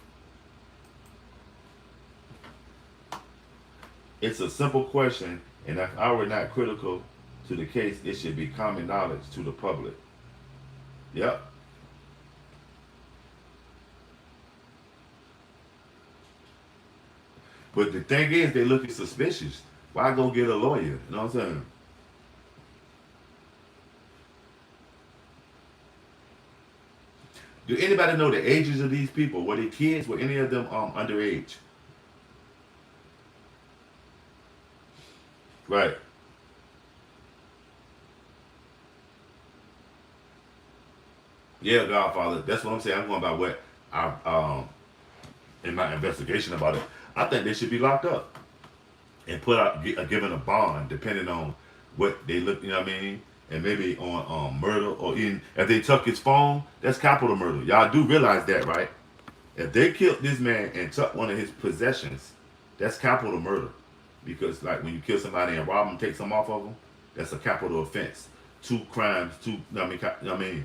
It's a simple question, and if I were not critical to the case, it should be common knowledge to the public. Yep. But the thing is, they looking suspicious. Why go get a lawyer? You know what I'm saying? Do anybody know the ages of these people? Were they kids? Were any of them underage? Right. Yeah, Godfather. That's what I'm saying. I'm going by what I in my investigation about it. I think they should be locked up and put out given a bond, depending on what they look. You know what I mean? And maybe on murder, or even if they took his phone, that's capital murder. Y'all do realize that, right? If they killed this man and took one of his possessions, that's capital murder. Because like when you kill somebody and rob them, take some off of them, that's a capital offense. Two crimes, two. I mean.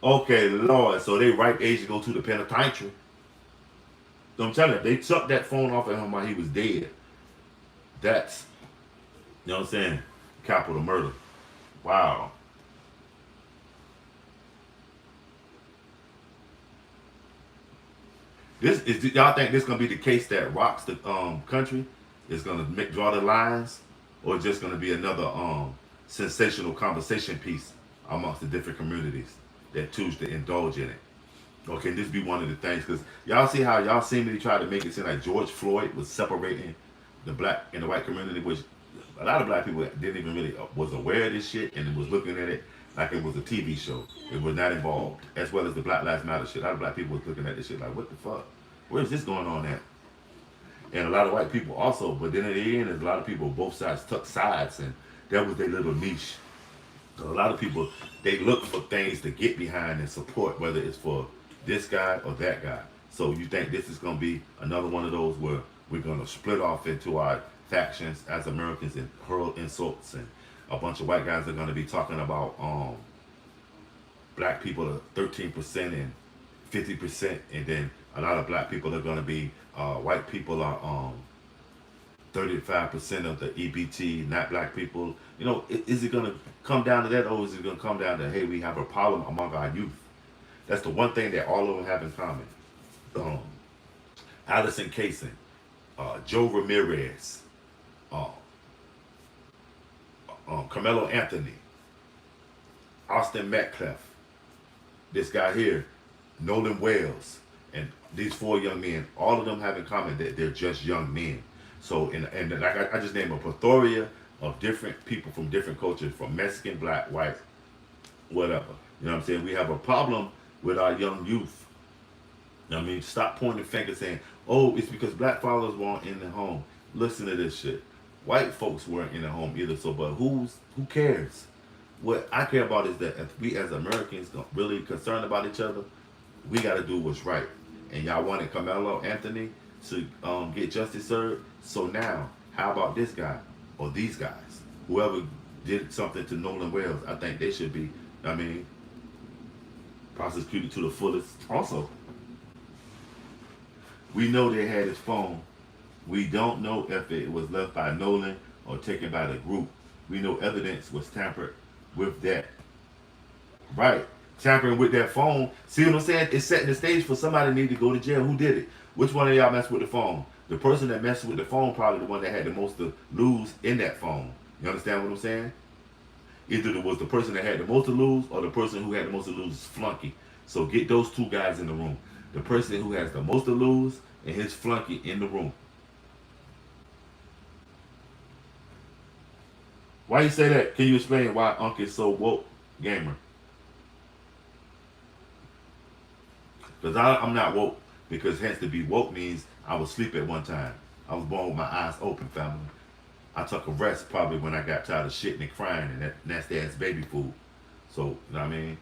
Okay, Lord. So they ripe age to go to the penitentiary. So I'm telling you, they took that phone off of him while he was dead. That's, you know what I'm saying, capital murder. Wow. This is, y'all think this gonna be the case that rocks the country? Is gonna draw the lines, or just gonna be another sensational conversation piece amongst the different communities that choose to indulge in it? Or can this be one of the things? Because y'all see how y'all seemingly try to make it seem like George Floyd was separating the black and the white community, which a lot of black people didn't even really was aware of this shit and was looking at it like it was a TV show. It was not involved, as well as the Black Lives Matter shit. A lot of black people was looking at this shit like, what the fuck? Where is this going on at? And a lot of white people also, but then at the end, there's a lot of people, both sides took sides, and that was their little niche. So a lot of people, they look for things to get behind and support, whether it's for this guy or that guy. So you think this is going to be another one of those where We're gonna split off into our factions as Americans and hurl insults, and a bunch of white guys are gonna be talking about black people are 13% and 50%, and then a lot of black people are gonna be white people are 35% of the EBT, not black people. You know, is it gonna come down to that, or is it gonna come down to, hey, we have a problem among our youth? That's the one thing that all of them have in common. Allison Kaysen, Joe Ramirez, Carmelo Anthony, Austin Metcalf, this guy here, Nolan Wales, and these 4 young men, all of them have in common that they're just young men. So, and like I just named a plethora of different people from different cultures, from Mexican, black, white, whatever. You know what I'm saying? We have a problem with our young youth. You know what I mean? Stop pointing fingers saying, oh, it's because black fathers weren't in the home. Listen to this shit. White folks weren't in the home either, so but who cares? What I care about is that if we as Americans really concerned about each other, we got to do what's right. And y'all wanted Carmelo Anthony to get justice served. So now, how about this guy or these guys? Whoever did something to Nolan Wales, I think they should be, I mean, prosecuted to the fullest. Also, we know they had his phone. We don't know if it was left by Nolan or taken by the group. We know evidence was tampered with that. Right. Tampering with that phone. See what I'm saying? It's setting the stage for somebody to need to go to jail. Who did it? Which one of y'all messed with the phone? The person that messed with the phone probably the one that had the most to lose in that phone. You understand what I'm saying? Either it was the person that had the most to lose or the person who had the most to lose is flunky. So get those 2 guys in the room. The person who has the most to lose and his flunky in the room. Why you say that? Can you explain why Unc is so woke, gamer? Because I'm not woke. Because hence to be woke means I was asleep at one time. I was born with my eyes open, family. I took a rest probably when I got tired of shitting and crying, and that's dad's baby food. So, you know what I mean?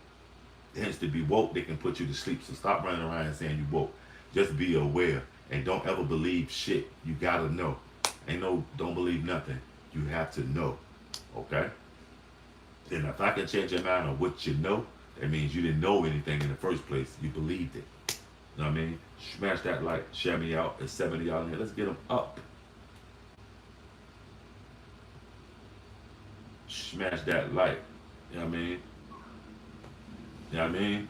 Hence to be woke, they can put you to sleep. So stop running around and saying you woke. Just be aware. And don't ever believe shit. You gotta know. Don't believe nothing. You have to know. Okay? And if I can change your mind on what you know, that means you didn't know anything in the first place. You believed it. You know what I mean? Smash that like. Share me out. There's 70 y'all in here. Let's get them up. Smash that like. You know what I mean? You know what I mean?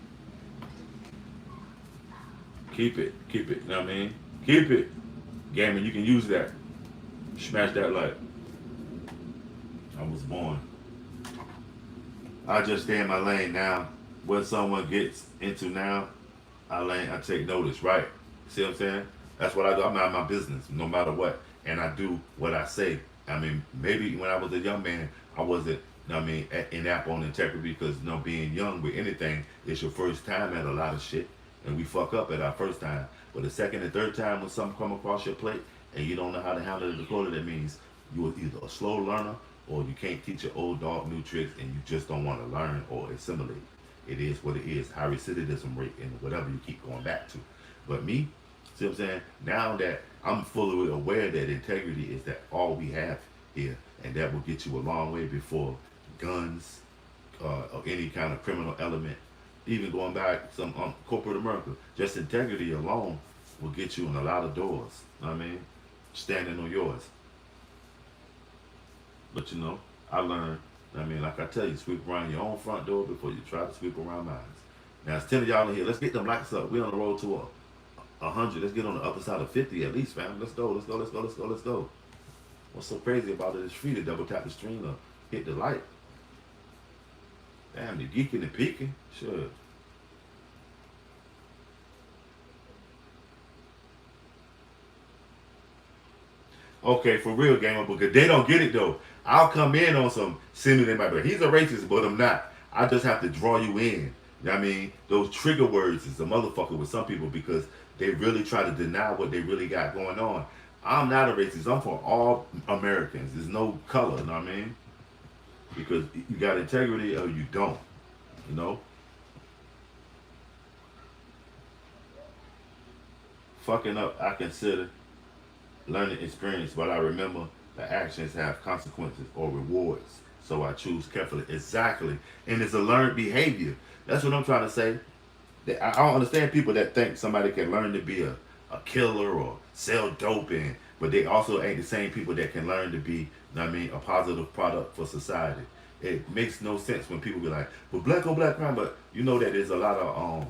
Keep it. You know what I mean? Keep it. Gaming, you can use that. Smash that like. I was born. I just stay in my lane now. What someone gets into now, I take notice, right? See what I'm saying? That's what I do. I'm out of my business, no matter what. And I do what I say. I mean, maybe when I was a young man, I wasn't, inept on integrity because, being young with anything, it's your first time at a lot of shit. And we fuck up at our first time. But the second and third time when something come across your plate and you don't know how to handle it, that means you're either a slow learner or you can't teach your old dog new tricks and you just don't want to learn or assimilate. It is what it is. High recidivism rate and whatever you keep going back to. But me, see what I'm saying? Now that I'm fully aware that integrity is that all we have here, and that will get you a long way before guns or any kind of criminal element, even going back some corporate America. Just integrity alone will get you in a lot of doors. You know what I mean? Standing on yours. But I learned, like I tell you, sweep around your own front door before you try to sweep around mine. Now, it's 10 of y'all in here. Let's get them likes up. We're on the road to 100. Let's get on the upper side of 50 at least, fam. Let's go. What's so crazy about it is free to double tap the stream or hit the like. Damn, you're geeking and peeking. Sure. Okay, for real, gamer, because they don't get it though. I'll come in on some seemingly but he's a racist, but I'm not. I just have to draw you in. You know what I mean? Those trigger words is a motherfucker with some people because they really try to deny what they really got going on. I'm not a racist. I'm for all Americans. There's no color, you know what I mean? Because you got integrity or you don't, Fucking up, I consider learning experience, but I remember the actions have consequences or rewards. So I choose carefully. Exactly. And it's a learned behavior. That's what I'm trying to say. I don't understand people that think somebody can learn to be a killer or sell dope, but they also ain't the same people that can learn to be, you know what I mean, a positive product for society. It makes no sense when people be like, "But black on black crime," but you know that there's a lot of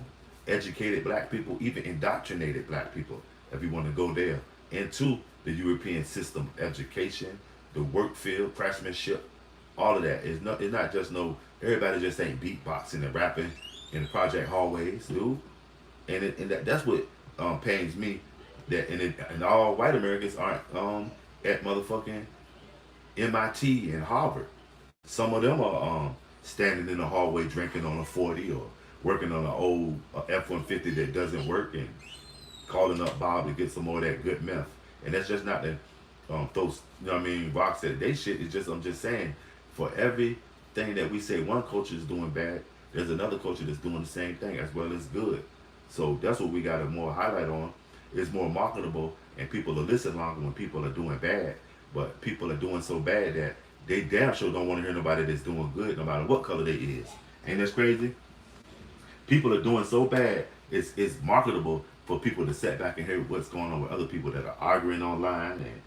educated black people, even indoctrinated black people, if you want to go there, into the European system of education, the work field, craftsmanship, all of that. It's not just no, everybody just ain't beatboxing and rapping in the project hallways, dude. That's what pains me. And all white Americans aren't at motherfucking MIT and Harvard. Some of them are standing in the hallway drinking on a 40 or working on an old F-150 that doesn't work and calling up Bob to get some more of that good meth. And that's just not the those, you know what I mean, rocks that they shit. It's just, I'm just saying, for everything that we say one culture is doing bad, there's another culture that's doing the same thing as well as good. So that's what we got to more highlight on. It's more marketable and people will listen longer when people are doing bad. But people are doing so bad that they damn sure don't want to hear nobody that's doing good, no matter what color they is. Ain't that crazy? People are doing so bad, it's marketable for people to sit back and hear what's going on with other people that are arguing online and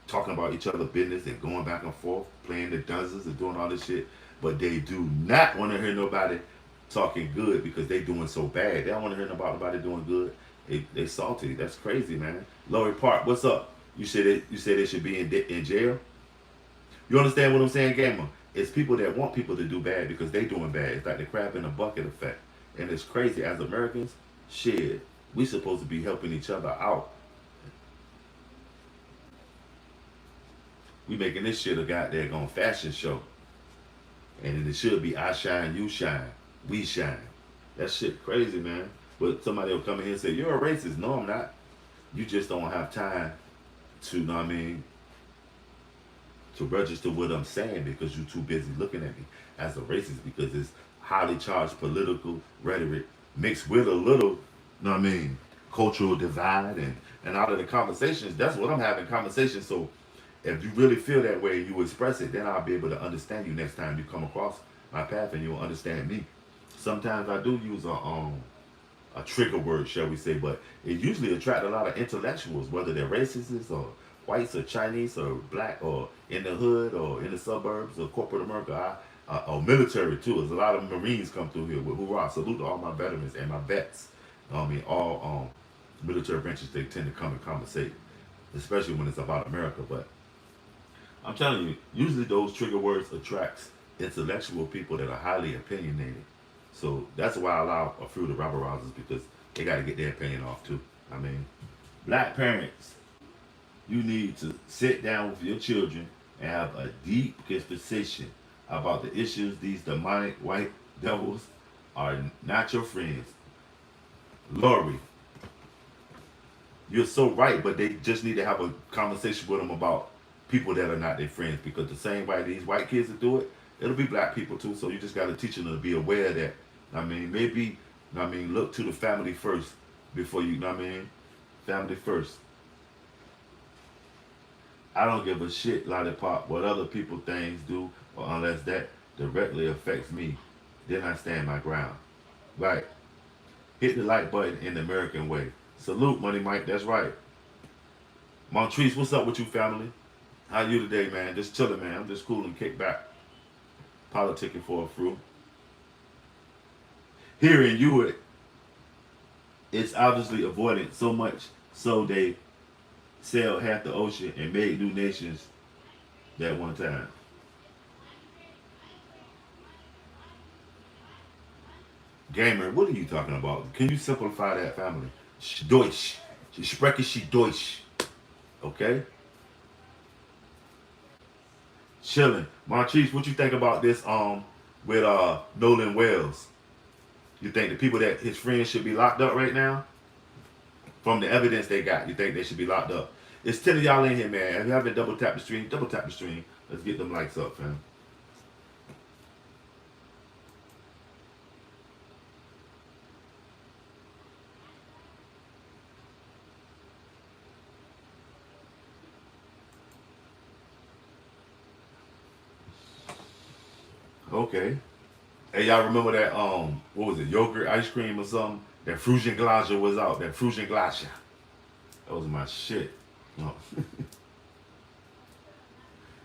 talking about each other business and going back and forth, playing the dozens and doing all this shit. But they do not want to hear nobody talking good because they doing so bad. They don't want to hear about nobody doing good. They salty. That's crazy, man. Lori Park, what's up? You said they should be in jail. You understand what I'm saying, gamer? It's people that want people to do bad because they doing bad. It's like the crab in a bucket effect. And it's crazy. As Americans, shit, we supposed to be helping each other out. We making this shit a goddamn fashion show. And it should be I shine, you shine, we shine. That shit crazy, man. But somebody will come in here and say, "You're a racist." No, I'm not. You just don't have time to, know what I mean, to register what I'm saying because you're too busy looking at me as a racist because it's highly charged political rhetoric mixed with a little, know what I mean, cultural divide and out of the conversations, that's what I'm having conversations. So if you really feel that way and you express it, then I'll be able to understand you next time you come across my path and you'll understand me. Sometimes I do use a trigger word, shall we say, but it usually attracts a lot of intellectuals, whether they're racists or whites or Chinese or black or in the hood or in the suburbs or corporate America, or military too. There's a lot of Marines come through here with hoorah. Salute to all my veterans and my vets. I mean, all military branches, they tend to come and conversate, especially when it's about America. But I'm telling you, usually those trigger words attracts intellectual people that are highly opinionated. So that's why I allow a few of the rabble rousers because they got to get their opinion off too. I mean, black parents, you need to sit down with your children and have a deep conversation about the issues. These demonic white devils are not your friends. Lori, you're so right, but they just need to have a conversation with them about people that are not their friends because the same way these white kids that do it, it'll be black people too. So you just got to teach them to be aware that, I mean, maybe, I mean, look to the family first before you, know what I mean, family first. I don't give a shit, lollipop, what other people things do, or unless that directly affects me, then I stand my ground. Right. Hit the like button in the American way. Salute, Money Mike, that's right. Montrese, what's up with you, family? How you today, man? Just chilling, man. I'm just cool and kick back. Politicking for a fruit. Here in Hewitt, it's obviously avoided so much so they sailed half the ocean and made new nations that one time. Gamer, what are you talking about? Can you simplify that, family? Deutsch. Ich spreche sie Deutsch. Okay? Chilling. Montrese, what you think about this with Nolan Wells? You think the people that his friends should be locked up right now? From the evidence they got, you think they should be locked up? It's 10 of y'all in here, man. If you haven't double tap the stream, double tap the stream. Let's get them likes up, fam. Okay. Hey, y'all remember that what was it, yogurt ice cream or something? That Frusian Glacier was out. That Frusian Glacier. That was my shit. No.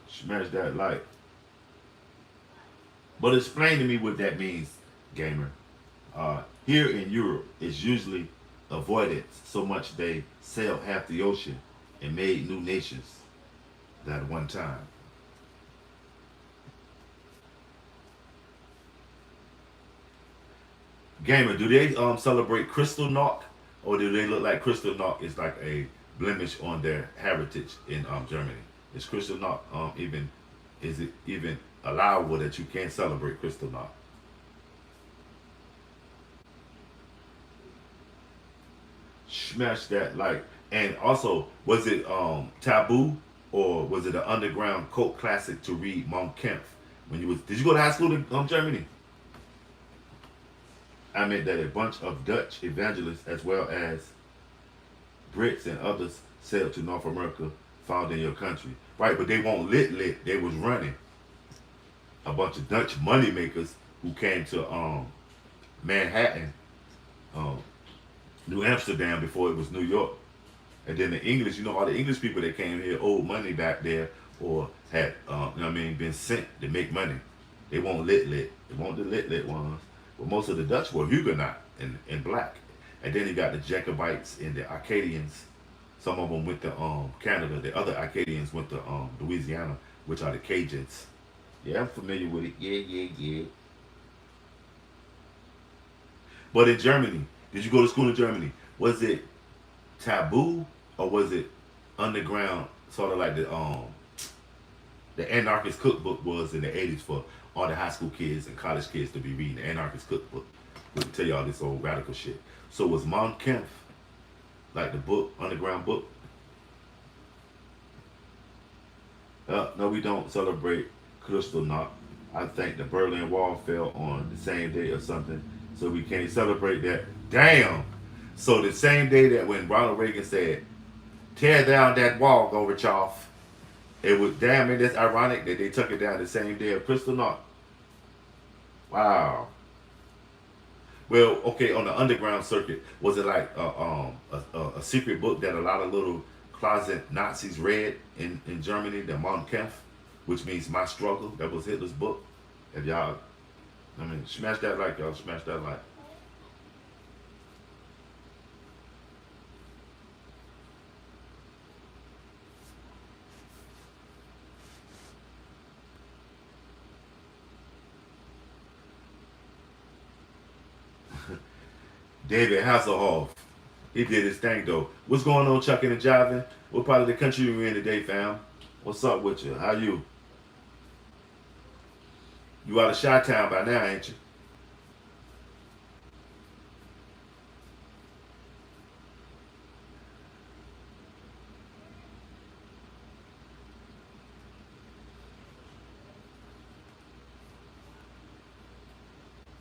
Smash that like. But explain to me what that means, gamer. Here in Europe, it's usually avoided so much they sailed half the ocean and made new nations that one time. Gamer, do they celebrate Crystal Knock, or do they look like Crystal Knock is like a blemish on their heritage in Germany? Is Crystal Knock even is it even allowable that you can't celebrate Crystal Knock? Smash that like, and also was it taboo or was it an underground cult classic to read Mon Kempf when you was? Did you go to high school in Germany? I meant that a bunch of Dutch evangelists as well as Brits and others sailed to North America, found in your country. Right, but they won't lit. They was running. A bunch of Dutch money makers who came to Manhattan, um, New Amsterdam before it was New York. And then the English, you know, all the English people that came here owed money back there or had, you know what I mean, been sent to make money. They won't lit. They won't the lit ones. But most of the Dutch were Huguenot and black. And then you got the Jacobites and the Acadians. Some of them went to Canada. The other Acadians went to Louisiana, which are the Cajuns. Yeah, I'm familiar with it. Yeah. But in Germany, did you go to school in Germany? Was it taboo or was it underground, sort of like the anarchist cookbook was in the 80s for all the high school kids and college kids to be reading the anarchist cookbook? Would tell you all this old radical shit. So was Mon Kempf like the book, underground book? No, we don't celebrate Crystal Knock. I think the Berlin Wall fell on the same day or something, so we can't celebrate that. Damn. So the same day that when Ronald Reagan said, "Tear down that wall, Gorbachev," it was damn it. That's ironic that they took it down the same day of Crystal Knock. Wow. Well, okay, on the underground circuit, was it like a secret book that a lot of little closet Nazis read in Germany, the Mein Kampf, which means my struggle? That was Hitler's book. If y'all, I mean, smash that like, y'all, smash that like. David Hasselhoff, he did his thing though. What's going on, Chucking and Jiving? What part of the country you in today, fam? What's up with you? How you? You out of Chi-Town by now, ain't you?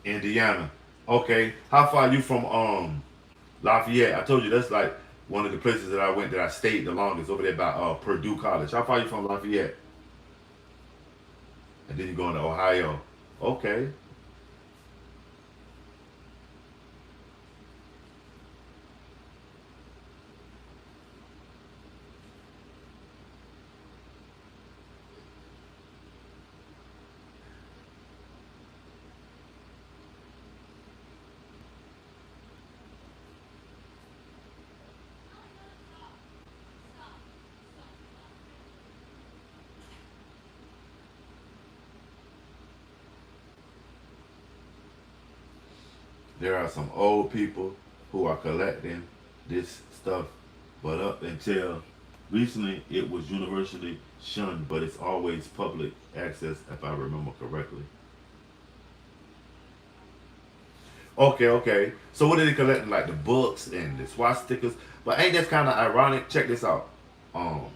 Indiana. Okay. How far are you from Lafayette? I told you that's like one of the places that I went that I stayed the longest over there by Purdue College. How far are you from Lafayette? And then you going to Ohio. Okay. There are some old people who are collecting this stuff, but up until recently it was universally shunned, but it's always public access if I remember correctly. Okay. So what are they collecting? Like the books and the swastikas? But ain't that kind of ironic? Check this out. Um,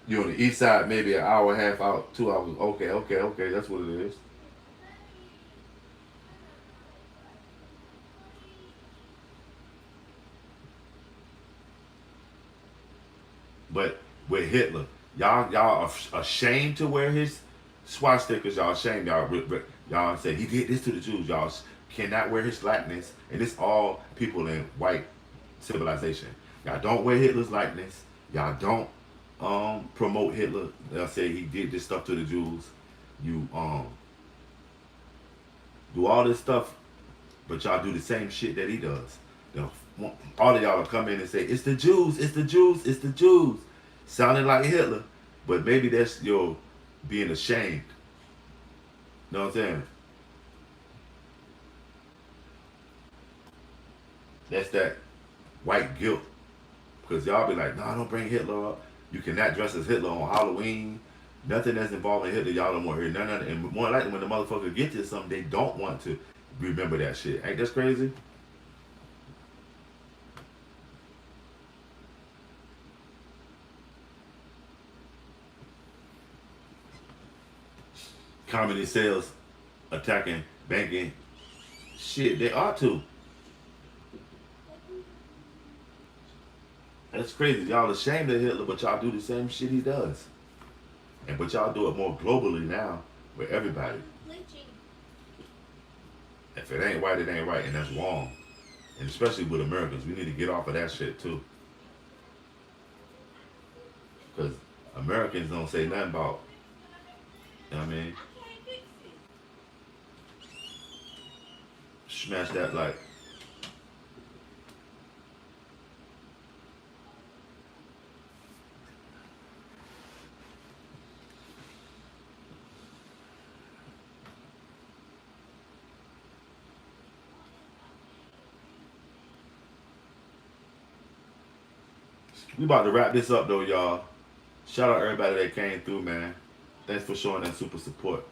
you're on the east side, maybe an hour, half out, 2 hours. Okay. That's what it is. But with Hitler, y'all are ashamed to wear his swastikas, y'all shame y'all. Y'all say he did this to the Jews. Y'all cannot wear his likeness, and it's all people in white civilization. Y'all don't wear Hitler's likeness. Y'all don't promote Hitler. They'll say he did this stuff to the Jews. You do all this stuff, but y'all do the same shit that he does. All of y'all will come in and say, it's the Jews, it's the Jews, it's the Jews. Sounding like Hitler, but maybe that's your being ashamed. You know what I'm saying? That's that white guilt. Because y'all be like, no, don't bring Hitler up. You cannot dress as Hitler on Halloween. Nothing that's involving Hitler, y'all don't want to hear none of it. And more likely, when the motherfucker get to something, they don't want to remember that shit. Ain't that crazy? Comedy sales attacking banking. Shit, they ought to. That's crazy. Y'all ashamed of Hitler, but y'all do the same shit he does. But y'all do it more globally now with everybody. If it ain't right, it ain't right, and that's wrong. And especially with Americans, we need to get off of that shit too. Because Americans don't say nothing about, you know what I mean? Smash that like. We about to wrap this up though, y'all. Shout out everybody that came through, man. Thanks for showing that super support.